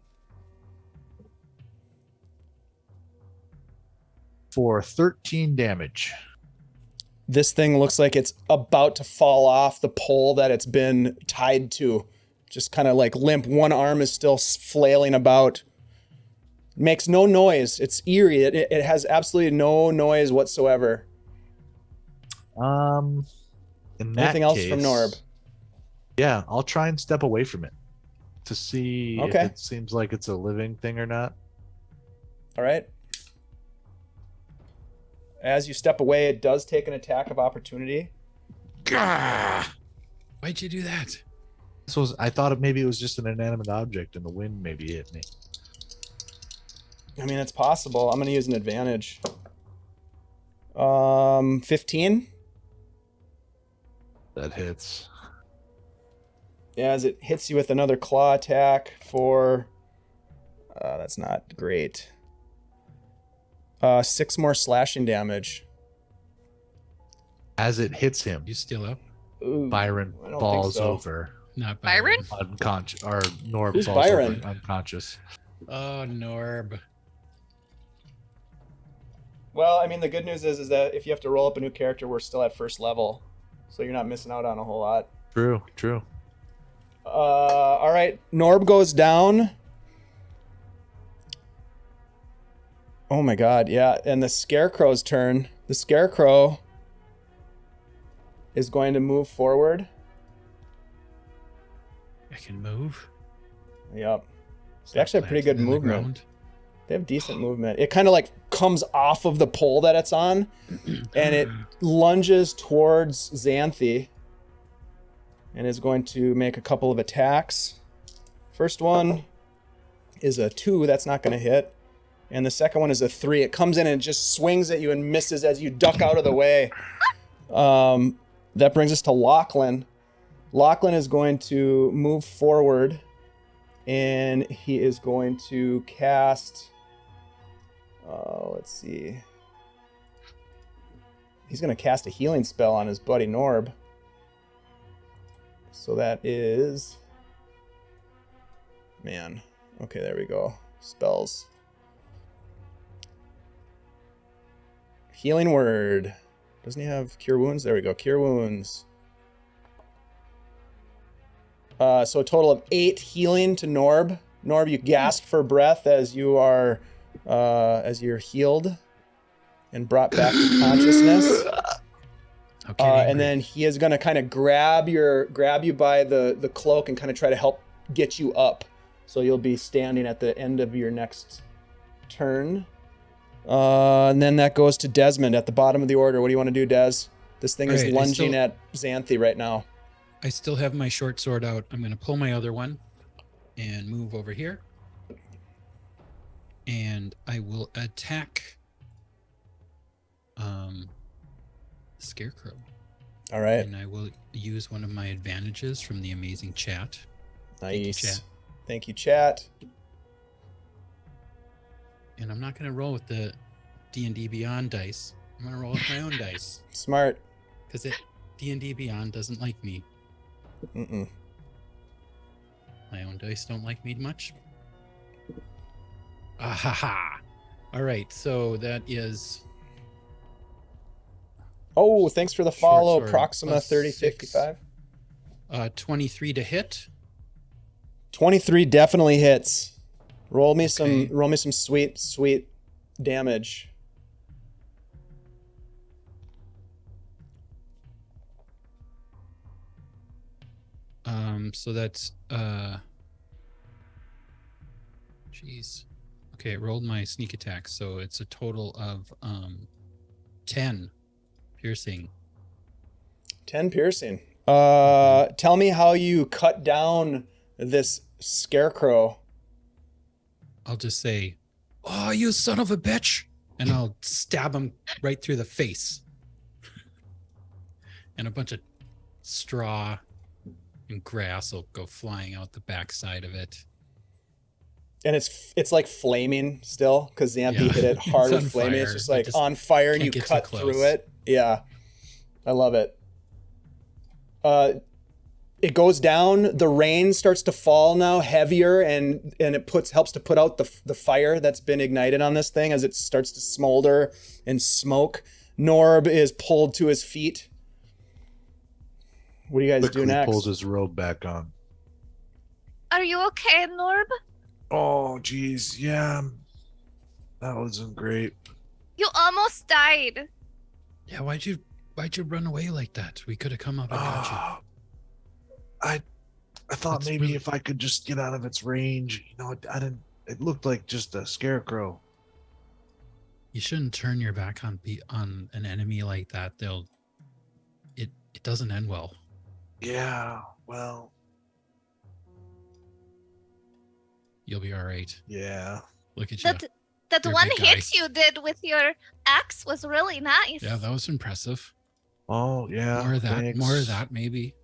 For 13 damage. This thing looks like it's about to fall off the pole that it's been tied to. Just kind of like limp. One arm is still flailing about. Makes no noise. It's eerie. It has absolutely no noise whatsoever. In that Anything else case, from Norb? Yeah, I'll try and step away from it to see if Okay. it seems like it's a living thing or not. All right. As you step away, it does take an attack of opportunity. Why'd you do that? I thought maybe it was just an inanimate object and the wind maybe hit me. I mean, it's possible. I'm going to use an advantage. 15. That hits. Yeah, as it hits you with another claw attack for... that's not great. 6 more slashing damage. As it hits him, You still up? Ooh, Byron I don't think falls so. over Not Byron? unconscious, or Norb Who's falls Byron? over unconscious. Oh, Norb. Well, I mean, the good news is that if you have to roll up a new character, we're still at first level. So you're not missing out on a whole lot. True. All right, Norb goes down. Oh my god, yeah, and the Scarecrow's turn. The Scarecrow is going to move forward. I can move. Yep. Is They actually have that pretty good planted in the movement. ground? They have decent movement. It kind of like comes off of the pole that it's on, and it lunges towards Xanthi and is going to make a couple of attacks. First one is a 2. That's not going to hit. And the second one is a 3. It comes in and it just swings at you and misses as you duck out of the way. That brings us to Lachlan. Lachlan is going to move forward, and he is going to cast... let's see. He's going to cast a healing spell on his buddy Norb. So that is... Man. Okay, there we go. Spells. Healing word. Doesn't he have Cure Wounds? There we go. Cure Wounds. So a total of 8 healing to Norb. Norb, you gasp for breath as you are... as you're healed and brought back to consciousness. Okay. And then he is going to kind of grab you by the cloak and kind of try to help get you up. So you'll be standing at the end of your next turn. And then that goes to Desmond at the bottom of the order. What do you want to do, Des? This thing All is right, lunging at Xanthi right now. I still have my short sword out. I'm going to pull my other one and move over here. And I will attack Scarecrow. All right. And I will use one of my advantages from the amazing chat. Thank you, Nice. chat. Thank you, chat. And I'm not going to roll with the D&D Beyond dice. I'm going to roll with my own dice. Smart. Because D&D Beyond doesn't like me. Mm-mm. My own dice don't like me much. Ah ha ha. All right, so that is... Oh, thanks for the Short follow, sword, Proxima plus 3055. 23 to hit. 23 definitely hits. Roll me Okay. some sweet damage. So that's jeez. Okay, it rolled my sneak attack, so it's a total of 10 piercing. 10 piercing. Tell me how you cut down this scarecrow. I'll just say, "Oh, you son of a bitch!" and I'll stab him right through the face. And a bunch of straw and grass will go flying out the backside of it. And it's like flaming still because Xanthi Yeah. hit it hard It's with on flaming. It's fire. just I like just on fire and can't you get too cut close. through it. Yeah. I love it. It goes down. The rain starts to fall now, heavier, and it helps to put out the fire that's been ignited on this thing as it starts to smolder and smoke. Norb is pulled to his feet. What do you guys do Quickly next? pulls his robe back on. Are you okay, Norb? Oh, geez, yeah, that wasn't great. You almost died. Yeah, why'd you run away like that? We could have come up and got you. I thought That's maybe really- if I could just get out of its range, I didn't. It looked like just a scarecrow. You shouldn't turn your back on an enemy like that. It doesn't end well. Yeah, well, You'll be all right. yeah. Look at you. That You're a one big hit guy. you did with your axe was really nice. Yeah, that was impressive. Oh, yeah. More of that. thanks. More of that, maybe.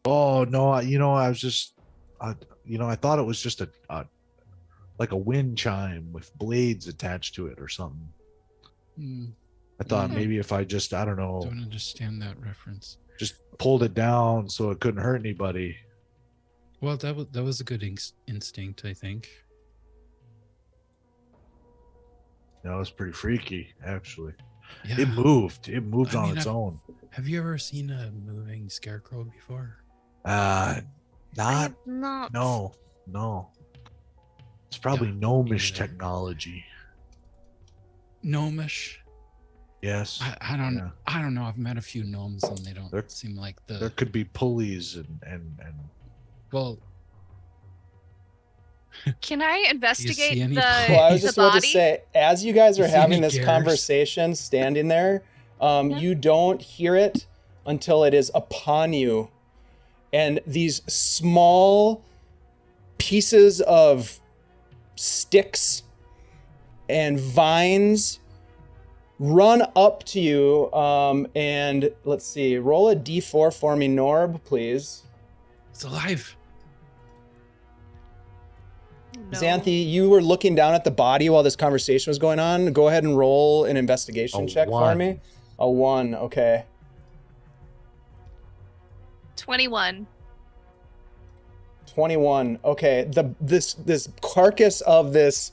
Oh no, I was just, I thought it was just a like a wind chime with blades attached to it or something. I thought Mhm. maybe if I just, I don't know, Don't understand that reference. just pulled it down so it couldn't hurt anybody. Well, that was a good instinct, I think. That was pretty freaky, actually. Yeah. It moved. It moved I on mean, its own. Have you ever seen a moving scarecrow before? I Not. have not. No. It's probably Yeah, gnomish neither. technology. Gnomish. Yes. I don't Yeah. I don't know. I've met a few gnomes and they don't There- seem like There could be pulleys and well. Can I investigate any the, pulleys? Well, I was the just about to body? say, as you guys You are see any having this gears? conversation standing there, you don't hear it until it is upon you. And these small pieces of sticks and vines run up to you. And let's see, roll a d4 for me, Norb, please. It's alive. No. Xanthi, you were looking down at the body while this conversation was going on. Go ahead and roll an investigation A check for 1. me. A 1, okay. 21. 21. Okay. This carcass of this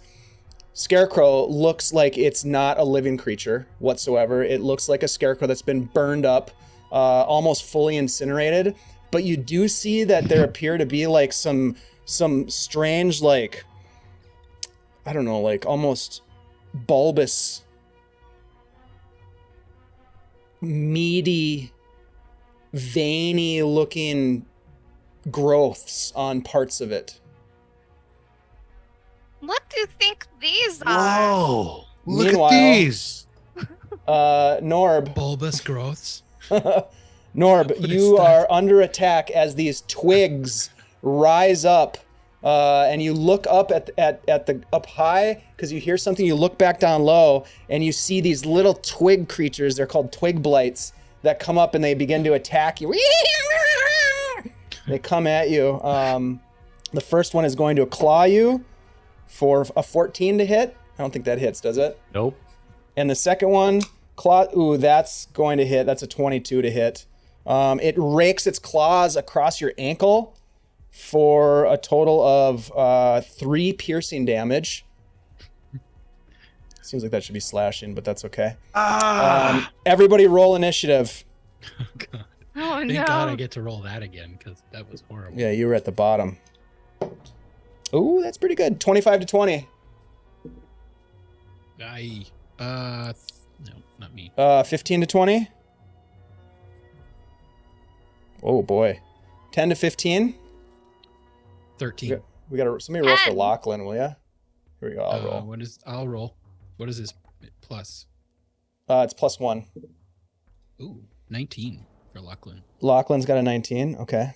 scarecrow looks like it's not a living creature whatsoever. It looks like a scarecrow that's been burned up, almost fully incinerated. But you do see that there appear to be like some strange, like, I don't know, like almost bulbous, meaty, veiny looking growths on parts of it. What do you think these are? Whoa! Look Meanwhile- at these. Norb, Bulbous growths. Norb, What is you that? are under attack as these twigs rise up, and you look up at the up high because you hear something. You look back down low, and you see these little twig creatures. They're called twig blights that come up and they begin to attack you. They come at you. The first one is going to claw you for a 14 to hit. I don't think that hits, does it? Nope. And the second one, claw. Ooh, that's going to hit. That's a 22 to hit. It rakes its claws across your ankle for a total of 3 piercing damage. Seems like that should be slashing, but that's okay. Everybody roll initiative. Oh, God. Oh Thank no. God I get to roll that again because that was horrible. Yeah, you were at the bottom. Ooh, that's pretty good. 25 to 20. No, not me. 15 to 20. Oh boy. 10 to 15. 13. We got to somebody roll for 10. Lachlan, will ya? Here we go. I'll roll. I'll roll. What is this plus? It's +1. Ooh, 19 for Lachlan. Lachlan's got a 19. Okay.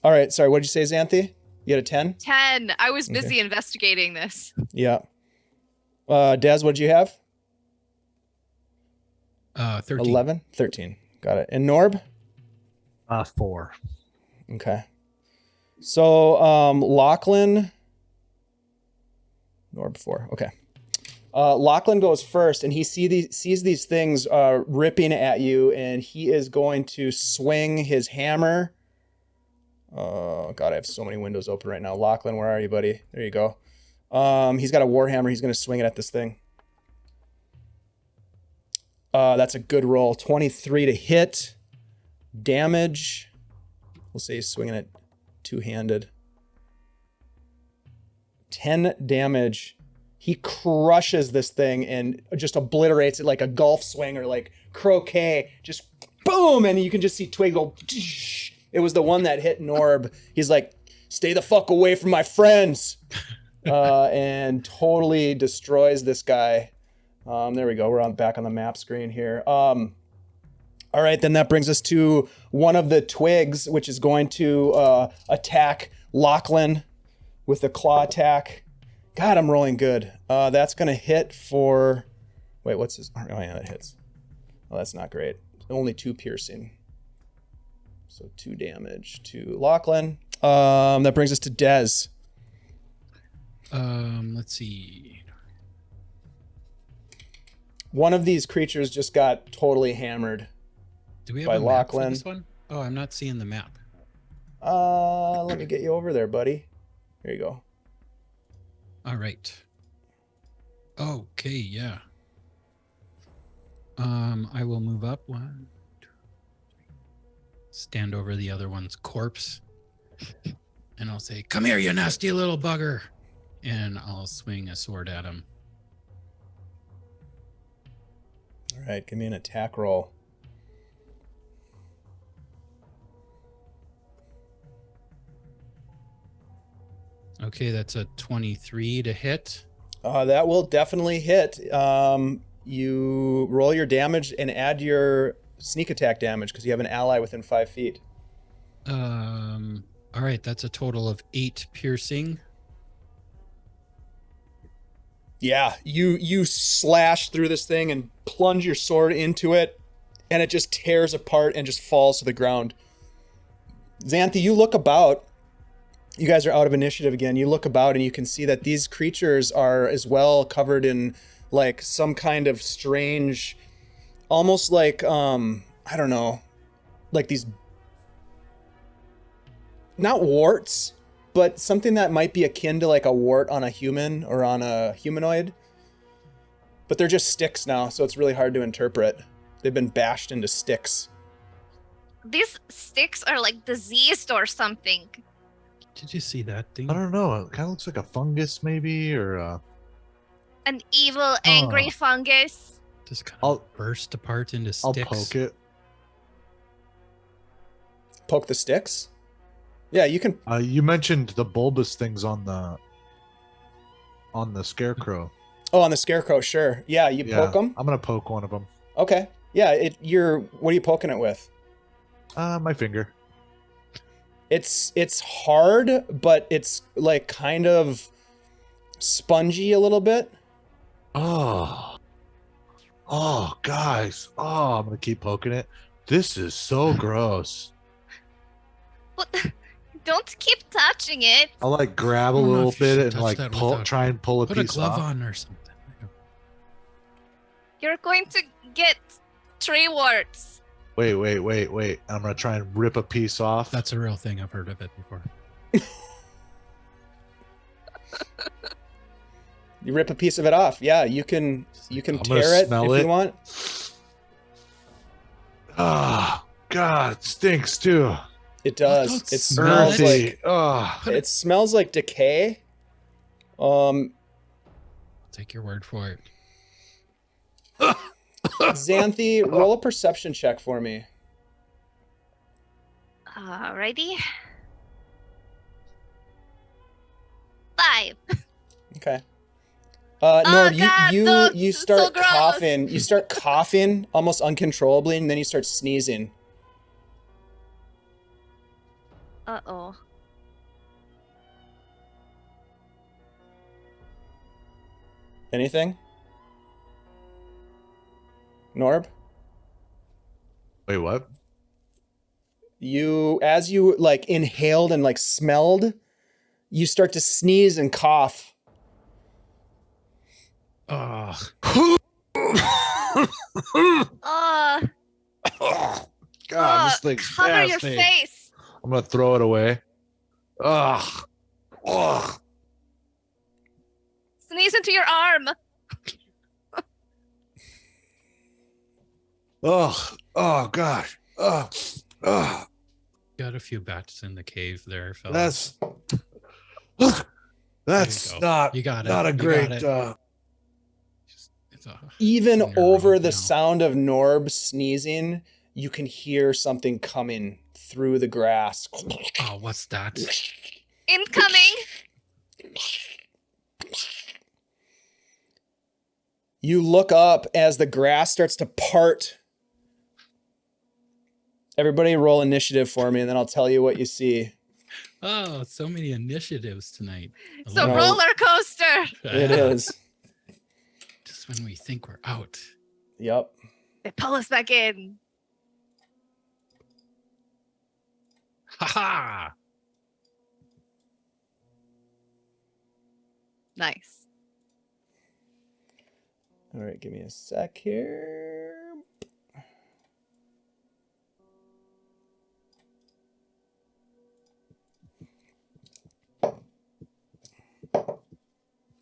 All right. Sorry. What did you say, Xanthi? You had a 10? 10. I was busy investigating this. Yeah. Des, what did you have? 13. 11? 13. Got it. And Norb? 4. Okay. So, Lachlan. Norb 4. Okay. Lachlan goes first, and he sees these things ripping at you, and he is going to swing his hammer. Oh, God, I have so many windows open right now. Lachlan, where are you, buddy? There you go. He's got a warhammer. He's going to swing it at this thing. That's a good roll. 23 to hit. Damage. We'll say he's swinging it two-handed. 10 damage. He crushes this thing and just obliterates it like a golf swing or like croquet. Just boom! And you can just see Twig go. It was the one that hit Norb. He's like, stay the fuck away from my friends. And totally destroys this guy. There we go. We're back on the map screen here. All right, then that brings us to one of the twigs, which is going to attack Lachlan with a claw attack. God, I'm rolling good. That's going to hit for... Wait, what's his... Oh, yeah, that hits. Oh, that's not great. Only 2 piercing. So 2 damage to Lachlan. That brings us to Dez. Let's see. One of these creatures just got totally hammered. Do we have by a map for Lachlan. this one? Oh, I'm not seeing the map. Let me get you over there, buddy. Here you go. All right. Okay, yeah. I will move up 1, 2, 3. Stand over the other one's corpse. And I'll say, come here, you nasty little bugger. And I'll swing a sword at him. All right, give me an attack roll. Okay, that's a 23 to hit. That will definitely hit. You roll your damage and add your sneak attack damage because you have an ally within 5 feet. All right, that's a total of 8 piercing. Yeah, you slash through this thing and plunge your sword into it, and it just tears apart and just falls to the ground. Xanthi, you look about. You guys are out of initiative again. You look about and you can see that these creatures are as well covered in like some kind of strange, almost like, I don't know, like these, not warts, but something that might be akin to like a wart on a human or on a humanoid. But they're just sticks now, so it's really hard to interpret. They've been bashed into sticks. These sticks are like diseased or something. Did you see that thing? I don't know. It kind of looks like a fungus, maybe, or An evil, angry fungus. Just kind I'll- of burst apart into I'll sticks. poke it. Poke the sticks? Yeah, you can. You mentioned the bulbous things on the scarecrow. Oh, on the scarecrow, sure. Yeah, you poke them. I'm gonna poke one of them. Okay. Yeah, what are you poking it with? My finger. It's hard, but it's like kind of spongy a little bit. Oh, guys. Oh, I'm gonna keep poking it. This is so gross. What? Don't keep touching it. I'll like grab a I don't know little if you should bit and touch like that pull, without- try and pull a Put a piece glove off. on or something. You're going to get tree warts. Wait. I'm gonna try and rip a piece off. That's a real thing. I've heard of it before. You rip a piece of it off. Yeah, you can I'm gonna tear it smell if it. you want. Ah, God, it stinks too. It does. don't It smell smells it. like Oh, it smells like decay. Take your word for it. Xanthi, roll a perception check for me. Alrighty. 5. Okay. Oh, Norb, God, you no, you it's so start gross. coughing. You start coughing almost uncontrollably, and then you start sneezing. Uh-oh. Anything? Norb? wait, what? As you like inhaled and like smelled, you start to sneeze and cough. Oh, Uh, God, this thing's cover your nasty. face. I'm gonna throw it away. Ugh. Ugh. Sneeze into your arm. Ugh. Oh gosh. Ugh. Ugh. got a few bats in the cave there, fellas. That's go. not You got it. not a You great got it. It's Even in your over mouth the now. sound of Norb sneezing, you can hear something coming through the grass. Oh, what's that? Incoming. You look up as the grass starts to part. Everybody roll initiative for me, and then I'll tell you what you see. Oh, so many initiatives tonight. I It's a love it. roller coaster. It is. Just when we think we're out. Yep. They pull us back in. Ha ha! Nice. All right, give me a sec here.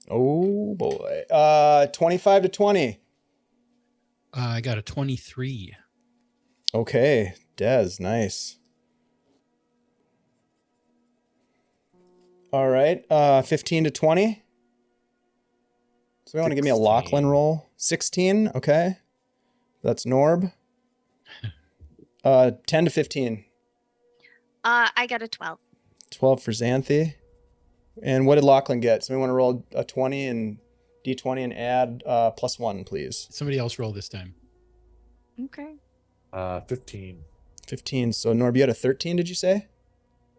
Oh boy. 25 to 20. I got a 23. Okay, Des, nice. All right, 15 to 20. So we want to give me a 16. Lachlan roll. 16, okay. That's Norb. 10 to 15. I got a 12. 12 for Xanthi. And what did Lachlan get? So we want to roll a 20 and D20 and add +1, please. Somebody else roll this time. Okay. 15. 15. So Norb, you had a 13, did you say?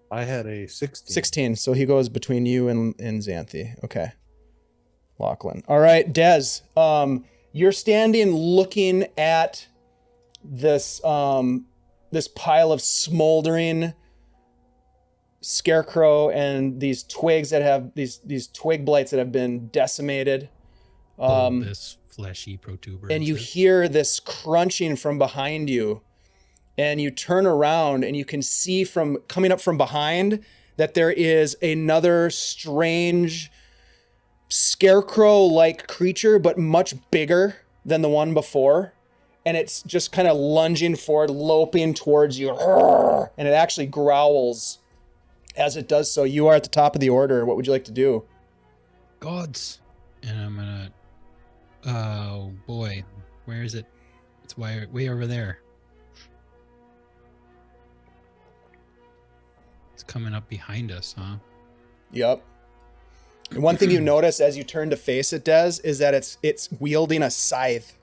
I had a 16. 16. So he goes between you and Xanthi. Okay. Lachlan. All right, Des. You're standing looking at this this pile of smoldering scarecrow and these twigs that have these twig blights that have been decimated. This fleshy protuberance. And you hear this crunching from behind you, and you turn around and you can see from coming up from behind that there is another strange scarecrow-like creature, but much bigger than the one before. And it's just kind of lunging forward, loping towards you. And it actually growls as it does so. You are at the top of the order. What would you like to do? Gods. And I'm gonna. Oh boy, where is it? It's way over there. It's coming up behind us, huh? Yep. And one thing you notice as you turn to face it, Des, is that it's wielding a scythe.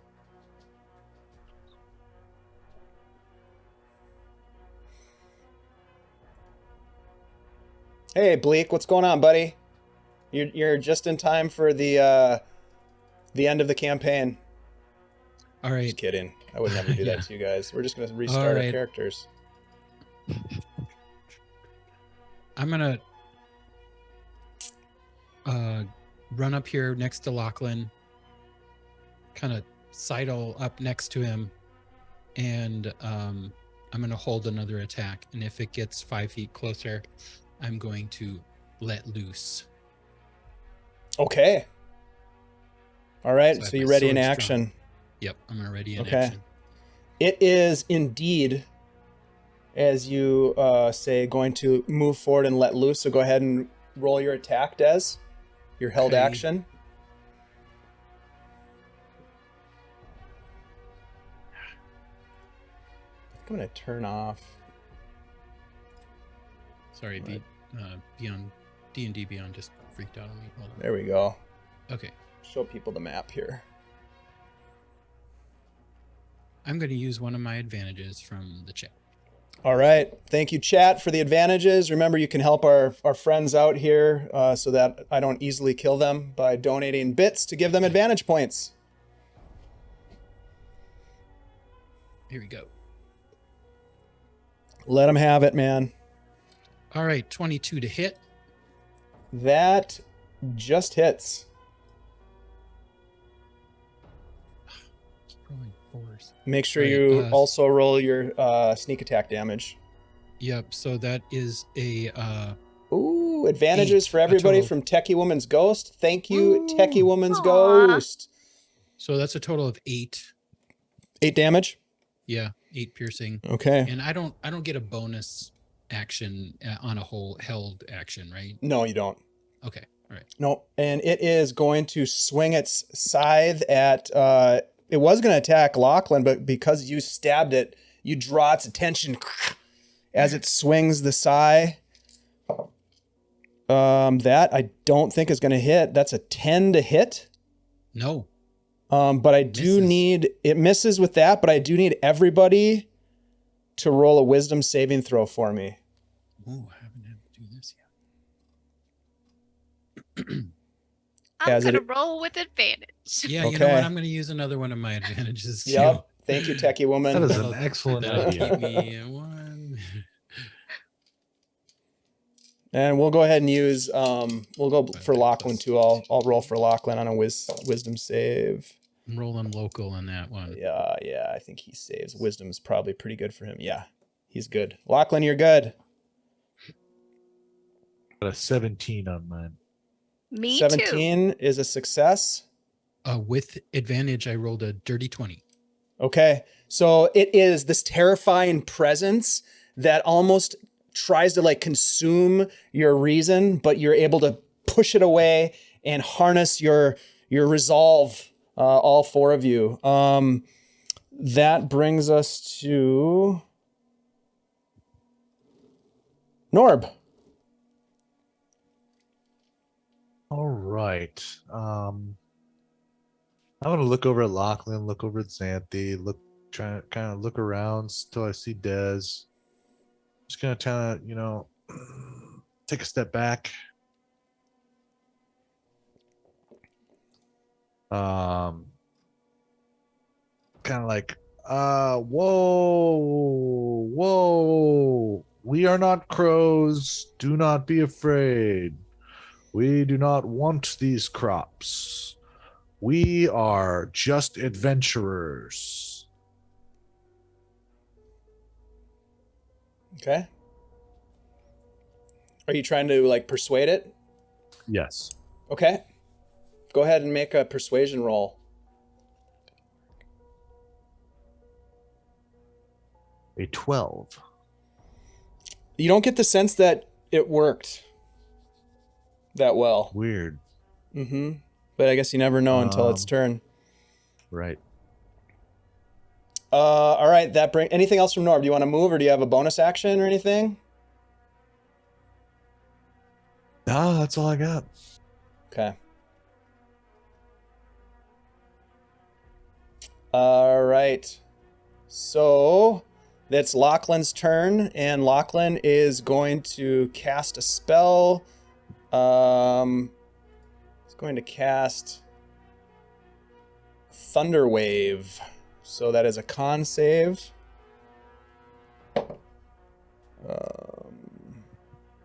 Hey, Bleak, what's going on, buddy? You're just in time for the end of the campaign. All right. Just kidding. I would never do Yeah. that to you guys. We're just gonna restart our right. characters. I'm gonna run up here next to Lachlan, kind of sidle up next to him, and I'm gonna hold another attack. And if it gets 5 feet closer, I'm going to let loose. Okay. All right. So I So have you're my ready in sword action. strong. Yep, I'm already in Okay. action. It is indeed, as you say, going to move forward and let loose. So go ahead and roll your attack, Des. Your held Okay. action. I'm gonna turn off. Sorry, Beyond D&D Beyond just freaked out on me. Hold on. There we go. Okay, Show people the map here. I'm going to use one of my advantages from the chat. All right. Thank you, chat, for the advantages. Remember, you can help our friends out here so that I don't easily kill them by donating bits to give them advantage points. Here we go. Let them have it, man. All right, 22 to hit. That just hits. Rolling fours. Make sure Right, you also roll your sneak attack damage. Yep, so that is a Ooh, advantages 8, for everybody a total. from Techie Woman's Ghost. Thank you, Ooh. Techie Woman's Aw. Ghost. so that's a total of 8. 8 damage. Yeah, 8 piercing. Okay. And I don't get a bonus action on a whole held action, right? No, you don't. Okay. All right. No, and it is going to swing its scythe at. It was going to attack Lachlan, but because you stabbed it, you draw its attention as it swings the scythe. That I don't think is going to hit. That's a 10 to hit. No. But I do Misses. need it misses with that, but I do need everybody to roll a wisdom saving throw for me. Ooh, I haven't had to do this yet. I'm As it- gonna roll with advantage. Yeah, you know what? Okay. I'm going to use another one of my advantages too. Yep. Thank you, Techie Woman. That is That'll- an excellent That'll idea. keep me at 1. And we'll go ahead and use we'll go for Lachlan Plus- too. I'll roll for Lachlan on a wisdom save. I'm rolling local on that one. Yeah, I think he saves. Wisdom's probably pretty good for him. Yeah, he's good. Lachlan, you're good. Got a 17 on mine. Me too. 17 is a success. With advantage, I rolled a dirty 20. Okay, so it is this terrifying presence that almost tries to like consume your reason, but you're able to push it away and harness your resolve. All 4 of you. That brings us to Norb. All right. I'm gonna look over at Lachlan, look over at Xanthi, try to kind of look around till I see Des. Just gonna kind of, take a step back. Kind of like, whoa, we are not crows. Do not be afraid. We do not want these crops. We are just adventurers. Okay. Are you trying to like persuade it? Yes. Okay. Go ahead and make a persuasion roll. A 12. You don't get the sense that it worked that well. Weird. Mm-hmm. But I guess you never know until it's turn. Right. All right. Anything else from Norb? Do you want to move, or do you have a bonus action or anything? No, that's all I got. Okay. All right. So That's Lachlan's turn, and Lachlan is going to cast a spell. He's going to cast Thunder Wave. So that is a con save.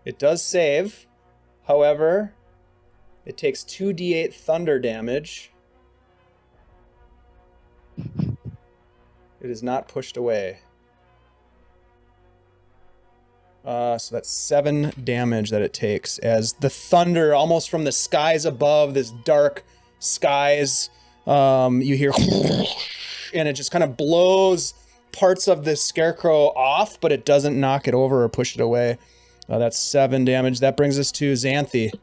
It does save. However, it takes 2d8 thunder damage. It is not pushed away. So that's 7 damage that it takes as the thunder, almost from the skies above, this dark skies, you hear, and it just kind of blows parts of the scarecrow off, but it doesn't knock it over or push it away. That's 7 damage. That brings us to Xanthi.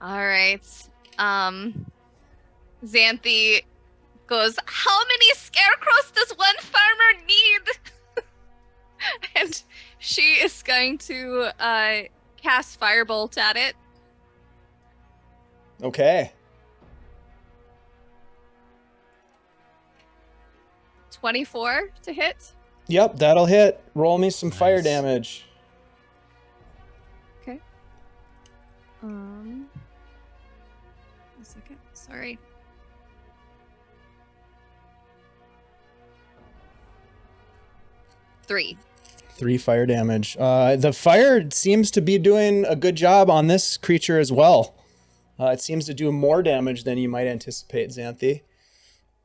All right. Xanthi goes, how many scarecrows does one farmer need? And she is going to cast Firebolt at it. Okay. 24 to hit. Yep, that'll hit. Roll me some fire Nice. damage. Okay. A second. Sorry. Three. 3 fire damage. The fire seems to be doing a good job on this creature as well. It seems to do more damage than you might anticipate, Xanthi.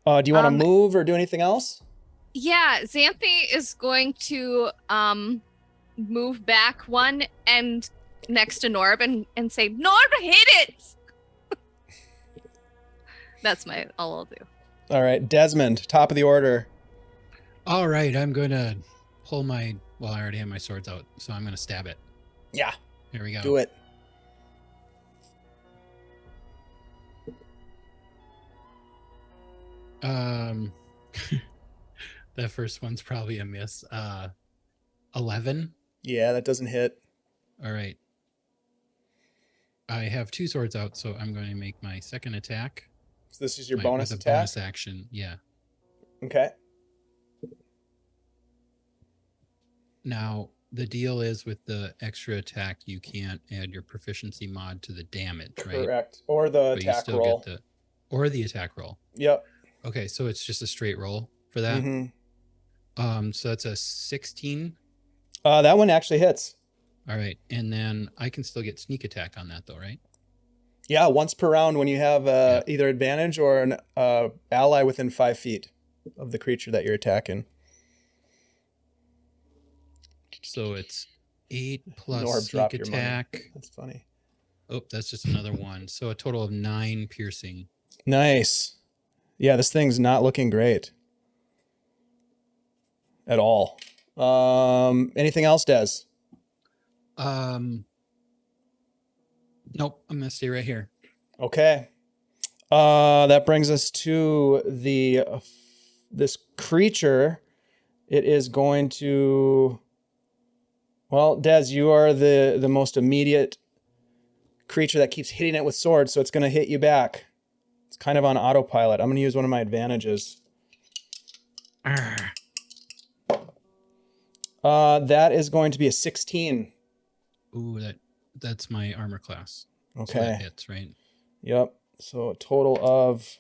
Do you want to move or do anything else? Yeah, Xanthi is going to move back one and next to Norb and say, Norb, hit it! That's all I'll do. All right, Desmond, top of the order. All right, I'm going to pull my... Well, I already have my swords out, so I'm going to stab it. Yeah, Here we go. do it. That first one's probably a miss. 11. Yeah, that doesn't hit. All right. I have 2 swords out, so I'm going to make my second attack. So this is your with bonus a attack? bonus action, yeah. Okay. Now, the deal is with the extra attack, you can't add your proficiency mod to the damage, right? Correct. Or the But you attack still roll. get or the attack roll. Yep. Okay, so it's just a straight roll for that. Mm-hmm. So that's a 16. That one actually hits. All right, and then I can still get sneak attack on that, though, right? Yeah, once per round when you have either advantage or an ally within 5 feet of the creature that you're attacking. So it's 8 plus Norb sneak dropped your money. attack. That's funny. Oh, that's just another one. So a total of 9 piercing. Nice. Yeah, this thing's not looking great. At all. Anything else, Des? Nope, I'm gonna stay right here. Okay. That brings us to this creature. It is going to... Well, Des, you are the most immediate creature that keeps hitting it with swords, so it's going to hit you back. It's kind of on autopilot. I'm going to use one of my advantages. Arr. That is going to be a 16. Ooh, that's my armor class. Okay. So that hits, right? Yep. So a total of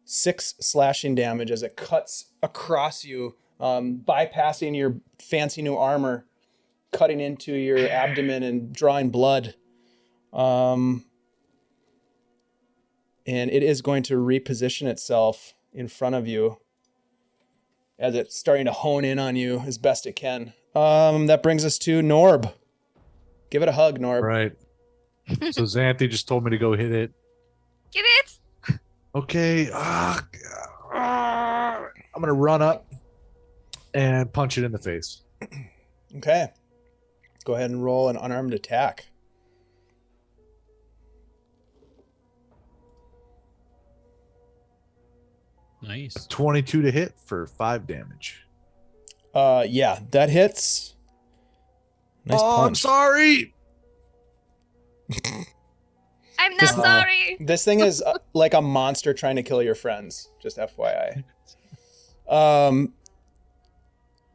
6 slashing damage as it cuts across you, bypassing your fancy new armor, cutting into your abdomen and drawing blood. And it is going to reposition itself in front of you as it's starting to hone in on you as best it can. That brings us to Norb. Give it a hug, Norb. Right. So Xanthi just told me to go hit it. Get it? Okay. I'm going to run up and punch it in the face. Okay. Go ahead and roll an unarmed attack. Nice. 22 to hit for 5 damage. Yeah, that hits. Nice I'm punch. sorry. I'm not Just- sorry. This thing is like a monster trying to kill your friends. Just FYI.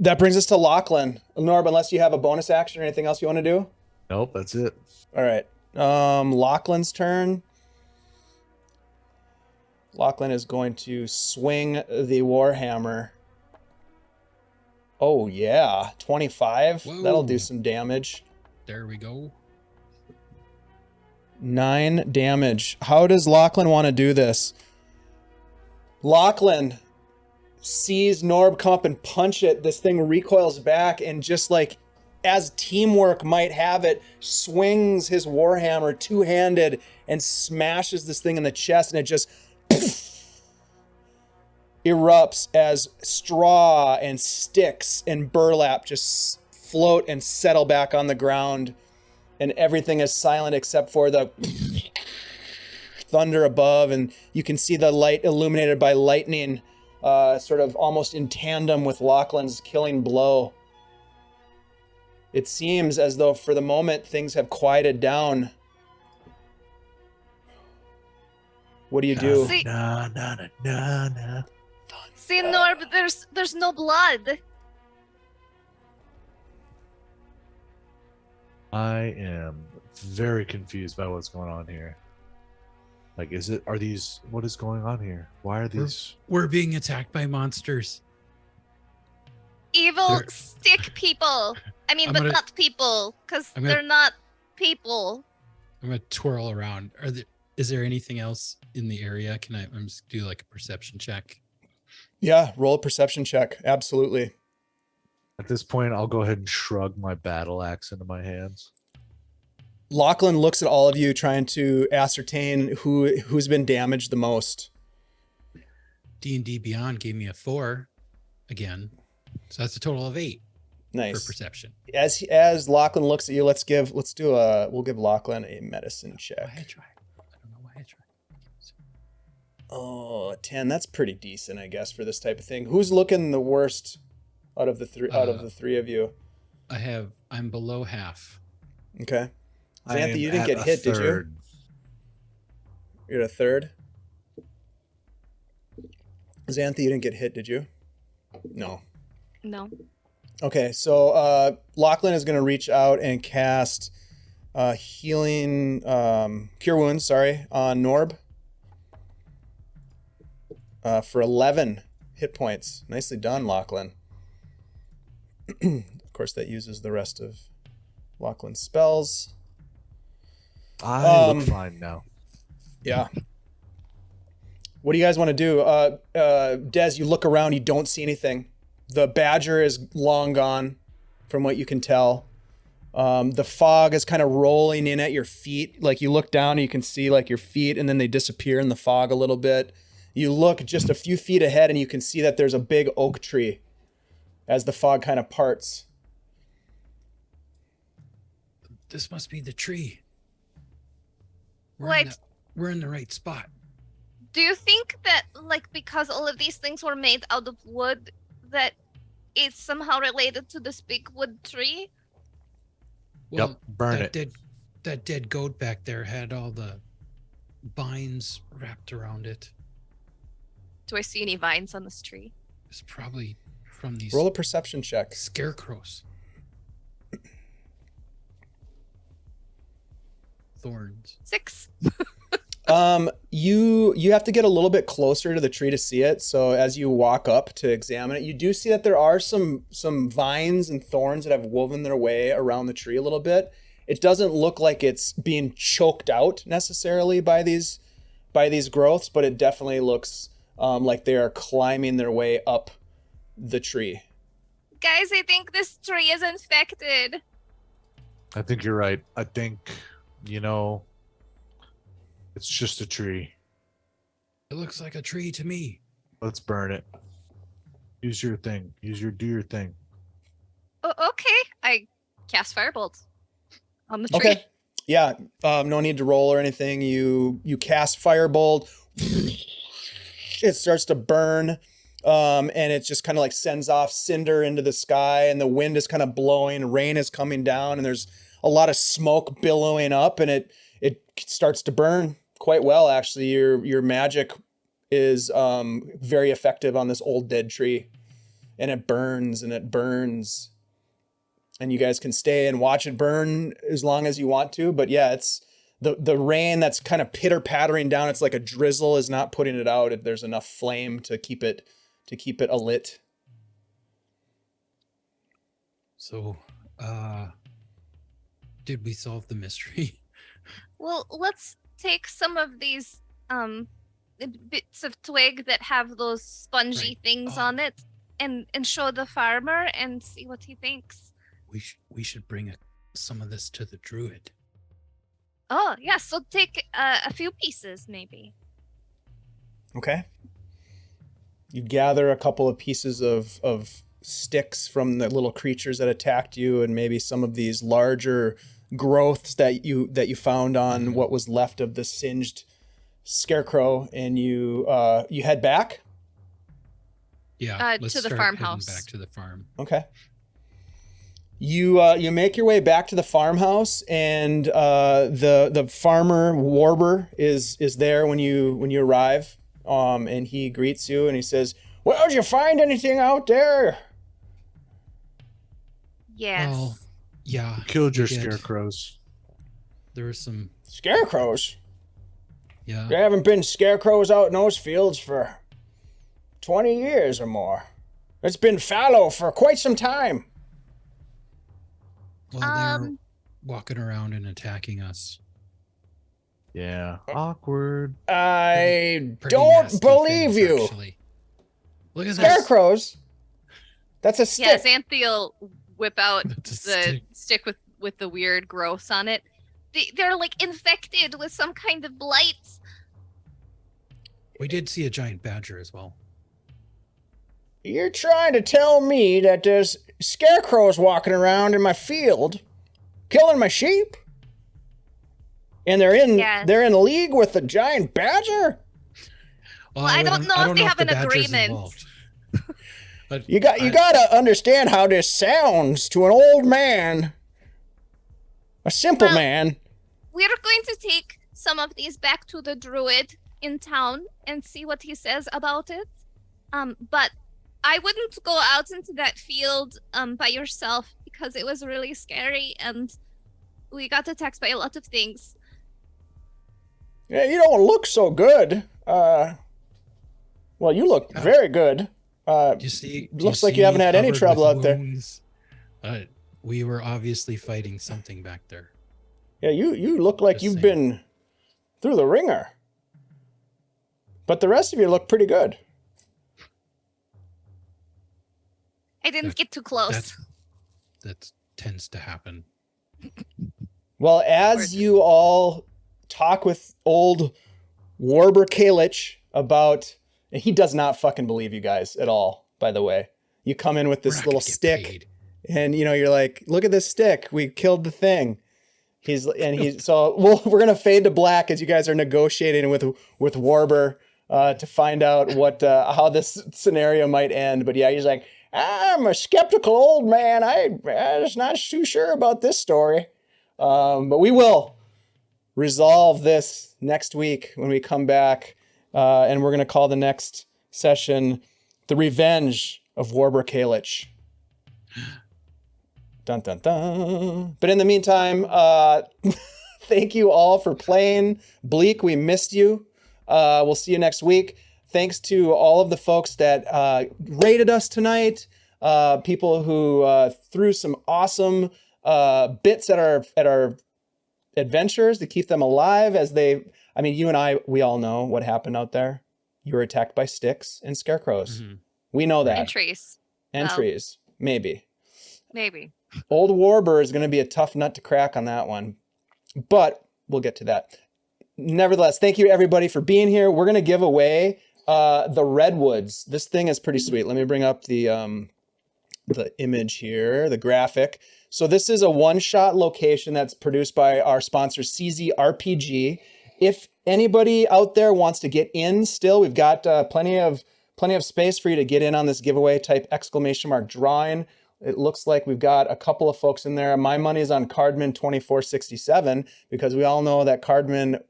That brings us to Lachlan. Norb, unless you have a bonus action or anything else you want to do? Nope, that's it. All right. Lachlan's turn. Lachlan is going to swing the Warhammer. Oh, yeah. 25. Whoa. That'll do some damage. There we go. 9 damage. How does Lachlan want to do this? Lachlan sees Norb come up and punch it. This thing recoils back and just like, as teamwork might have it, swings his Warhammer two-handed and smashes this thing in the chest, and it just erupts as straw and sticks and burlap just float and settle back on the ground, and everything is silent except for the thunder above, and you can see the light illuminated by lightning sort of almost in tandem with Lachlan's killing blow. It seems as though for the moment things have quieted down. What do you do? See- Na, na, na, na, na. See, Norb, there's no blood. I am very confused by what's going on here. Like, what is going on here? Why are these? We're being attacked by monsters. Evil They're- stick people. I mean, I'm the gonna- nut people, because I'm gonna- they're not people. I'm gonna twirl around. Is there anything else in the area? I'm just do like a perception check? Yeah, roll a perception check. Absolutely. At this point, I'll go ahead and shrug my battle axe into my hands. Lachlan looks at all of you trying to ascertain who's been damaged the most. D&D Beyond gave me a 4 again. So that's a total of 8 for Nice. perception. As Lachlan looks at you, we'll give Lachlan a medicine Why I check. tried. I don't know why I tried. Oh, 10. That's pretty decent, I guess, for this type of thing. Who's looking the worst out of the three of you? I'm below half. Okay. I am Xanthe, you didn't at get a hit, did you? third. You're a third. Xanthe, you didn't get hit, did you? No. No. Okay, so Lachlan is going to reach out and cast healing, cure wounds, on Norb for 11 hit points. Nicely done, Lachlan. Of course, that uses the rest of Lachlan's spells. I look fine now. Yeah. What do you guys want to do? Des, you look around, you don't see anything. The badger is long gone, from what you can tell. The fog is kind of rolling in at your feet. Like you look down and you can see like your feet, and then they disappear in the fog a little bit. You look just a few feet ahead and you can see that there's a big oak tree as the fog kind of parts. This must be the tree. Wait. We're in the right spot. Do you think that, like, because all of these things were made out of wood, that it's somehow related to this big wood tree? Yep, burn it. That dead goat back there had all the vines wrapped around it. Do I see any vines on this tree? It's probably from these Roll a perception check. scarecrows. Thorns. 6. You have to get a little bit closer to the tree to see it. So as you walk up to examine it, you do see that there are some vines and thorns that have woven their way around the tree a little bit. It doesn't look like it's being choked out necessarily by these growths, but it definitely looks like they are climbing their way up the tree. Guys, I think this tree is infected. I think you're right. I think, it's just a tree. It looks like a tree to me. Let's burn it. Use your thing. Do your thing. Oh, okay. I cast firebolt on the tree. Okay. Yeah. No need to roll or anything. You cast firebolt. It starts to burn. And it just kind of like sends off cinder into the sky, and the wind is kind of blowing. Rain is coming down, and there's a lot of smoke billowing up, and it starts to burn quite well. Actually, your magic is very effective on this old dead tree. and it burns and it burns. And you guys can stay and watch it burn as long as you want to. But yeah, it's the rain that's kind of pitter pattering down. It's like a drizzle is not putting it out if there's enough flame to keep it alit. So, did we solve the mystery? Well, let's take some of these bits of twig that have those spongy Right. things Oh. on it and show the farmer and see what he thinks. We should bring some of this to the druid. Oh, yeah, so take a few pieces maybe. Okay. You gather a couple of pieces of sticks from the little creatures that attacked you, and maybe some of these larger growths that you found on what was left of the singed scarecrow, and you head back. Yeah, To let's the start farmhouse. heading back to the farm. Okay. You make your way back to the farmhouse, and the farmer Worbur is there when you arrive, and he greets you and he says, "Well, did you find anything out there?" Yes. Well, yeah. Killed your we did. scarecrows. There were some, Scarecrows? yeah. There haven't been scarecrows out in those fields for 20 years or more. It's been fallow for quite some time. Well, they're Um, walking around and attacking us. Yeah. Awkward. I Pretty don't nasty believe things, you. Actually. Look at this. Scarecrows? That's a yeah, stick. Xanthi will whip out That's a the stick with the weird growths on it. They're like infected with some kind of blight. We did see a giant badger as well. You're trying to tell me that there's scarecrows walking around in my field, killing my sheep? And they're Yes. in league with the giant badger? Well, I don't know if they have the an badger's agreement. involved. But You gotta understand how this sounds to an old man. A simple Well- man. We're going to take some of these back to the druid in town and see what he says about it. But I wouldn't go out into that field by yourself because it was really scary and we got attacked by a lot of things. Yeah, you don't look so good. Well, you look very good. do you see? do Looks see like you haven't me had any covered trouble with out there. wounds? We were obviously fighting something back there. Yeah, you look like Just you've saying. been through the ringer. But the rest of you look pretty good. I didn't get too close. That tends to happen. Well, as you all talk with old Worbur Kalich about, and he does not fucking believe you guys at all, by the way. You come in with We're this not little gonna get stick, paid. and you're like, "Look at this stick. We killed the thing." So we're gonna fade to black as you guys are negotiating with Worbur to find out what how this scenario might end. But yeah, he's like, "I'm a skeptical old man. I'm just not too sure about this story." But we will resolve this next week when we come back, and we're gonna call the next session "The Revenge of Worbur Kalich." Dun dun dun. But in the meantime, thank you all for playing. Bleak, we missed you. We'll see you next week. Thanks to all of the folks that rated us tonight. People who threw some awesome bits at our adventures to keep them alive as they. I mean, you and I, we all know what happened out there. You were attacked by sticks and scarecrows. Mhm. We know that. And trees. And Well. trees, maybe. Maybe. Old Worbur is going to be a tough nut to crack on that one, but we'll get to that. Nevertheless, thank you everybody for being here. We're going to give away the redwoods. This thing is pretty sweet. Let me bring up the image here, the graphic. So this is a one-shot location that's produced by our sponsor CZ RPG. If anybody out there wants to get in still, we've got plenty of space for you to get in on this giveaway. Type ! drawing. It looks like we've got a couple of folks in there. My money is on Cardman 2467 because we all know that Cardman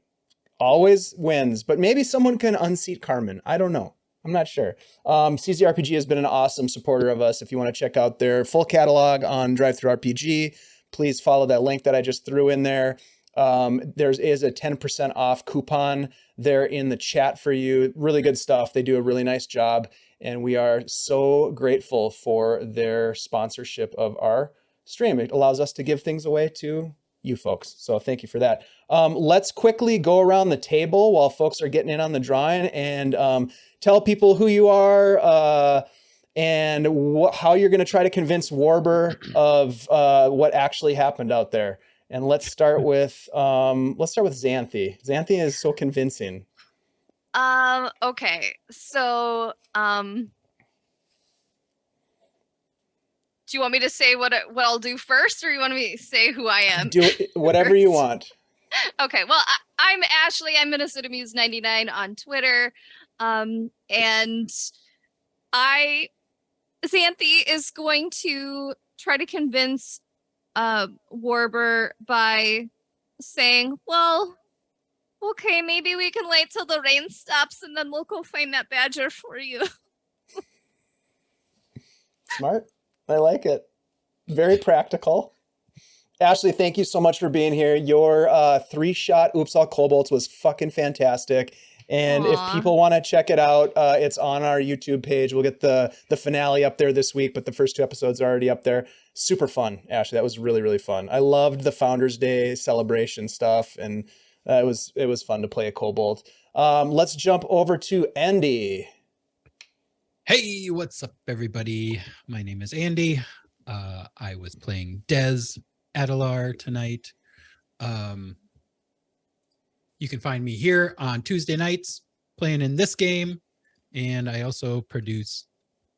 always wins, but maybe someone can unseat Carmen. I don't know. I'm not sure. CZRPG has been an awesome supporter of us. If you want to check out their full catalog on DriveThruRPG, please follow that link that I just threw in there. There is a 10% off coupon there in the chat for you. Really good stuff. They do a really nice job, and we are so grateful for their sponsorship of our stream. It allows us to give things away to you folks. So thank you for that. Let's quickly go around the table while folks are getting in on the drawing and tell people who you are and how you're going to try to convince Worbur of what actually happened out there. And let's start with Xanthi. Xanthi is so convincing. Okay. So, do you want me to say what I'll do first, or you want me to say who I am? Do whatever you want. Okay. Well, I'm Ashley. I'm Minnesota Muse 99 on Twitter. And Xanthi is going to try to convince Worbur by saying, well, okay, maybe we can wait till the rain stops and then we'll go find that badger for you. Smart. I like it. Very practical. Ashley, thank you so much for being here. Your 3-shot Oops All Kobolds was fucking fantastic. And Aww. If people want to check it out, it's on our YouTube page. We'll get the finale up there this week, but the first 2 episodes are already up there. Super fun, Ashley. That was really, really fun. I loved the Founders Day celebration stuff, and it was fun to play a kobold. Let's jump over to Andy. Hey, what's up, everybody? My name is Andy. I was playing Dez Adelar tonight. You can find me here on Tuesday nights playing in this game, and I also produce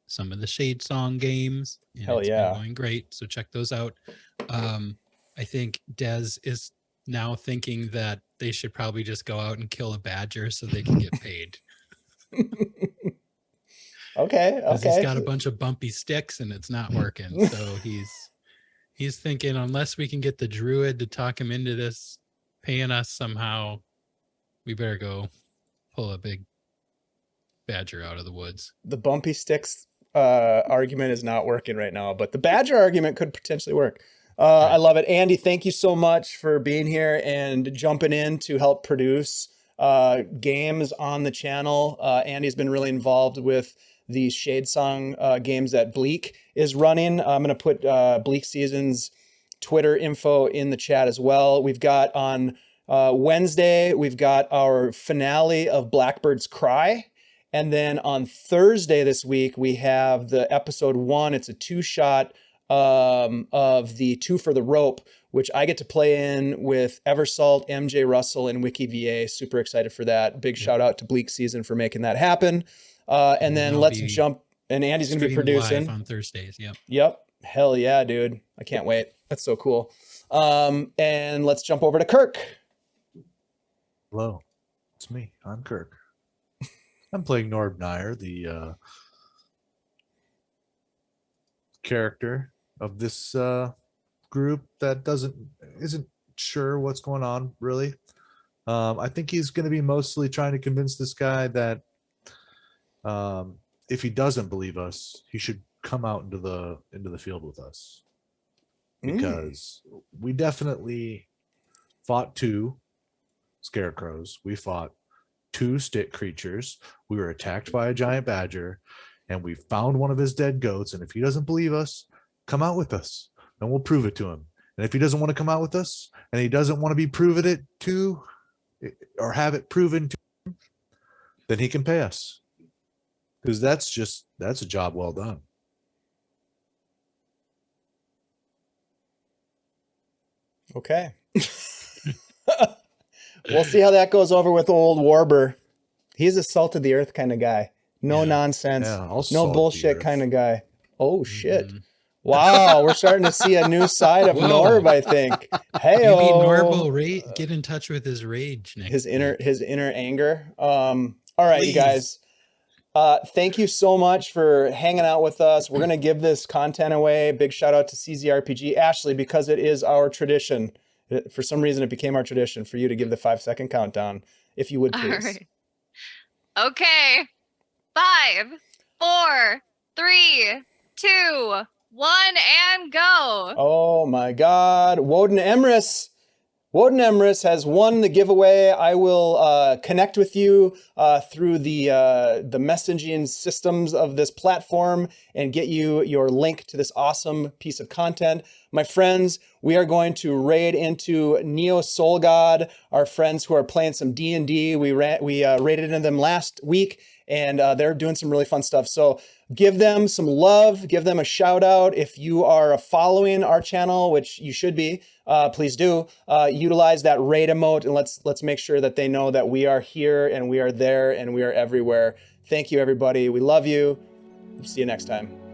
some of the Shade Song games. And Hell yeah. It's been going great, so check those out. I think Dez is now thinking that they should probably just go out and kill a badger so they can get paid. Okay. Because he's got a bunch of bumpy sticks and it's not working. So he's thinking, unless we can get the druid to talk him into this paying us somehow, we better go pull a big badger out of the woods. The bumpy sticks argument is not working right now, but the badger argument could potentially work. I love it. Andy, thank you so much for being here and jumping in to help produce games on the channel. Andy's been really involved with the Shade Song games that Bleak is running. I'm going to put Bleak Season's Twitter info in the chat as well. We've got on Wednesday, we've got our finale of Blackbird's Cry. And then on Thursday this week, we have the episode 1. It's a 2-shot of the 2 for the Rope, which I get to play in with Eversalt, MJ Russell, and WikiVA. Super excited for that. Big shout out to Bleak Season for making that happen. And then let's jump, and Andy's going to be producing live on Thursdays. Yep. Hell yeah, dude. I can't wait. That's so cool. And let's jump over to Kirk. Hello, it's me. I'm Kirk. I'm playing Norb Nhyre, the character of this group that isn't sure what's going on really. I think he's going to be mostly trying to convince this guy that if he doesn't believe us, he should come out into the field with us, because we definitely fought 2 scarecrows. We fought 2 stick creatures. We were attacked by a giant badger, and we found one of his dead goats. And if he doesn't believe us, come out with us and we'll prove it to him. And if he doesn't want to come out with us and he doesn't want to be proven it to, or have it proven to him, then he can pay us. Because that's a job well done. Okay. We'll see how that goes over with old Worbur. He's a salt of the earth kind of guy. No nonsense. Yeah, no bullshit kind of guy. Oh, shit. Wow, we're starting to see a new side of Norb, I think. Hey, maybe Norb will get in touch with his rage next his inner anger. All right, you guys. Thank you so much for hanging out with us. We're going to give this content away. Big shout out to CZRPG. Ashley, because it is our tradition. For some reason, it became our tradition for you to give the 5-second countdown, if you would, please. All right. Okay. 5, 4, 3, 2, 1, and go. Oh my God. Woden Emrys. Woden Emrys has won the giveaway. I will connect with you through the messaging systems of this platform and get you your link to this awesome piece of content. My friends, we are going to raid into Neo Soul God, our friends who are playing some D&D. We raided into them last week, and they're doing some really fun stuff. So give them some love, give them a shout out. If you are following our channel, which you should be, please do utilize that raid emote, and let's make sure that they know that we are here and we are there and we are everywhere. Thank you, everybody. We love you. See you next time.